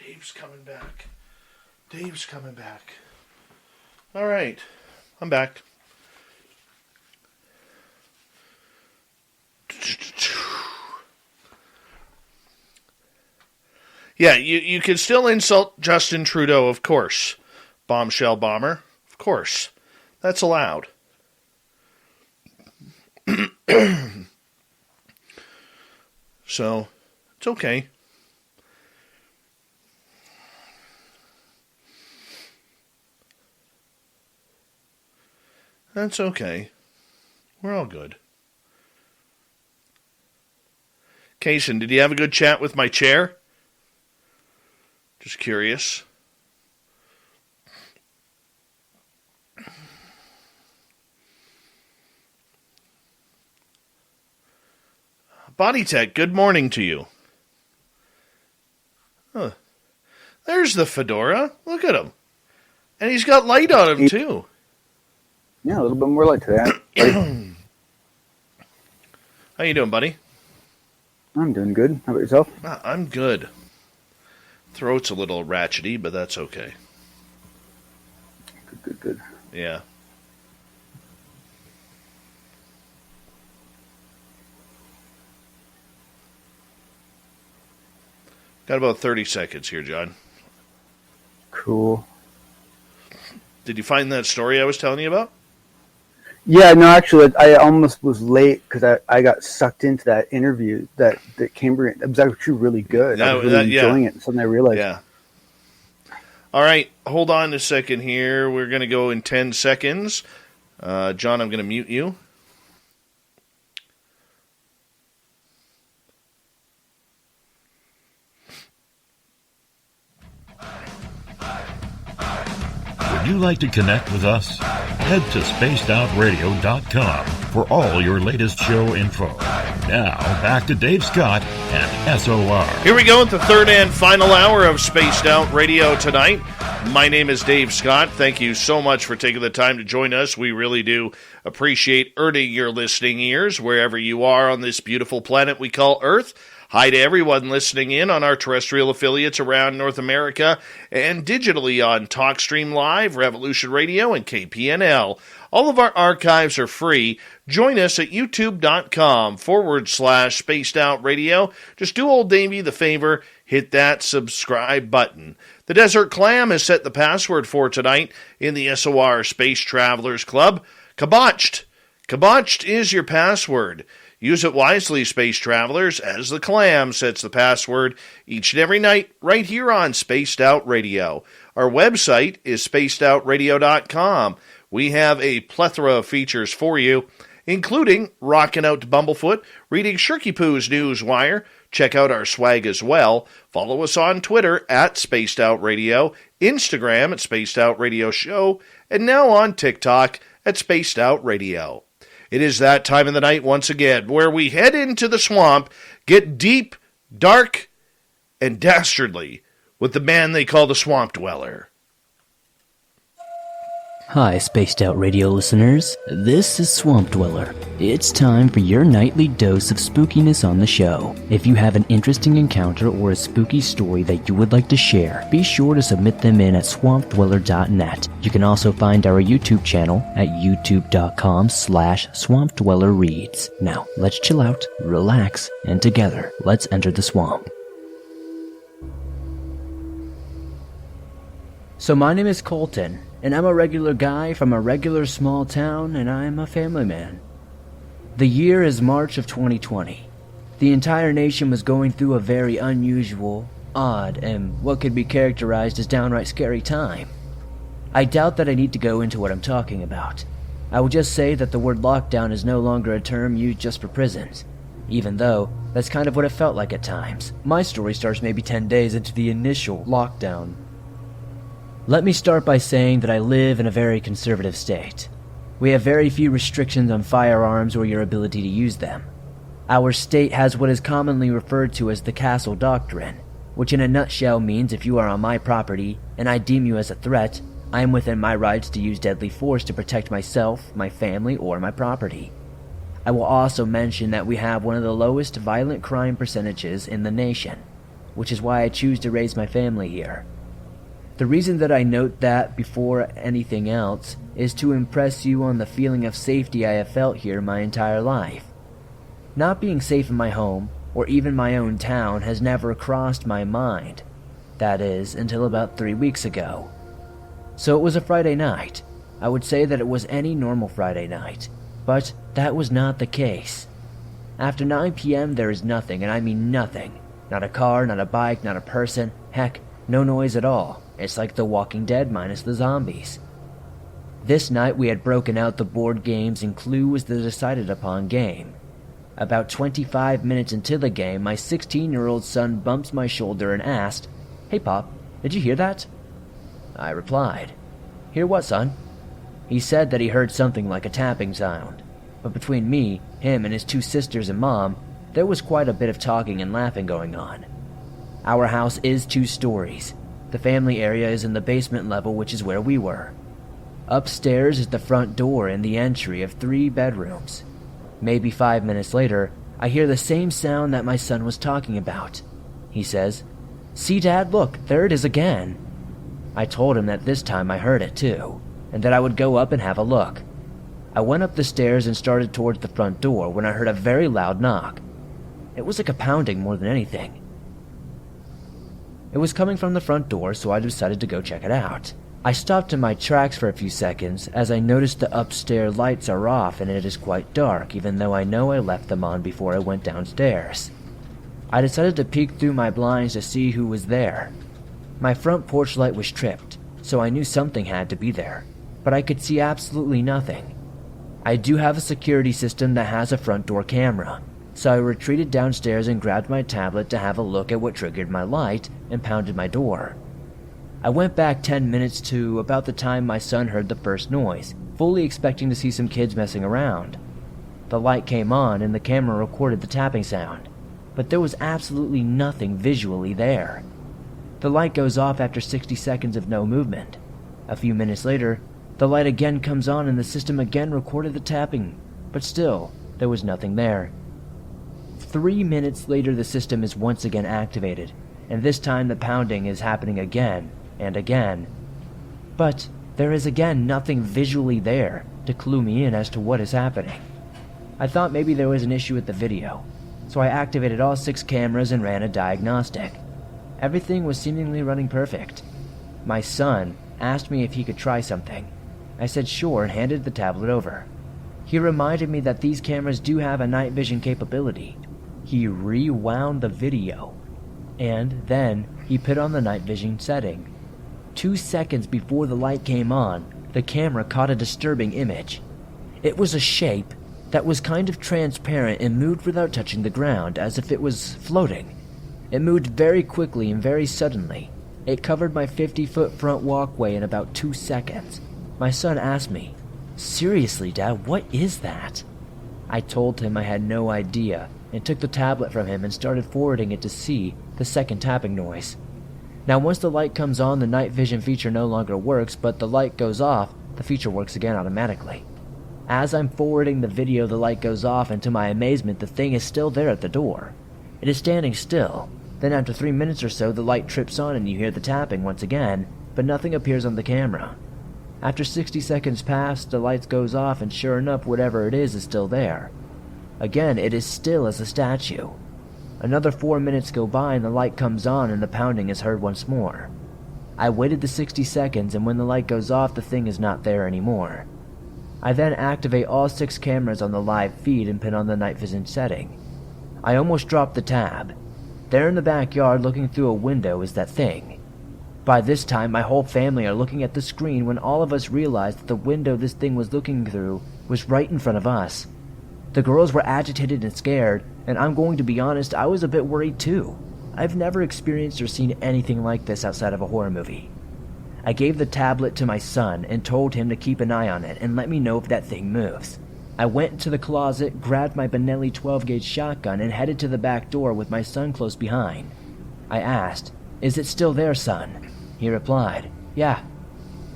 Dave's coming back. Dave's coming back. All right. I'm back. Yeah, you can still insult Justin Trudeau, of course. Bombshell bomber, of course. That's allowed. So, it's okay. That's okay. We're all good. Kaysen, did you have a good chat with my chair? Just curious. Body Tech, good morning to you. Huh. There's the fedora. Look at him. And he's got light on him, too. Yeah, a little bit more light today. How you doing, buddy? I'm doing good. How about yourself? I'm good. Throat's a little ratchety, but that's okay. Good. Yeah. Got about 30 seconds here, John. Cool. Did you find that story I was telling you about? Yeah, no, actually, I almost was late because I got sucked into that interview that Cambria. It was actually really good. I was really enjoying it. Something I realized. Yeah. All right, hold on a second here. We're going to go in 10 seconds. John, I'm going to mute you. Would you like to connect with us? Head to spacedoutradio.com for all your latest show info. Now, back to Dave Scott and SOR. Here we go at the third and final hour of Spaced Out Radio tonight. My name is Dave Scott. Thank you so much for taking the time to join us. We really do appreciate earning your listening ears wherever you are on this beautiful planet we call Earth. Hi to everyone listening in on our terrestrial affiliates around North America and digitally on TalkStream Live, Revolution Radio, and KPNL. All of our archives are free. Join us at youtube.com/Spaced Out Radio. Just do old Davey the favor, hit that subscribe button. The Desert Clam has set the password for tonight in the SOR Space Travelers Club. Kabotched. Kabotched is your password. Use it wisely, Space Travelers, as the Clam sets the password each and every night right here on Spaced Out Radio. Our website is spacedoutradio.com. We have a plethora of features for you, including rocking out to Bumblefoot, reading Shirky Poo's Newswire. Check out our swag as well. Follow us on Twitter at Spaced Out Radio, Instagram at Spaced Out Radio Show, and now on TikTok at Spaced Out Radio. It is that time of the night once again where we head into the swamp, get deep, dark, and dastardly with the man they call the Swamp Dweller. Hi, Spaced Out Radio listeners. This is Swamp Dweller. It's time for your nightly dose of spookiness on the show. If you have an interesting encounter or a spooky story that you would like to share, be sure to submit them in at swampdweller.net. You can also find our YouTube channel at youtube.com/swampdwellerreads. Now, let's chill out, relax, and together, let's enter the swamp. So my name is Colton, and I'm a regular guy from a regular small town, and I'm a family man. The year is March of 2020. The entire nation was going through a very unusual, odd, and what could be characterized as downright scary time. I doubt that I need to go into what I'm talking about. I will just say that the word lockdown is no longer a term used just for prisons, even though that's kind of what it felt like at times. My story starts maybe 10 days into the initial lockdown. Let me start by saying that I live in a very conservative state. We have very few restrictions on firearms or your ability to use them. Our state has what is commonly referred to as the Castle Doctrine, which in a nutshell means if you are on my property and I deem you as a threat, I am within my rights to use deadly force to protect myself, my family, or my property. I will also mention that we have one of the lowest violent crime percentages in the nation, which is why I choose to raise my family here. The reason that I note that before anything else is to impress you on the feeling of safety I have felt here my entire life. Not being safe in my home, or even my own town, has never crossed my mind, That is, until about 3 weeks ago. So it was a Friday night. I would say that it was any normal Friday night, but that was not the case. After 9 p.m. there is nothing, and I mean nothing. Not a car, not a bike, not a person, heck, no noise at all. It's like The Walking Dead minus the zombies. This night we had broken out the board games and Clue was the decided upon game. About 25 minutes into the game, my 16-year-old son bumps my shoulder and asked, "Hey Pop, did you hear that?" I replied, "Hear what, son?" He said that he heard something like a tapping sound, but between me, him, and his 2 sisters and Mom, there was quite a bit of talking and laughing going on. Our house is 2 stories. The family area is in the basement level, which is where we were. Upstairs is the front door and the entry of 3 bedrooms. Maybe 5 minutes later, I hear the same sound that my son was talking about. He says, "See, Dad, look, there it is again." I told him that this time I heard it too, and that I would go up and have a look. I went up the stairs and started towards the front door when I heard a very loud knock. It was like a pounding more than anything. It was coming from the front door, so I decided to go check it out. I stopped in my tracks for a few seconds as I noticed the upstairs lights are off and it is quite dark, even though I know I left them on before I went downstairs. I decided to peek through my blinds to see who was there. My front porch light was tripped, so I knew something had to be there, but I could see absolutely nothing. I do have a security system that has a front door camera, so I retreated downstairs and grabbed my tablet to have a look at what triggered my light and pounded my door. I went back 10 minutes to about the time my son heard the first noise, fully expecting to see some kids messing around. The light came on and the camera recorded the tapping sound, but there was absolutely nothing visually there. The light goes off after 60 seconds of no movement. A few minutes later, the light again comes on and the system again recorded the tapping, but still, there was nothing there. 3 minutes later, the system is once again activated, and this time the pounding is happening again and again. But there is again nothing visually there to clue me in as to what is happening. I thought maybe there was an issue with the video, so I activated all 6 cameras and ran a diagnostic. Everything was seemingly running perfect. My son asked me if he could try something. I said sure and handed the tablet over. He reminded me that these cameras do have a night vision capability. He rewound the video, and then he put on the night vision setting. 2 seconds before the light came on, the camera caught a disturbing image. It was a shape that was kind of transparent and moved without touching the ground, as if it was floating. It moved very quickly and very suddenly. It covered my 50-foot front walkway in about 2 seconds. My son asked me, "Seriously, Dad, what is that?" I told him I had no idea and took the tablet from him and started forwarding it to see the second tapping noise. Now once the light comes on, the night vision feature no longer works, but the light goes off, the feature works again automatically. As I'm forwarding the video, the light goes off, and to my amazement, the thing is still there at the door. It is standing still. Then after 3 minutes or so, the light trips on and you hear the tapping once again, but nothing appears on the camera. After 60 seconds pass, the light goes off, and sure enough, whatever it is still there. Again, it is still as a statue. Another 4 minutes go by and the light comes on and the pounding is heard once more. I waited the 60 seconds, and when the light goes off, the thing is not there anymore. I then activate all 6 cameras on the live feed and put on the night vision setting. I almost dropped the tab. There in the backyard, looking through a window, is that thing. By this time, my whole family are looking at the screen when all of us realized that the window this thing was looking through was right in front of us. The girls were agitated and scared, and I'm going to be honest, I was a bit worried too. I've never experienced or seen anything like this outside of a horror movie. I gave the tablet to my son and told him to keep an eye on it and let me know if that thing moves. I went into the closet, grabbed my Benelli 12-gauge shotgun, and headed to the back door with my son close behind. I asked, "Is it still there, son?" He replied, "Yeah."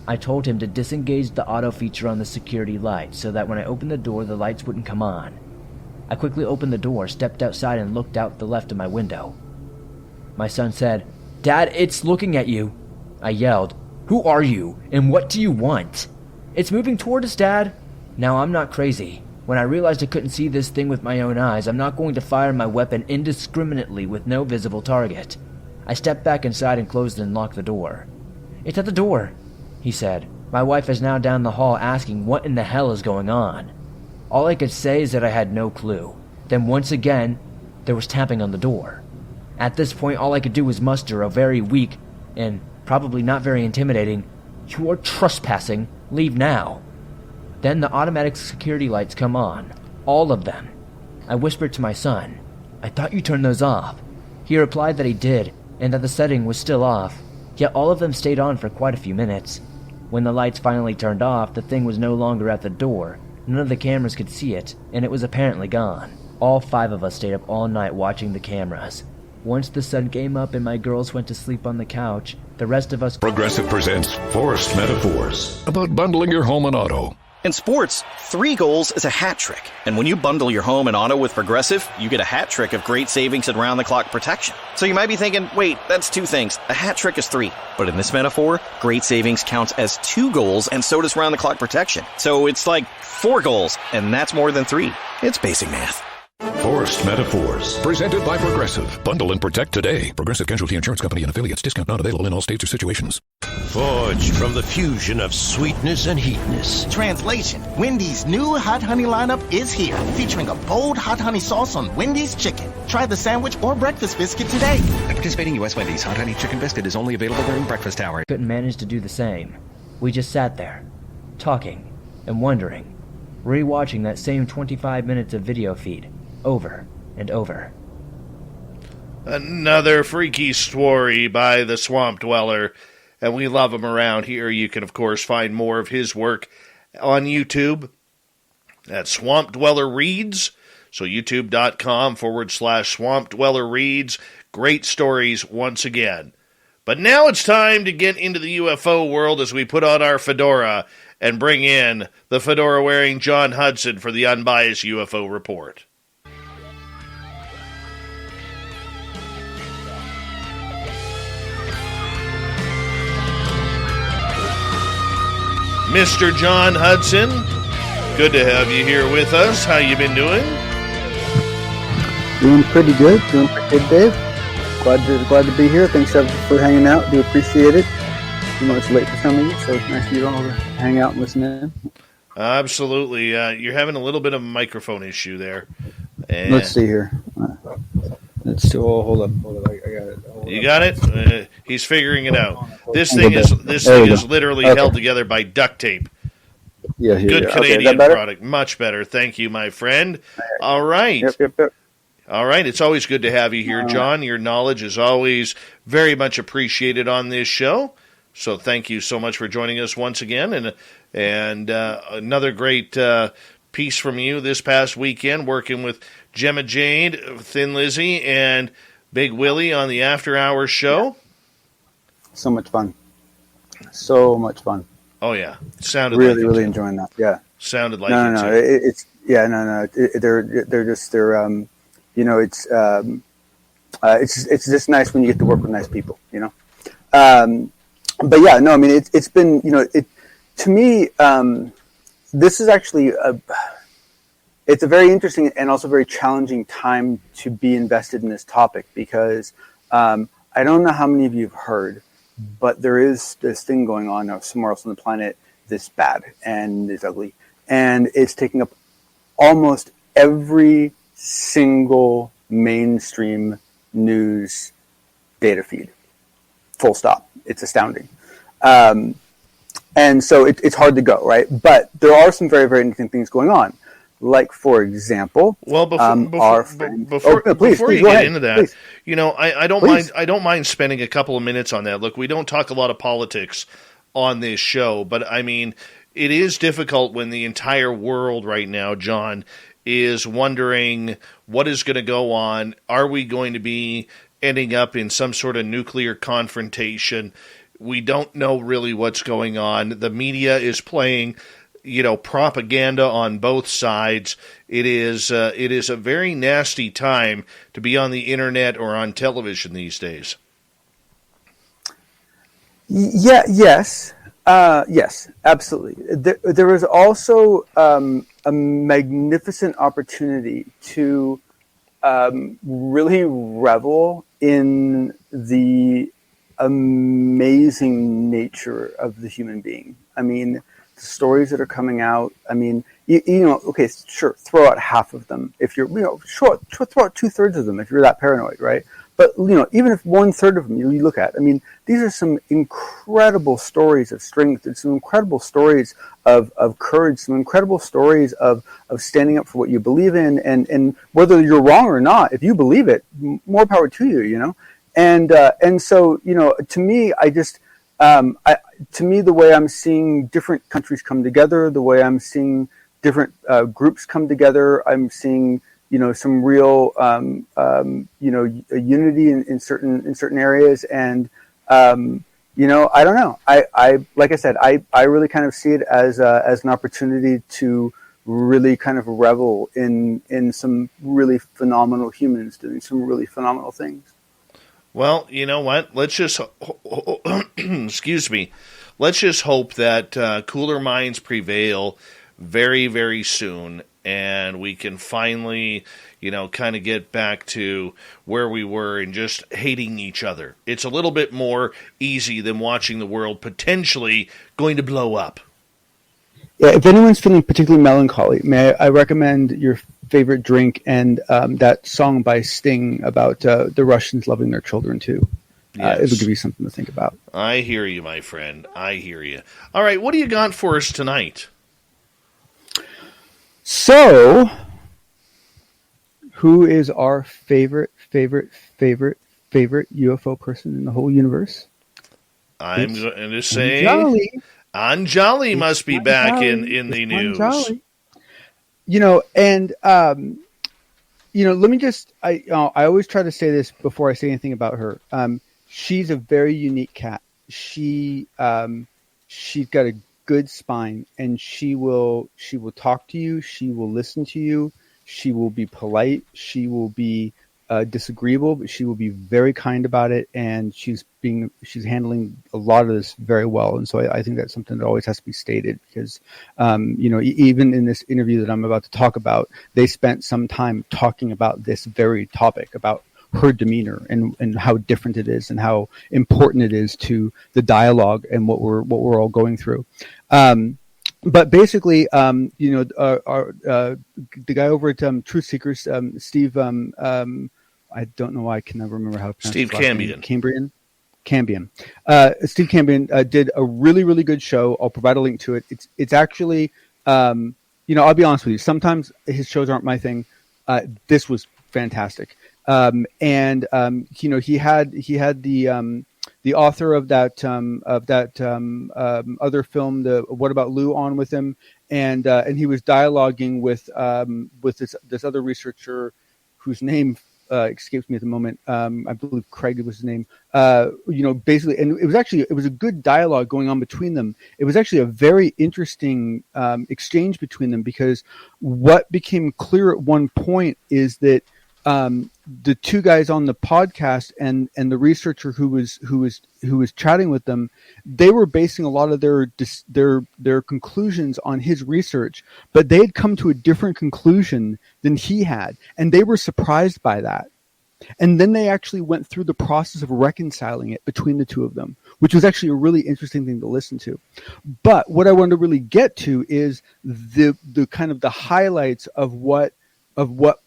I told him to disengage the auto feature on the security light so that when I opened the door, the lights wouldn't come on. I quickly opened the door, stepped outside, and looked out the left of my window. My son said, "Dad, it's looking at you." I yelled, "Who are you, and what do you want?" "It's moving toward us, Dad." Now, I'm not crazy. When I realized I couldn't see this thing with my own eyes, I'm not going to fire my weapon indiscriminately with no visible target. I stepped back inside and closed and locked the door. "It's at the door," he said. My wife is now down the hall asking what in the hell is going on. All I could say is that I had no clue. Then once again, there was tapping on the door. At this point, all I could do was muster a very weak and probably not very intimidating, "You are trespassing. Leave now." Then the automatic security lights come on. All of them. I whispered to my son, "I thought you turned those off." He replied that he did, and that the setting was still off. Yet all of them stayed on for quite a few minutes. When the lights finally turned off, the thing was no longer at the door. None of the cameras could see it, and it was apparently gone. All 5 of us stayed up all night watching the cameras. Once the sun came up and my girls went to sleep on the couch, the rest of us... Progressive presents Forced Metaphors about bundling your home and auto. In sports, 3 goals is a hat trick. And when you bundle your home and auto with Progressive, you get a hat trick of great savings and round-the-clock protection. So you might be thinking, wait, that's 2 things. A hat trick is 3. But in this metaphor, great savings counts as 2 goals, and so does round-the-clock protection. So it's like 4 goals, and that's more than 3. It's basic math. Forced Metaphors, presented by Progressive. Bundle and protect today. Progressive Casualty Insurance Company and affiliates. Discount not available in all states or situations. Forged from the fusion of sweetness and heatness. Translation: Wendy's new hot honey lineup is here, featuring a bold hot honey sauce on Wendy's chicken. Try the sandwich or breakfast biscuit today. At participating U.S. Wendy's, hot honey chicken biscuit is only available during breakfast hour. Couldn't manage to do the same. We just sat there, talking and wondering, rewatching that same 25 minutes of video feed over and over. Another freaky story by the Swamp Dweller, and we love him around here. You can, of course, find more of his work on YouTube at Swamp Dweller Reads. So youtube.com/Swamp Dweller Reads. Great stories once again. But now it's time to get into the UFO world as we put on our fedora and bring in the fedora-wearing John Hudson for the Unbiased UFO Report. Mr. John Hudson, good to have you here with us. How you been doing? Doing pretty good. Doing pretty good, Dave. Glad to be here. Thanks for hanging out. Do appreciate it. You know it's late for some of you, so it's nice for you all to hang out and listen in. Absolutely. You're having a little bit of a microphone issue there. And let's see here. Let's see. Oh, hold up. I got it. You got it? He's figuring it out. This thing is literally held together by duct tape. Yeah, good Canadian product. Much better. Thank you, my friend. All right. Yep. All right. It's always good to have you here, John. Your knowledge is always very much appreciated on this show. So thank you so much for joining us once again. And another great piece from you this past weekend, working with Gemma Jade, Thin Lizzy, and Big Willie on the After Hours show. So much fun. So much fun. Oh yeah, sounded really enjoying that. Yeah, sounded like no. It's just nice when you get to work with nice people, you know. But yeah, no, I mean it's been, you know, to me this is actually it's a very interesting and also very challenging time to be invested in this topic because I don't know how many of you have heard, but there is this thing going on now somewhere else on the planet that's bad and it's ugly. And it's taking up almost every single mainstream news data feed. Full stop. It's astounding. And so it's hard to go, right? But there are some very, very interesting things going on. Like, for example, before you get into that, please. You know, I don't mind spending a couple of minutes on that. Look, we don't talk a lot of politics on this show, but I mean, it is difficult when the entire world right now, John, is wondering what is going to go on. Are we going to be ending up in some sort of nuclear confrontation? We don't know really what's going on. The media is playing, you know, propaganda on both sides. It is a very nasty time to be on the internet or on television these days. Yes, absolutely. There is also a magnificent opportunity to really revel in the amazing nature of the human being. I mean, the stories that are coming out. I mean, you know, okay, sure, throw out half of them if you're, you know, sure, throw out 2/3 of them if you're that paranoid, right? But, you know, even if 1/3 of them you look at, I mean, these are some incredible stories of strength. It's some incredible stories of courage, some incredible stories of standing up for what you believe in, and whether you're wrong or not, if you believe it, more power to you, you know? And so, you know, to me, to me, the way I'm seeing different countries come together, the way I'm seeing different groups come together, I'm seeing, you know, some real, you know, unity in certain areas, and you know, I don't know. I like I said, I really kind of see it as an opportunity to really kind of revel in some really phenomenal humans doing some really phenomenal things. Well, you know what? Let's just excuse me. Let's just hope that cooler minds prevail very, very soon, and we can finally, you know, kind of get back to where we were and just hating each other. It's a little bit more easy than watching the world potentially going to blow up. Yeah, if anyone's feeling particularly melancholy, may I recommend your favorite drink and that song by Sting about the Russians loving their children too. Yes. It'll give you something to think about. I hear you, my friend. I hear you. All right, what do you got for us tonight? So, who is our favorite UFO person in the whole universe? I'm going to say Anjali must be back in the news. Anjali. You know, and you know, let me just I always try to say this before I say anything about her. She's a very unique cat. She's got a good spine, and she will talk to you. She will listen to you. She will be polite. She will be disagreeable, but she will be very kind about it. And she's handling a lot of this very well. And so I think that's something that always has to be stated, because you know, even in this interview that I'm about to talk about, they spent some time talking about this very topic, about her demeanor and how different it is and how important it is to the dialogue and what we're all going through. But basically, you know, the guy over at Truth Seekers, Steve, I don't know why I can never remember how to pronounce Steve Cambion. Cambion. Steve Cambion did a really, really good show. I'll provide a link to it. It's actually, you know, I'll be honest with you. Sometimes his shows aren't my thing. This was fantastic. And you know, he had the author of that other film, the What About Lou, on with him, and he was dialoguing with this other researcher whose name escapes me at the moment. I believe Craig was his name. You know, basically, and it was a good dialogue going on between them. It was actually a very interesting exchange between them, because what became clear at one point is that the two guys on the podcast and the researcher who was chatting with them, they were basing a lot of their conclusions on his research, but they had come to a different conclusion than he had, and they were surprised by that. And then they actually went through the process of reconciling it between the two of them, which was actually a really interesting thing to listen to. But what I wanted to really get to is the kind of the highlights of what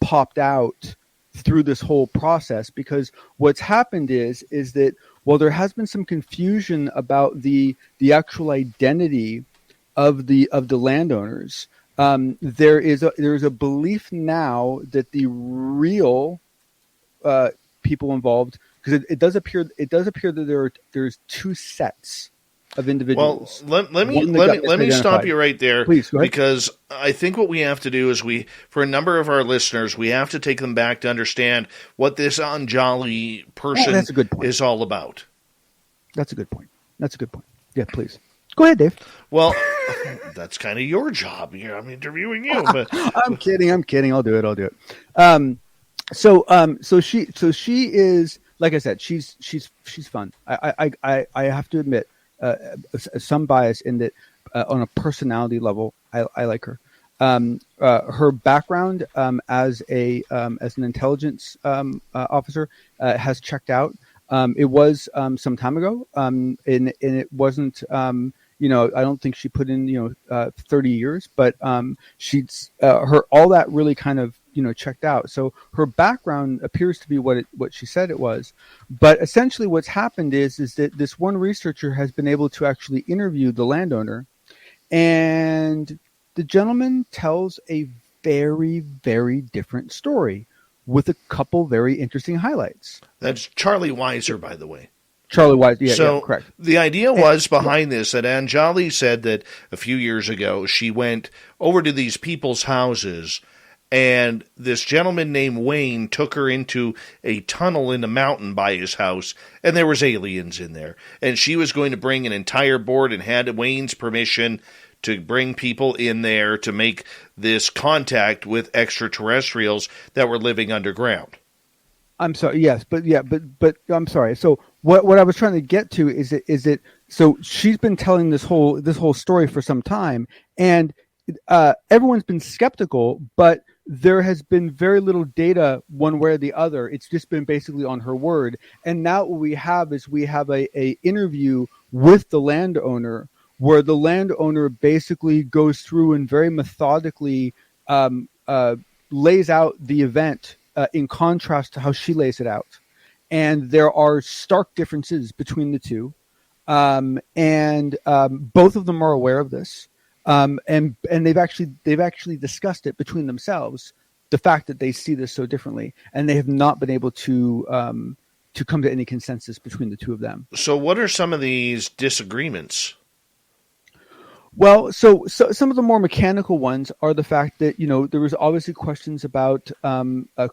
popped out through this whole process, because what's happened is that while there has been some confusion about the actual identity of the landowners, there is a belief now that the real people involved, because it does appear that there's two sets of individuals. Well, let me stop you right there. Please, go ahead. Because I think what we have to do is for a number of our listeners, we have to take them back to understand what this Anjali person is all about. That's a good point. Yeah, please. Go ahead, Dave. Well, that's kind of your job here. I'm interviewing you, but I'm kidding. I'll do it. So she is, like I said, she's fun. I have to admit, some bias in that on a personality level, I like her. her background as an intelligence officer has checked out. It was some time ago, and it wasn't. I don't think she put in 30 years, but she's her all that really kind of checked out. So her background appears to be what she said it was. But essentially, what's happened is that this one researcher has been able to actually interview the landowner, and the gentleman tells a very, very different story with a couple very interesting highlights. That's Charlie Weiser, by the way. Charlie Weiser, yeah, correct. The idea was behind this that Anjali said that a few years ago she went over to these people's houses, and this gentleman named Wayne took her into a tunnel in the mountain by his house, and there was aliens in there. And she was going to bring an entire board and had Wayne's permission to bring people in there to make this contact with extraterrestrials that were living underground. I'm sorry. Yes, but I'm sorry. So what I was trying to get to is it. So she's been telling this whole story for some time, and everyone's been skeptical, but there has been very little data one way or the other. It's just been basically on her word. And now what we have is a interview with the landowner, where the landowner basically goes through and very methodically lays out the event in contrast to how she lays it out. And there are stark differences between the two. And both of them are aware of this. And they've actually discussed it between themselves, the fact that they see this so differently, and they have not been able to come to any consensus between the two of them. So what are some of these disagreements? Well, so some of the more mechanical ones are the fact that, there was obviously questions about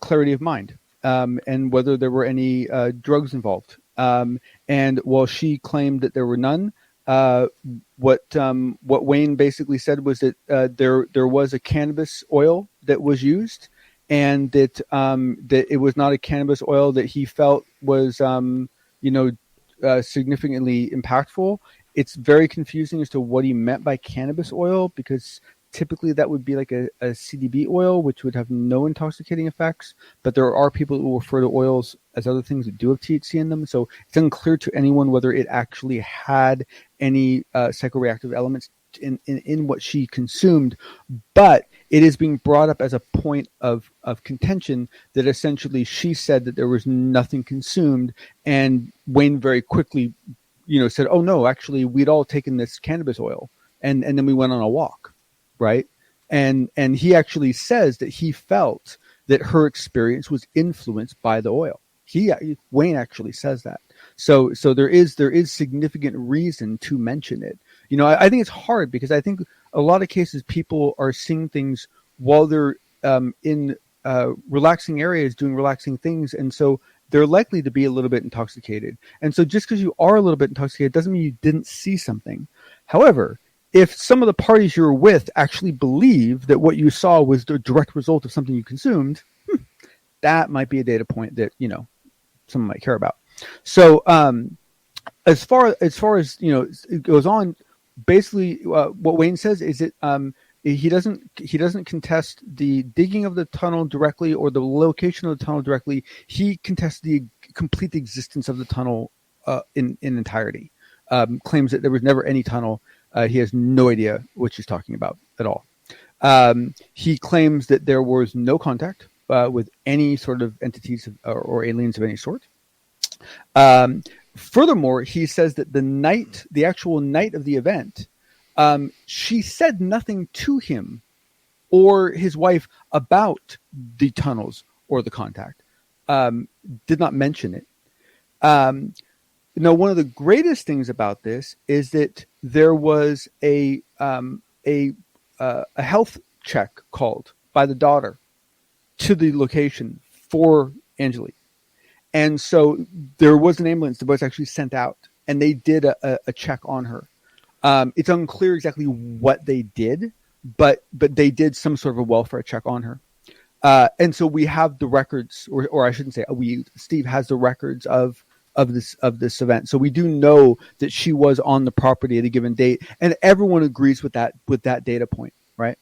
clarity of mind and whether there were any drugs involved. And while she claimed that there were none, what Wayne basically said was that there was a cannabis oil that was used, and that it was not a cannabis oil that he felt was significantly impactful. It's very confusing as to what he meant by cannabis oil, because typically that would be like a CBD oil, which would have no intoxicating effects. But there are people who refer to oils as other things that do have THC in them. So it's unclear to anyone whether it actually had any psychoreactive elements in what she consumed. But it is being brought up as a point of contention that essentially she said that there was nothing consumed, and Wayne very quickly said, oh no, actually we'd all taken this cannabis oil and then we went on a walk. Right. And he actually says that he felt that her experience was influenced by the oil. Wayne actually says that. So there is significant reason to mention it. I think it's hard because I think a lot of cases people are seeing things while they're in relaxing areas doing relaxing things. And so they're likely to be a little bit intoxicated. And so just because you are a little bit intoxicated doesn't mean you didn't see something. However, if some of the parties you're with actually believe that what you saw was the direct result of something you consumed, that might be a data point that, someone might care about. So as far as, it goes on, basically what Wayne says is that he doesn't contest the digging of the tunnel directly or the location of the tunnel directly. He contests the complete existence of the tunnel in entirety. Claims that there was never any tunnel. He has no idea what she's talking about at all. He claims that there was no contact with any sort of entities or aliens of any sort. Furthermore, he says that the actual night of the event, she said nothing to him or his wife about the tunnels or the contact. Did not mention it. One of the greatest things about this is that there was a health check called by the daughter to the location for Angelique. And so there was an ambulance that was actually sent out, and they did a check on her. It's unclear exactly what they did, but they did some sort of a welfare check on her. And so we have the records, or I shouldn't say Steve has the records of this event. So we do know that she was on the property at a given date, and everyone agrees with that data point, right?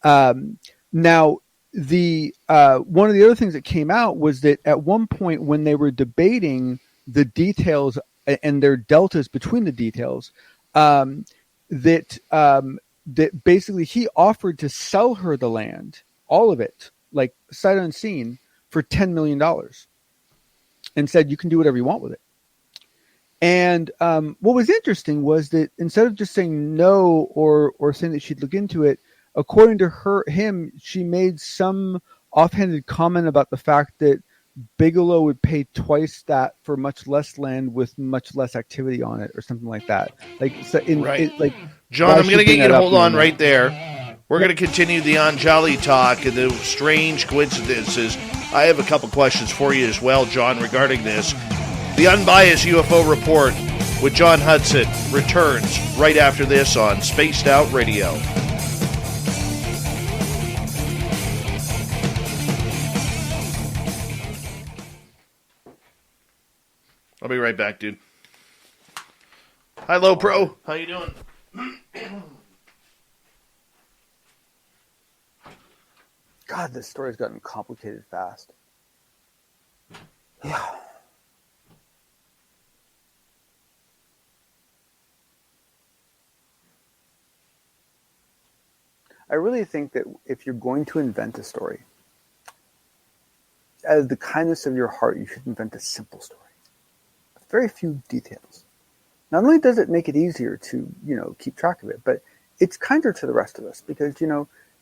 Now, the one of the other things that came out was that at one point when they were debating the details and their deltas between the details, that basically he offered to sell her the land, all of it, like sight unseen, for $10 million, and said you can do whatever you want with it. And what was interesting was that instead of just saying no or saying that she'd look into it, according to him, she made some offhanded comment about the fact that Bigelow would pay twice that for much less land with much less activity on it, or something like that. Right. John, I'm going to get you to hold on right there. We're going to continue the Anjali talk and the strange coincidences. I have a couple questions for you as well, John, regarding this. The Unbiased UFO Report with John Hudson returns right after this on Spaced Out Radio. I'll be right back, dude. Hi, Low Pro. How you doing? God, this story's gotten complicated fast. Yeah. I really think that if you're going to invent a story, out of the kindness of your heart, you should invent a simple story. Very few details. Not only does it make it easier to, keep track of it, but it's kinder to the rest of us because,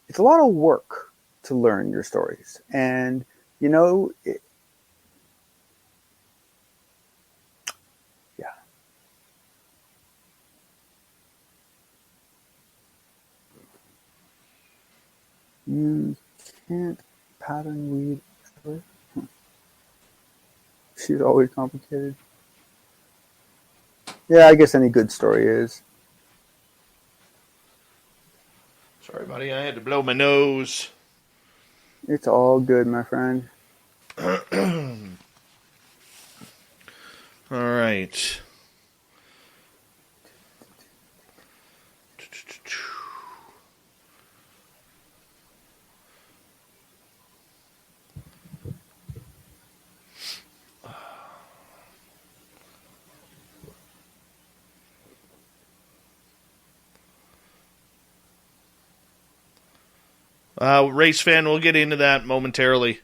it's a lot of work to learn your stories. And, yeah. You can't pattern weed ever. She's always complicated. Yeah, I guess any good story is. Sorry, buddy. I had to blow my nose. It's all good, my friend. All right. Race fan, we'll get into that momentarily.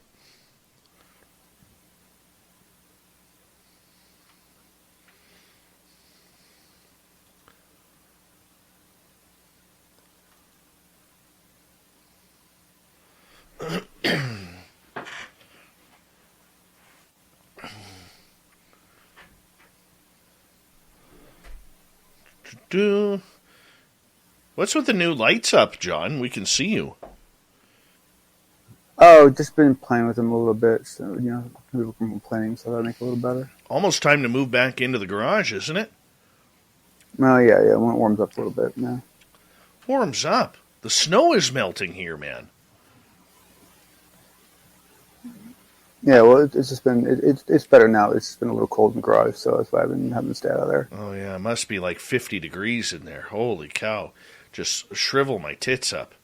What's with the new lights up, John? We can see you. Oh, just been playing with them a little bit. So, people have been complaining, so that'll make it a little better. Almost time to move back into the garage, isn't it? Oh, yeah. When it warms up a little bit, yeah. Warms up? The snow is melting here, man. Yeah, well, it's just been, it's better now. It's been a little cold in the garage, so that's why I've been having to stay out of there. Oh, yeah, it must be like 50 degrees in there. Holy cow. Just shrivel my tits up.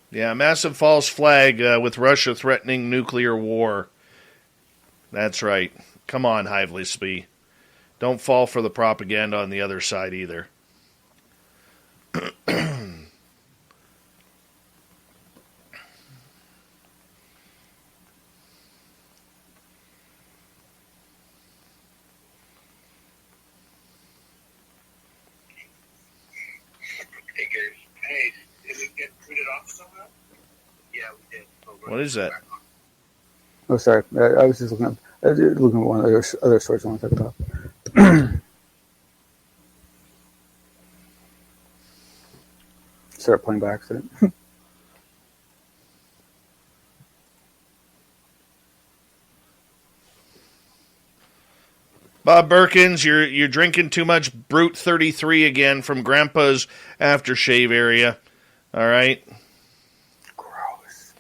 Yeah, massive false flag with Russia threatening nuclear war. That's right. Come on, Hively. Don't fall for the propaganda on the other side either. What is that? Oh, sorry. I was just looking at one of the other stories I want to talk about. Started playing by accident. Bob Berkins, you're drinking too much Brute 33 again from Grandpa's aftershave area. All right. Gross.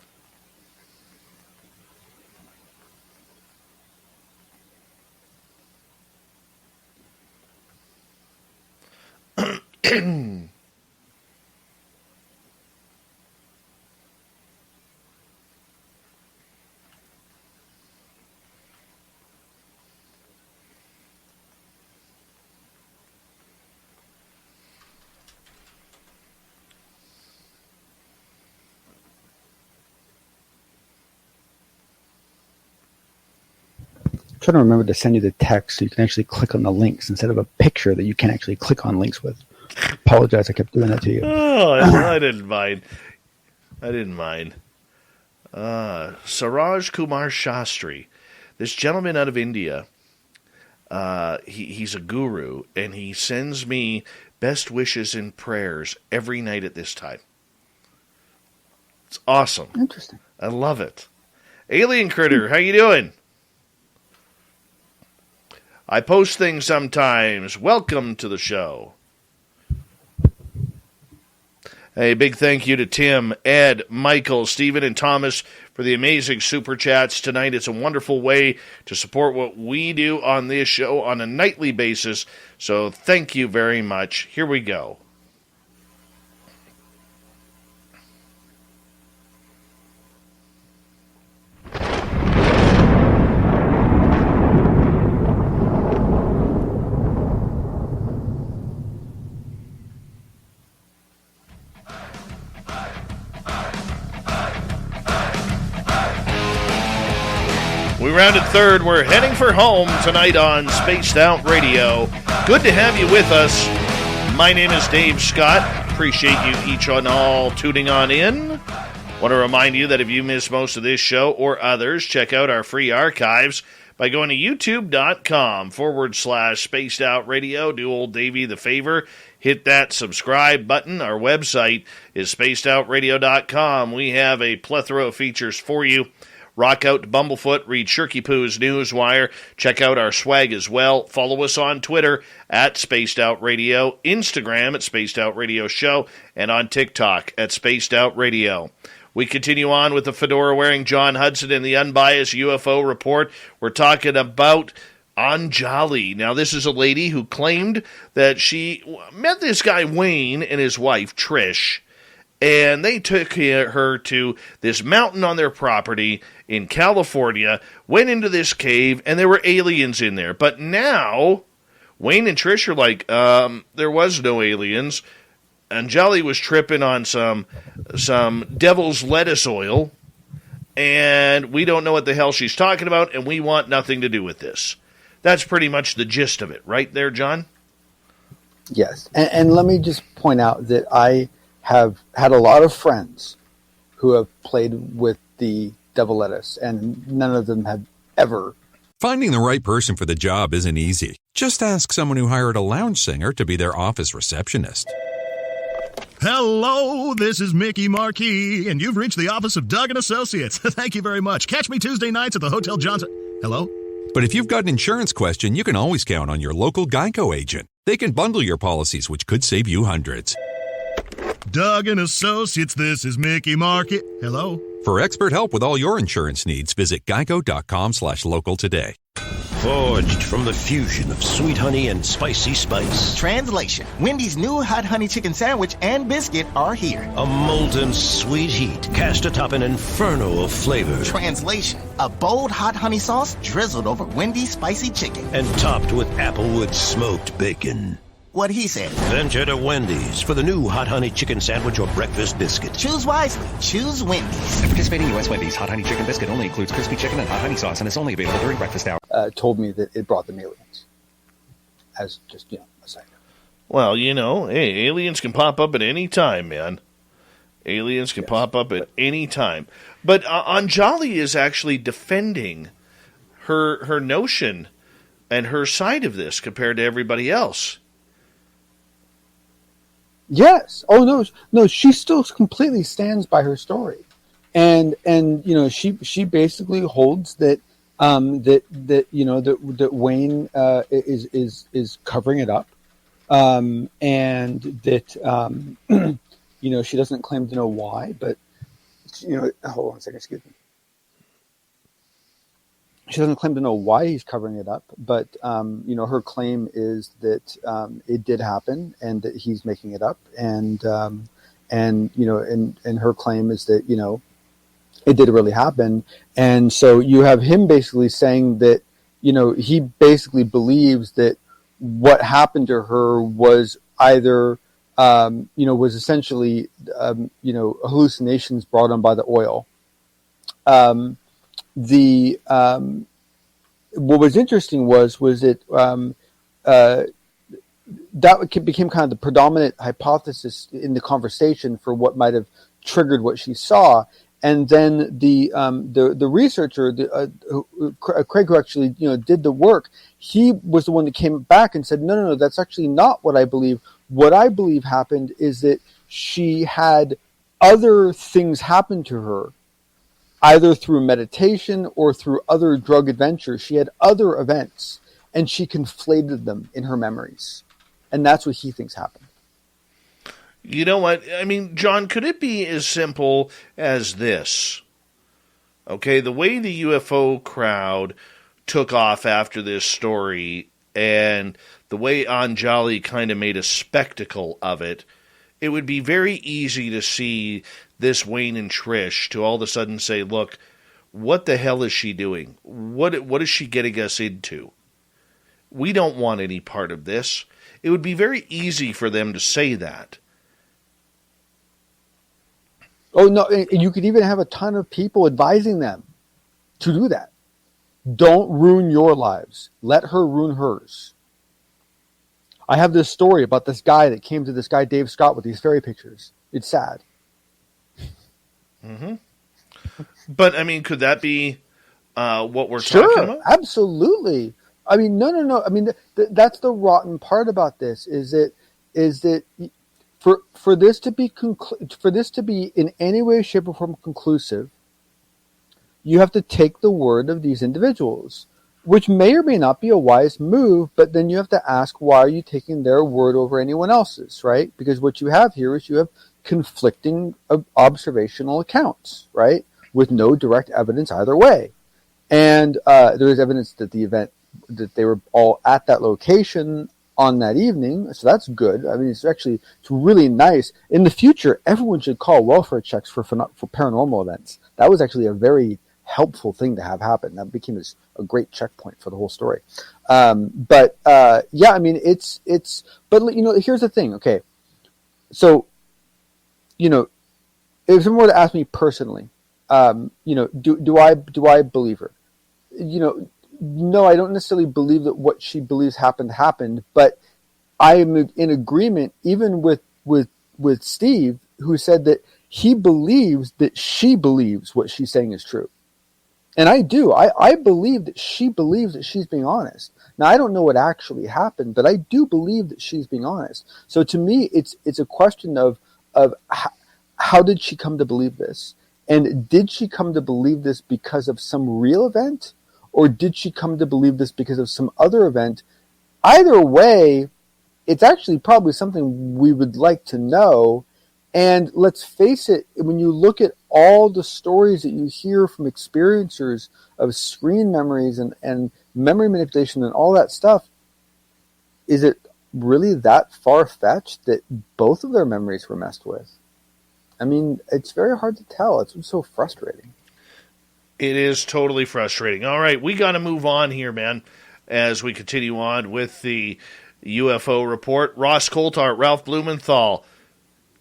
Trying to remember to send you the text so you can actually click on the links instead of a picture that you can actually click on links with. Apologize, I kept doing that to you. Oh, I didn't mind. Siraj Kumar Shastri, this gentleman out of India, he's a guru, and he sends me best wishes and prayers every night at this time. It's awesome. Interesting. I love it. Alien Critter, how you doing? I post things sometimes. Welcome to the show. A big thank you to Tim, Ed, Michael, Stephen, and Thomas for the amazing super chats tonight. It's a wonderful way to support what we do on this show on a nightly basis. So thank you very much. Here we go. We rounded third. We're heading for home tonight on Spaced Out Radio. Good to have you with us. My name is Dave Scott. Appreciate you each and all tuning on in. Want to remind you that if you miss most of this show or others, check out our free archives by going to youtube.com/Spaced Out Radio. Do old Davey the favor. Hit that subscribe button. Our website is spacedoutradio.com. We have a plethora of features for you. Rock out to Bumblefoot, read Shirky Poo's Newswire, check out our swag as well. Follow us on Twitter at Spaced Out Radio, Instagram at Spaced Out Radio Show, and on TikTok at Spaced Out Radio. We continue on with the fedora-wearing John Hudson and the unbiased UFO report. We're talking about Anjali. Now, this is a lady who claimed that she met this guy Wayne and his wife Trish, and they took her to this mountain on their property in California, went into this cave, and there were aliens in there. But now, Wayne and Trish are like, there was no aliens. Anjali was tripping on some devil's lettuce oil, and we don't know what the hell she's talking about, and we want nothing to do with this. That's pretty much the gist of it, right there, John? Yes. And let me just point out that I have had a lot of friends who have played with the devil lettuce, and none of them have ever. Finding the right person for the job isn't easy. Just ask someone who hired a lounge singer to be their office receptionist. Hello, this is Mickey Marquis, and you've reached the office of Doug & Associates. Thank you very much. Catch me Tuesday nights at the Hotel Johnson. Hello? But if you've got an insurance question, you can always count on your local Geico agent. They can bundle your policies, which could save you hundreds. Doug & Associates, this is Mickey Market. Hello? For expert help with all your insurance needs, visit geico.com/local today. Forged from the fusion of sweet honey and spicy spice. Translation: Wendy's new hot honey chicken sandwich and biscuit are here. A molten sweet heat cast atop an inferno of flavor. Translation: a bold hot honey sauce drizzled over Wendy's spicy chicken. And topped with Applewood smoked bacon. What he said. Venture to Wendy's for the new hot honey chicken sandwich or breakfast biscuit. Choose wisely. Choose Wendy's. At participating U.S. Wendy's, hot honey chicken biscuit only includes crispy chicken and hot honey sauce and is only available during breakfast hour. Told me that it brought them aliens. As just, a side note. Well, hey, aliens can pop up at any time, man. Aliens can pop up at any time. But Anjali is actually defending her notion and her side of this compared to everybody else. Yes. Oh no. She still completely stands by her story, and she basically holds that that Wayne is covering it up, and that she doesn't claim to know why, but hold on a second, excuse me. She doesn't claim to know why he's covering it up, but her claim is that it did happen and that he's making it up, and her claim is that it did really happen, and so you have him basically saying that he basically believes that what happened to her was either was essentially hallucinations brought on by the oil. What was interesting was that that became kind of the predominant hypothesis in the conversation for what might have triggered what she saw, and then the researcher, Craig, who actually did the work, he was the one that came back and said, no, that's actually not what I believe. What I believe happened is that she had other things happen to her, either through meditation or through other drug adventures. She had other events, and she conflated them in her memories. And that's what he thinks happened. You know what? I mean, John, could it be as simple as this? Okay, the way the UFO crowd took off after this story and the way Anjali kind of made a spectacle of it, it would be very easy to see this Wayne and Trish to all of a sudden say, look, what the hell is she doing? What is she getting us into? We don't want any part of this. It would be very easy for them to say that. Oh, no, and you could even have a ton of people advising them to do that. Don't ruin your lives. Let her ruin hers. I have this story about this guy that came to this guy, Dave Scott, with these fairy pictures. It's sad. Mm-hmm. But, I mean, could that be what we're talking about? Sure, absolutely. I mean, no. I mean, that's the rotten part about this is that for this to be in any way, shape, or form conclusive, you have to take the word of these individuals, which may or may not be a wise move, but then you have to ask, why are you taking their word over anyone else's, right? Because what you have here is you have conflicting observational accounts, right? With no direct evidence either way. And there is evidence that that they were all at that location on that evening, so that's good. I mean, it's really nice. In the future, everyone should call welfare checks for paranormal events. That was actually a very helpful thing to have happen. That became a great checkpoint for the whole story. I mean, but here's the thing. Okay, so if someone were to ask me personally, do I believe her? No, I don't necessarily believe that what she believes happened, but I am in agreement even with Steve, who said that he believes that she believes what she's saying is true. And I do. I believe that she believes that she's being honest. Now, I don't know what actually happened, but I do believe that she's being honest. So to me, it's a question of how did she come to believe this? And did she come to believe this because of some real event? Or did she come to believe this because of some other event? Either way, it's actually probably something we would like to know. And let's face it, when you look at all the stories that you hear from experiencers of screen memories and memory manipulation and all that stuff, is it really that far-fetched that both of their memories were messed with? I mean, it's very hard to tell. It's so frustrating. It is totally frustrating. All right, we got to move on here, man, as we continue on with the UFO report. Ross Coulthart, Ralph Blumenthal,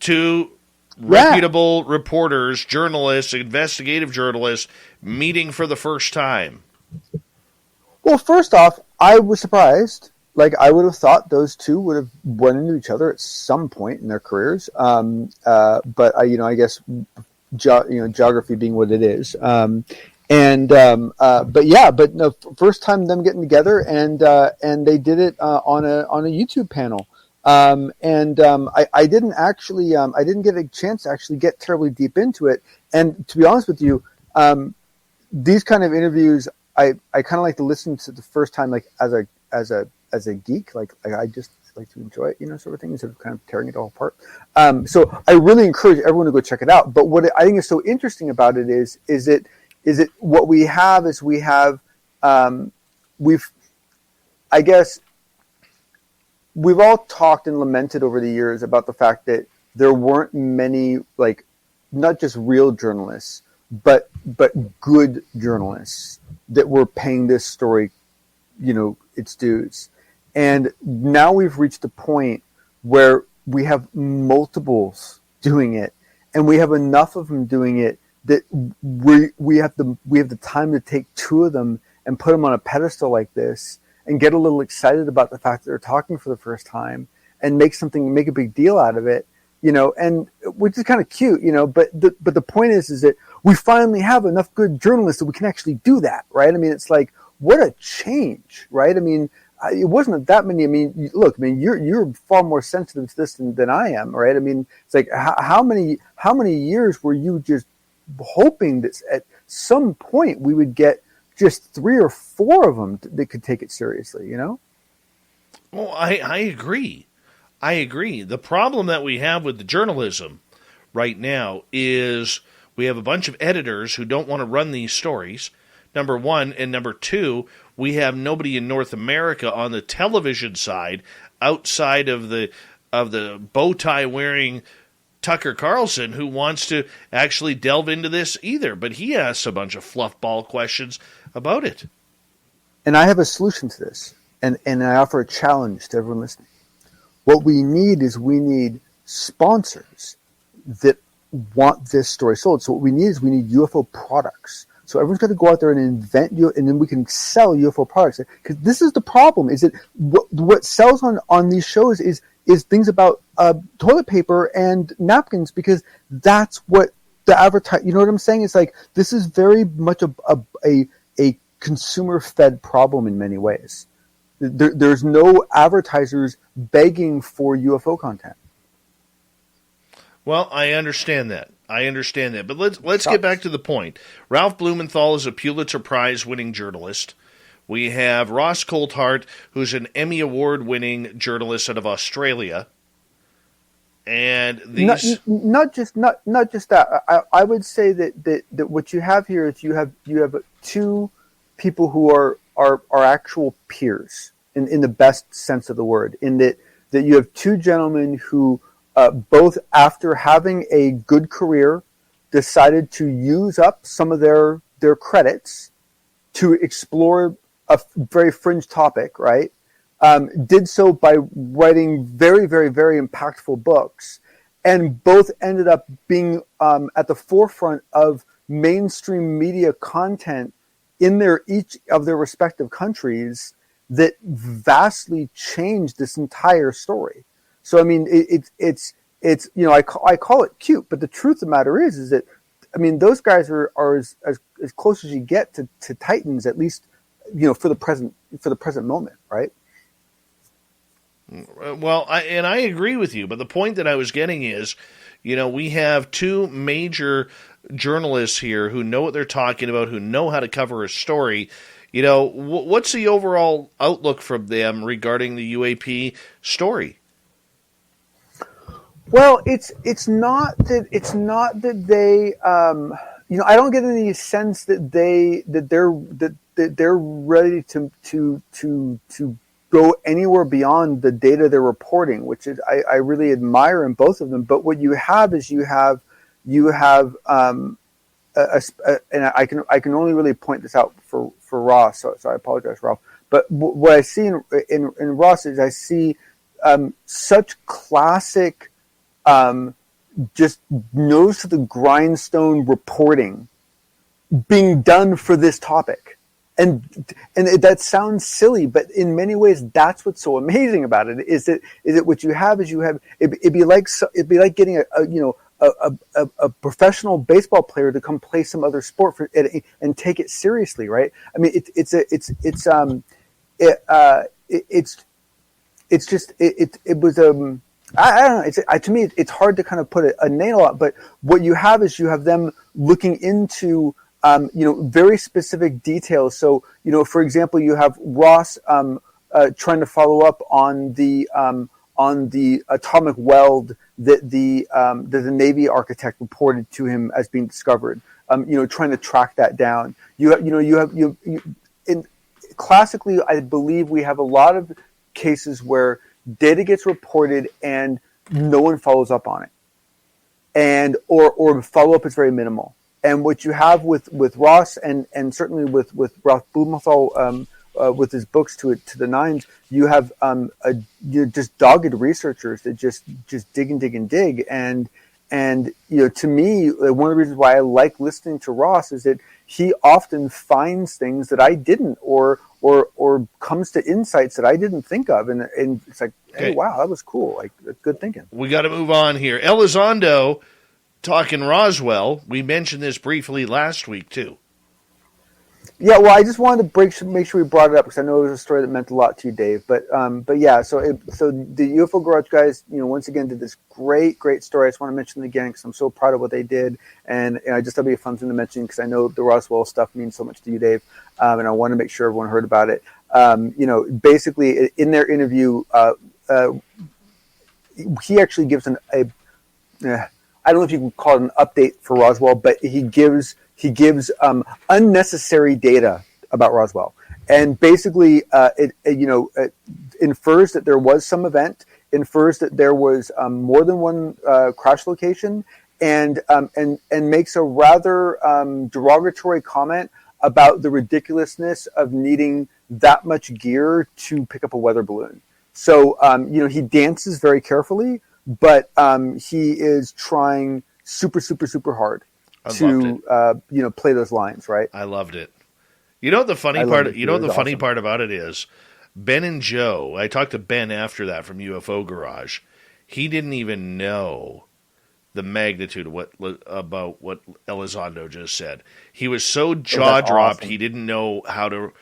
two reputable reporters, journalists, investigative journalists, meeting for the first time. Well, first off, I was surprised. Like, I would have thought those two would have run into each other at some point in their careers. But I guess geography being what it is. But no, first time them getting together, and they did it on a YouTube panel. I didn't actually, I didn't get a chance to actually get terribly deep into it. And to be honest with you, these kind of interviews, I kind of like to listen to the first time, like as a geek, like I just like to enjoy it, sort of thing, instead of kind of tearing it all apart. So I really encourage everyone to go check it out. But what I think is so interesting about it is it what we have is we've all talked and lamented over the years about the fact that there weren't many, like, not just real journalists, but good journalists that were paying this story, its dues. And now we've reached a point where we have multiples doing it, and we have enough of them doing it that we have the time to take two of them and put them on a pedestal like this and get a little excited about the fact that they're talking for the first time and make a big deal out of it, and which is kind of cute, but the point is that we finally have enough good journalists that we can actually do that, right? I mean, it's like, what a change, right? I mean, it wasn't that many. I mean, look, you're far more sensitive to this than I am, right? I mean, it's like, how many years were you just hoping that at some point we would get just 3 or 4 of them that could take it seriously, Well, I agree. I agree. The problem that we have with the journalism right now is we have a bunch of editors who don't want to run these stories, number one, and number two, we have nobody in North America on the television side outside of the bow tie wearing Tucker Carlson who wants to actually delve into this either. But he asks a bunch of fluff ball questions about it. And I have a solution to this, and I offer a challenge to everyone listening. What we need sponsors that want this story sold. So what we need UFO products. So everyone's got to go out there and invent and then we can sell UFO products. Because this is the problem: is that what sells on these shows is things about toilet paper and napkins, because that's what the advertise. You know what I'm saying? It's like, this is very much a consumer fed problem in many ways. There's no advertisers begging for UFO content. Well, I understand that. But let's get back to the point. Ralph Blumenthal is a Pulitzer Prize winning journalist. We have Ross Coulthart, who's an Emmy Award winning journalist out of Australia. And these not just that. I would say that what you have here is you have 2 people who are actual peers in the best sense of the word, in that you have 2 gentlemen who both, after having a good career, decided to use up some of their credits to explore a very fringe topic, right? Did so by writing very, very, very impactful books, and both ended up being at the forefront of mainstream media content in each of their respective countries that vastly changed this entire story. So I mean, it's I call it cute, but the truth of the matter is that, I mean, those guys are as close as you get to Titans, at least, for the present moment, right? Well, I agree with you, but the point that I was getting is, we have 2 major journalists here who know what they're talking about, who know how to cover a story. What's the overall outlook from them regarding the UAP story? Well, it's not that they I don't get any sense that they're ready to go anywhere beyond the data they're reporting, which is I really admire in both of them. But what you have is you have and I can only really point this out for Ross, so I apologize, Ralph. But what I see in Ross is I see such classic, just nose to the grindstone reporting being done for this topic. And that sounds silly, but in many ways, that's what's so amazing about it. Is that what you have is it'd be like getting a professional baseball player to come play some other sport and take it seriously, right? I mean, I don't know. To me, it's hard to kind of put a nail on. But what you have is you have them looking into very specific details. So, for example, you have Ross trying to follow up on the atomic weld that the Navy architect reported to him as being discovered. Trying to track that down. Classically, I believe we have a lot of cases where data gets reported and no one follows up on it, or follow up is very minimal. And what you have with Ross and certainly with Ralph Blumenthal with his books to the nines, you have just dogged researchers that just dig and dig and dig. And to me, one of the reasons why I like listening to Ross is that he often finds things that I didn't, or comes to insights that I didn't think of, and it's like, hey, wow, that was cool, like good thinking. We got to move on here. Elizondo talking Roswell. We mentioned this briefly last week too. Yeah, well, I just wanted to make sure we brought it up because I know it was a story that meant a lot to you, Dave. But yeah, so the UFO Garage guys, once again did this great story. I just want to mention it again because I'm so proud of what they did, and I just thought it'd be a fun thing to mention because I know the Roswell stuff means so much to you, Dave, and I want to make sure everyone heard about it. Basically in their interview, he actually gives I don't know if you can call it an update for Roswell, but he gives unnecessary data about Roswell, and basically it infers that there was some event, infers that there was more than one crash location, and makes a rather derogatory comment about the ridiculousness of needing that much gear to pick up a weather balloon. So he dances very carefully, but he is trying super hard to play those lines, right? I loved it. The funny part. The funny part about it is Ben and Joe. I talked to Ben after that from UFO Garage. He didn't even know the magnitude of what Elizondo just said. He was so jaw dropped. Awesome. He didn't know how to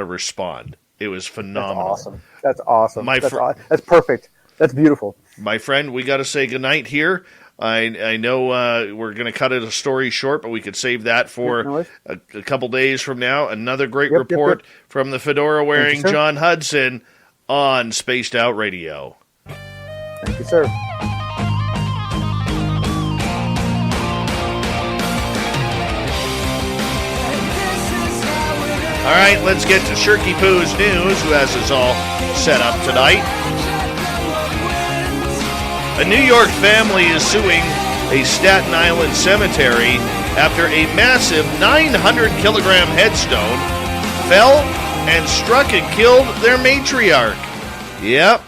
respond. It was phenomenal. That's awesome. That's perfect. That's beautiful. My friend, we got to say goodnight here. I know we're going to cut it a story short, but we could save that for a couple days from now. Another great report from the fedora-wearing John Hudson on Spaced Out Radio. Thank you, sir. All right, let's get to Shirky Poo's news, who has us all set up tonight. A New York family is suing a Staten Island cemetery after a massive 900-kilogram headstone fell and struck and killed their matriarch. Yep.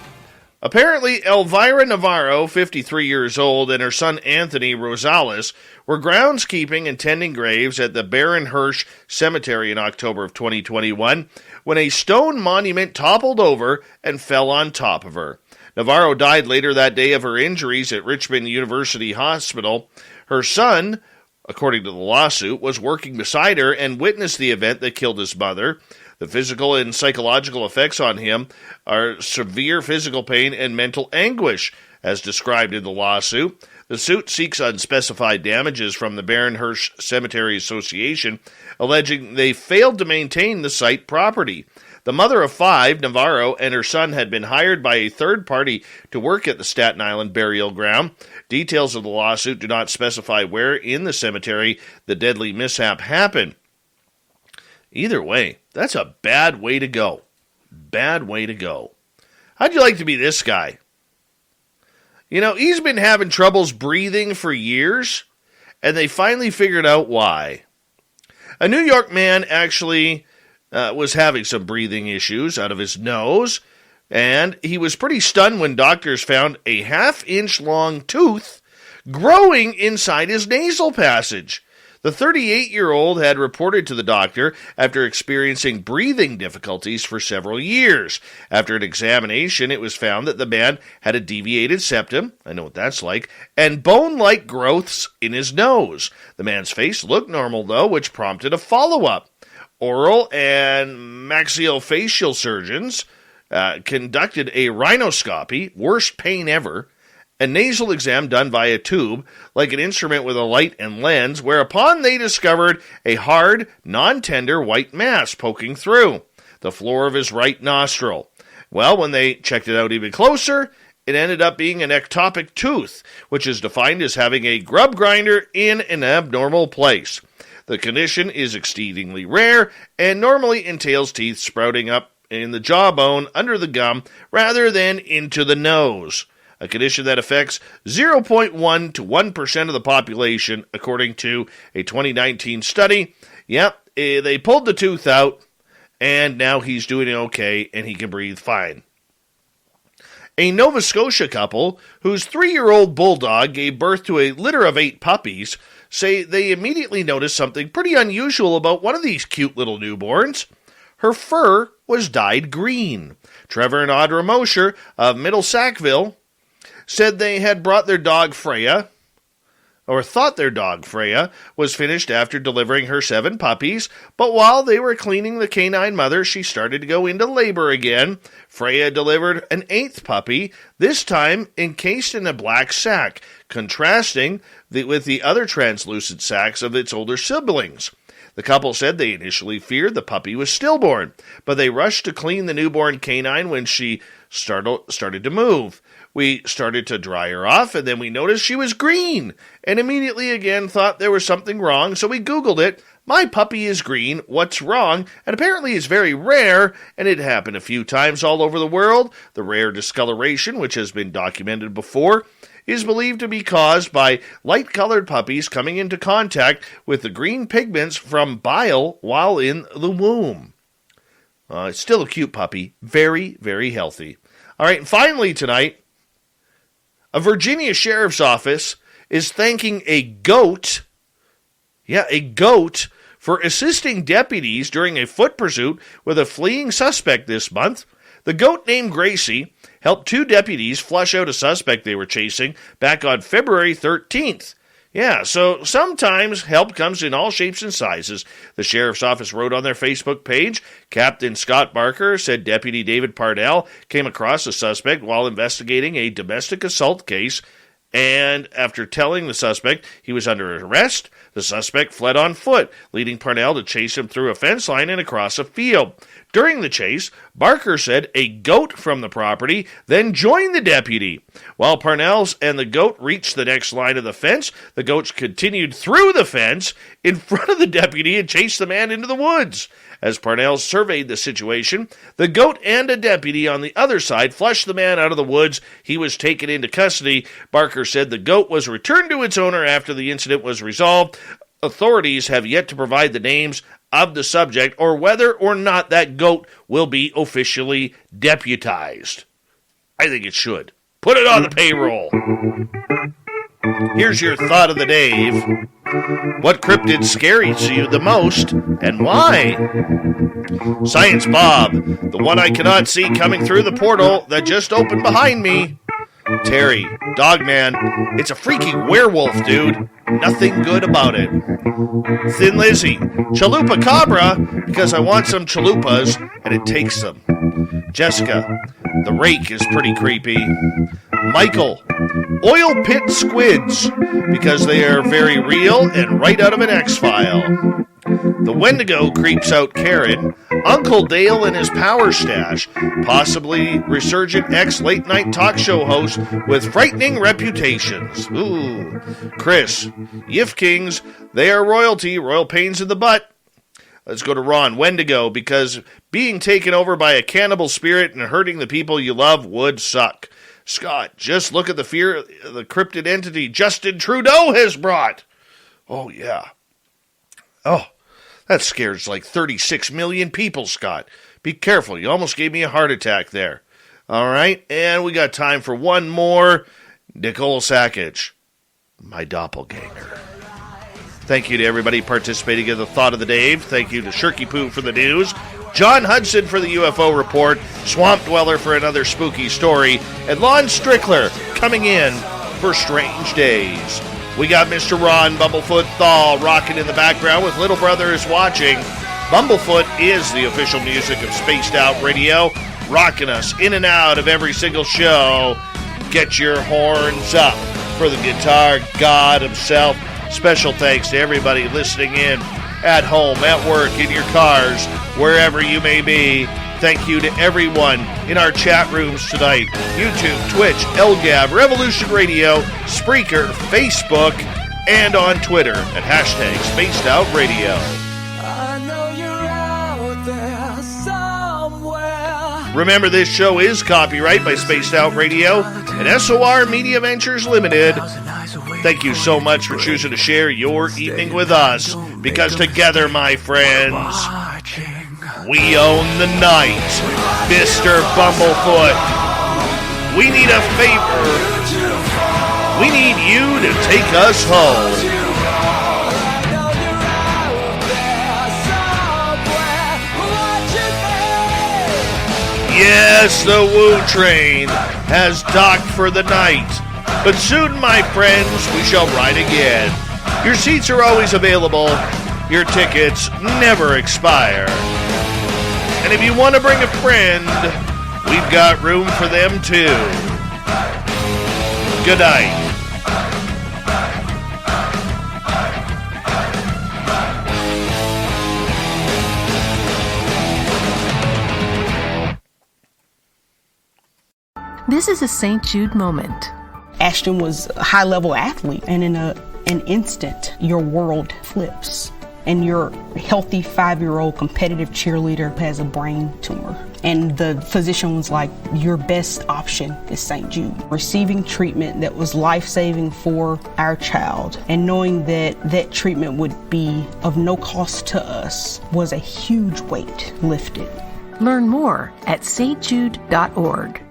Apparently, Elvira Navarro, 53 years old, and her son Anthony Rosales were groundskeeping and tending graves at the Baron Hirsch Cemetery in October of 2021 when a stone monument toppled over and fell on top of her. Navarro died later that day of her injuries at Richmond University Hospital. Her son, according to the lawsuit, was working beside her and witnessed the event that killed his mother. The physical and psychological effects on him are severe physical pain and mental anguish, as described in the lawsuit. The suit seeks unspecified damages from the Baron Hirsch Cemetery Association, alleging they failed to maintain the site property. The mother of 5, Navarro, and her son had been hired by a third party to work at the Staten Island burial ground. Details of the lawsuit do not specify where in the cemetery the deadly mishap happened. Either way, that's a bad way to go. Bad way to go. How'd you like to be this guy? He's been having troubles breathing for years, and they finally figured out why. A New York man actually was having some breathing issues out of his nose, and he was pretty stunned when doctors found a half-inch long tooth growing inside his nasal passage. The 38-year-old had reported to the doctor after experiencing breathing difficulties for several years. After an examination, it was found that the man had a deviated septum, I know what that's like, and bone-like growths in his nose. The man's face looked normal, though, which prompted a follow-up. Oral and maxillofacial surgeons conducted a rhinoscopy, worst pain ever, a nasal exam done via tube, like an instrument with a light and lens, whereupon they discovered a hard, non-tender white mass poking through the floor of his right nostril. Well, when they checked it out even closer, it ended up being an ectopic tooth, which is defined as having a grub grinder in an abnormal place. The condition is exceedingly rare and normally entails teeth sprouting up in the jawbone under the gum rather than into the nose, a condition that affects 0.1 to 1% of the population, according to a 2019 study. Yep, they pulled the tooth out, and now he's doing okay, and he can breathe fine. A Nova Scotia couple, whose 3-year-old bulldog gave birth to a litter of 8 puppies, say they immediately noticed something pretty unusual about one of these cute little newborns. Her fur was dyed green. Trevor and Audra Mosher of Middle Sackville said they had brought their dog Freya, or thought their dog Freya was finished after delivering her 7 puppies, but while they were cleaning the canine mother, she started to go into labor again. Freya delivered an 8th puppy, this time encased in a black sack, contrasting with the other translucent sacks of its older siblings. The couple said they initially feared the puppy was stillborn, but they rushed to clean the newborn canine when she started to move. We started to dry her off, and then we noticed she was green, and immediately again thought there was something wrong, so we Googled it. My puppy is green, what's wrong? And apparently it's very rare, and it happened a few times all over the world. The rare discoloration, which has been documented before, is believed to be caused by light-colored puppies coming into contact with the green pigments from bile while in the womb. It's still a cute puppy. Very, very healthy. All right, and finally tonight, a Virginia sheriff's office is thanking a goat, for assisting deputies during a foot pursuit with a fleeing suspect this month. The goat named Gracie helped 2 deputies flush out a suspect they were chasing back on February 13th. Yeah, so sometimes help comes in all shapes and sizes. The sheriff's office wrote on their Facebook page, Captain Scott Barker said Deputy David Parnell came across a suspect while investigating a domestic assault case, and after telling the suspect he was under arrest, the suspect fled on foot, leading Parnell to chase him through a fence line and across a field. During the chase, Barker said a goat from the property then joined the deputy. While Parnell and the goat reached the next line of the fence, the goats continued through the fence in front of the deputy and chased the man into the woods. As Parnell surveyed the situation, the goat and a deputy on the other side flushed the man out of the woods. He was taken into custody. Barker said the goat was returned to its owner after the incident was resolved. Authorities have yet to provide the names of the subject or whether or not that goat will be officially deputized. I think it should. Put it on the payroll. Here's your thought of the Dave. What cryptid scares you the most and why? Science Bob, the one I cannot see coming through the portal that just opened behind me. Terry, Dogman, it's a freaky werewolf, dude. Nothing good about it. Thin Lizzy, Chalupa Cabra, because I want some chalupas, and it takes them. Jessica, the rake is pretty creepy. Michael, oil pit squids, because they are very real and right out of an X-File. The Wendigo creeps out Karen. Uncle Dale and his power stash, possibly resurgent ex-late-night talk show host with frightening reputations. Ooh. Chris, Yif Kings, they are royalty, royal pains in the butt. Let's go to Ron. Wendigo, because being taken over by a cannibal spirit and hurting the people you love would suck. Scott, just look at the fear the cryptid entity Justin Trudeau has brought. Oh, yeah. Oh, that scares like 36 million people, Scott. Be careful. You almost gave me a heart attack there. All right, and we got time for one more. Nicole Sackage, my doppelganger. Thank you to everybody participating in the Thought of the Dave. Thank you to Shirky Poo for the news, John Hudson for the UFO report, Swamp Dweller for another spooky story, and Lon Strickler coming in for Strange Days. We got Mr. Ron Bumblefoot Thal rocking in the background with Little Brother is Watching. Bumblefoot is the official music of Spaced Out Radio, rocking us in and out of every single show. Get your horns up for the guitar god himself. Special thanks to everybody listening in at home, at work, in your cars, wherever you may be. Thank you to everyone in our chat rooms tonight. YouTube, Twitch, LGAB, Revolution Radio, Spreaker, Facebook, and on Twitter at hashtag Spaced Out Radio. I know you're out there somewhere. Remember, this show is copyright by Spaced Out Radio and SOR Media Ventures Limited. Thank you so much for choosing to share your evening with us, because together, my friends, we own the night. Mr. Bumblefoot, we need a favor. We need you to take us home. Yes, the Woo Train has docked for the night. But soon, my friends, we shall ride again. Your seats are always available. Your tickets never expire. And if you want to bring a friend, we've got room for them too. Good night. This is a St. Jude moment. Ashton was a high-level athlete, and in an instant, your world flips. And your healthy 5-year-old competitive cheerleader has a brain tumor. And the physician was like, your best option is St. Jude. Receiving treatment that was life-saving for our child, and knowing that that treatment would be of no cost to us, was a huge weight lifted. Learn more at stjude.org.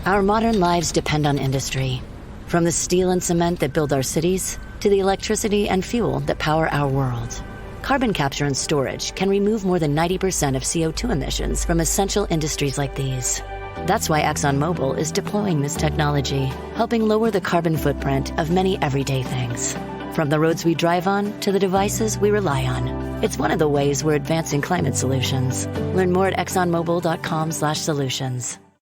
Our modern lives depend on industry. From the steel and cement that build our cities to the electricity and fuel that power our world. Carbon capture and storage can remove more than 90% of CO2 emissions from essential industries like these. That's why ExxonMobil is deploying this technology, helping lower the carbon footprint of many everyday things. From the roads we drive on to the devices we rely on. It's one of the ways we're advancing climate solutions. Learn more at exxonmobil.com/solutions.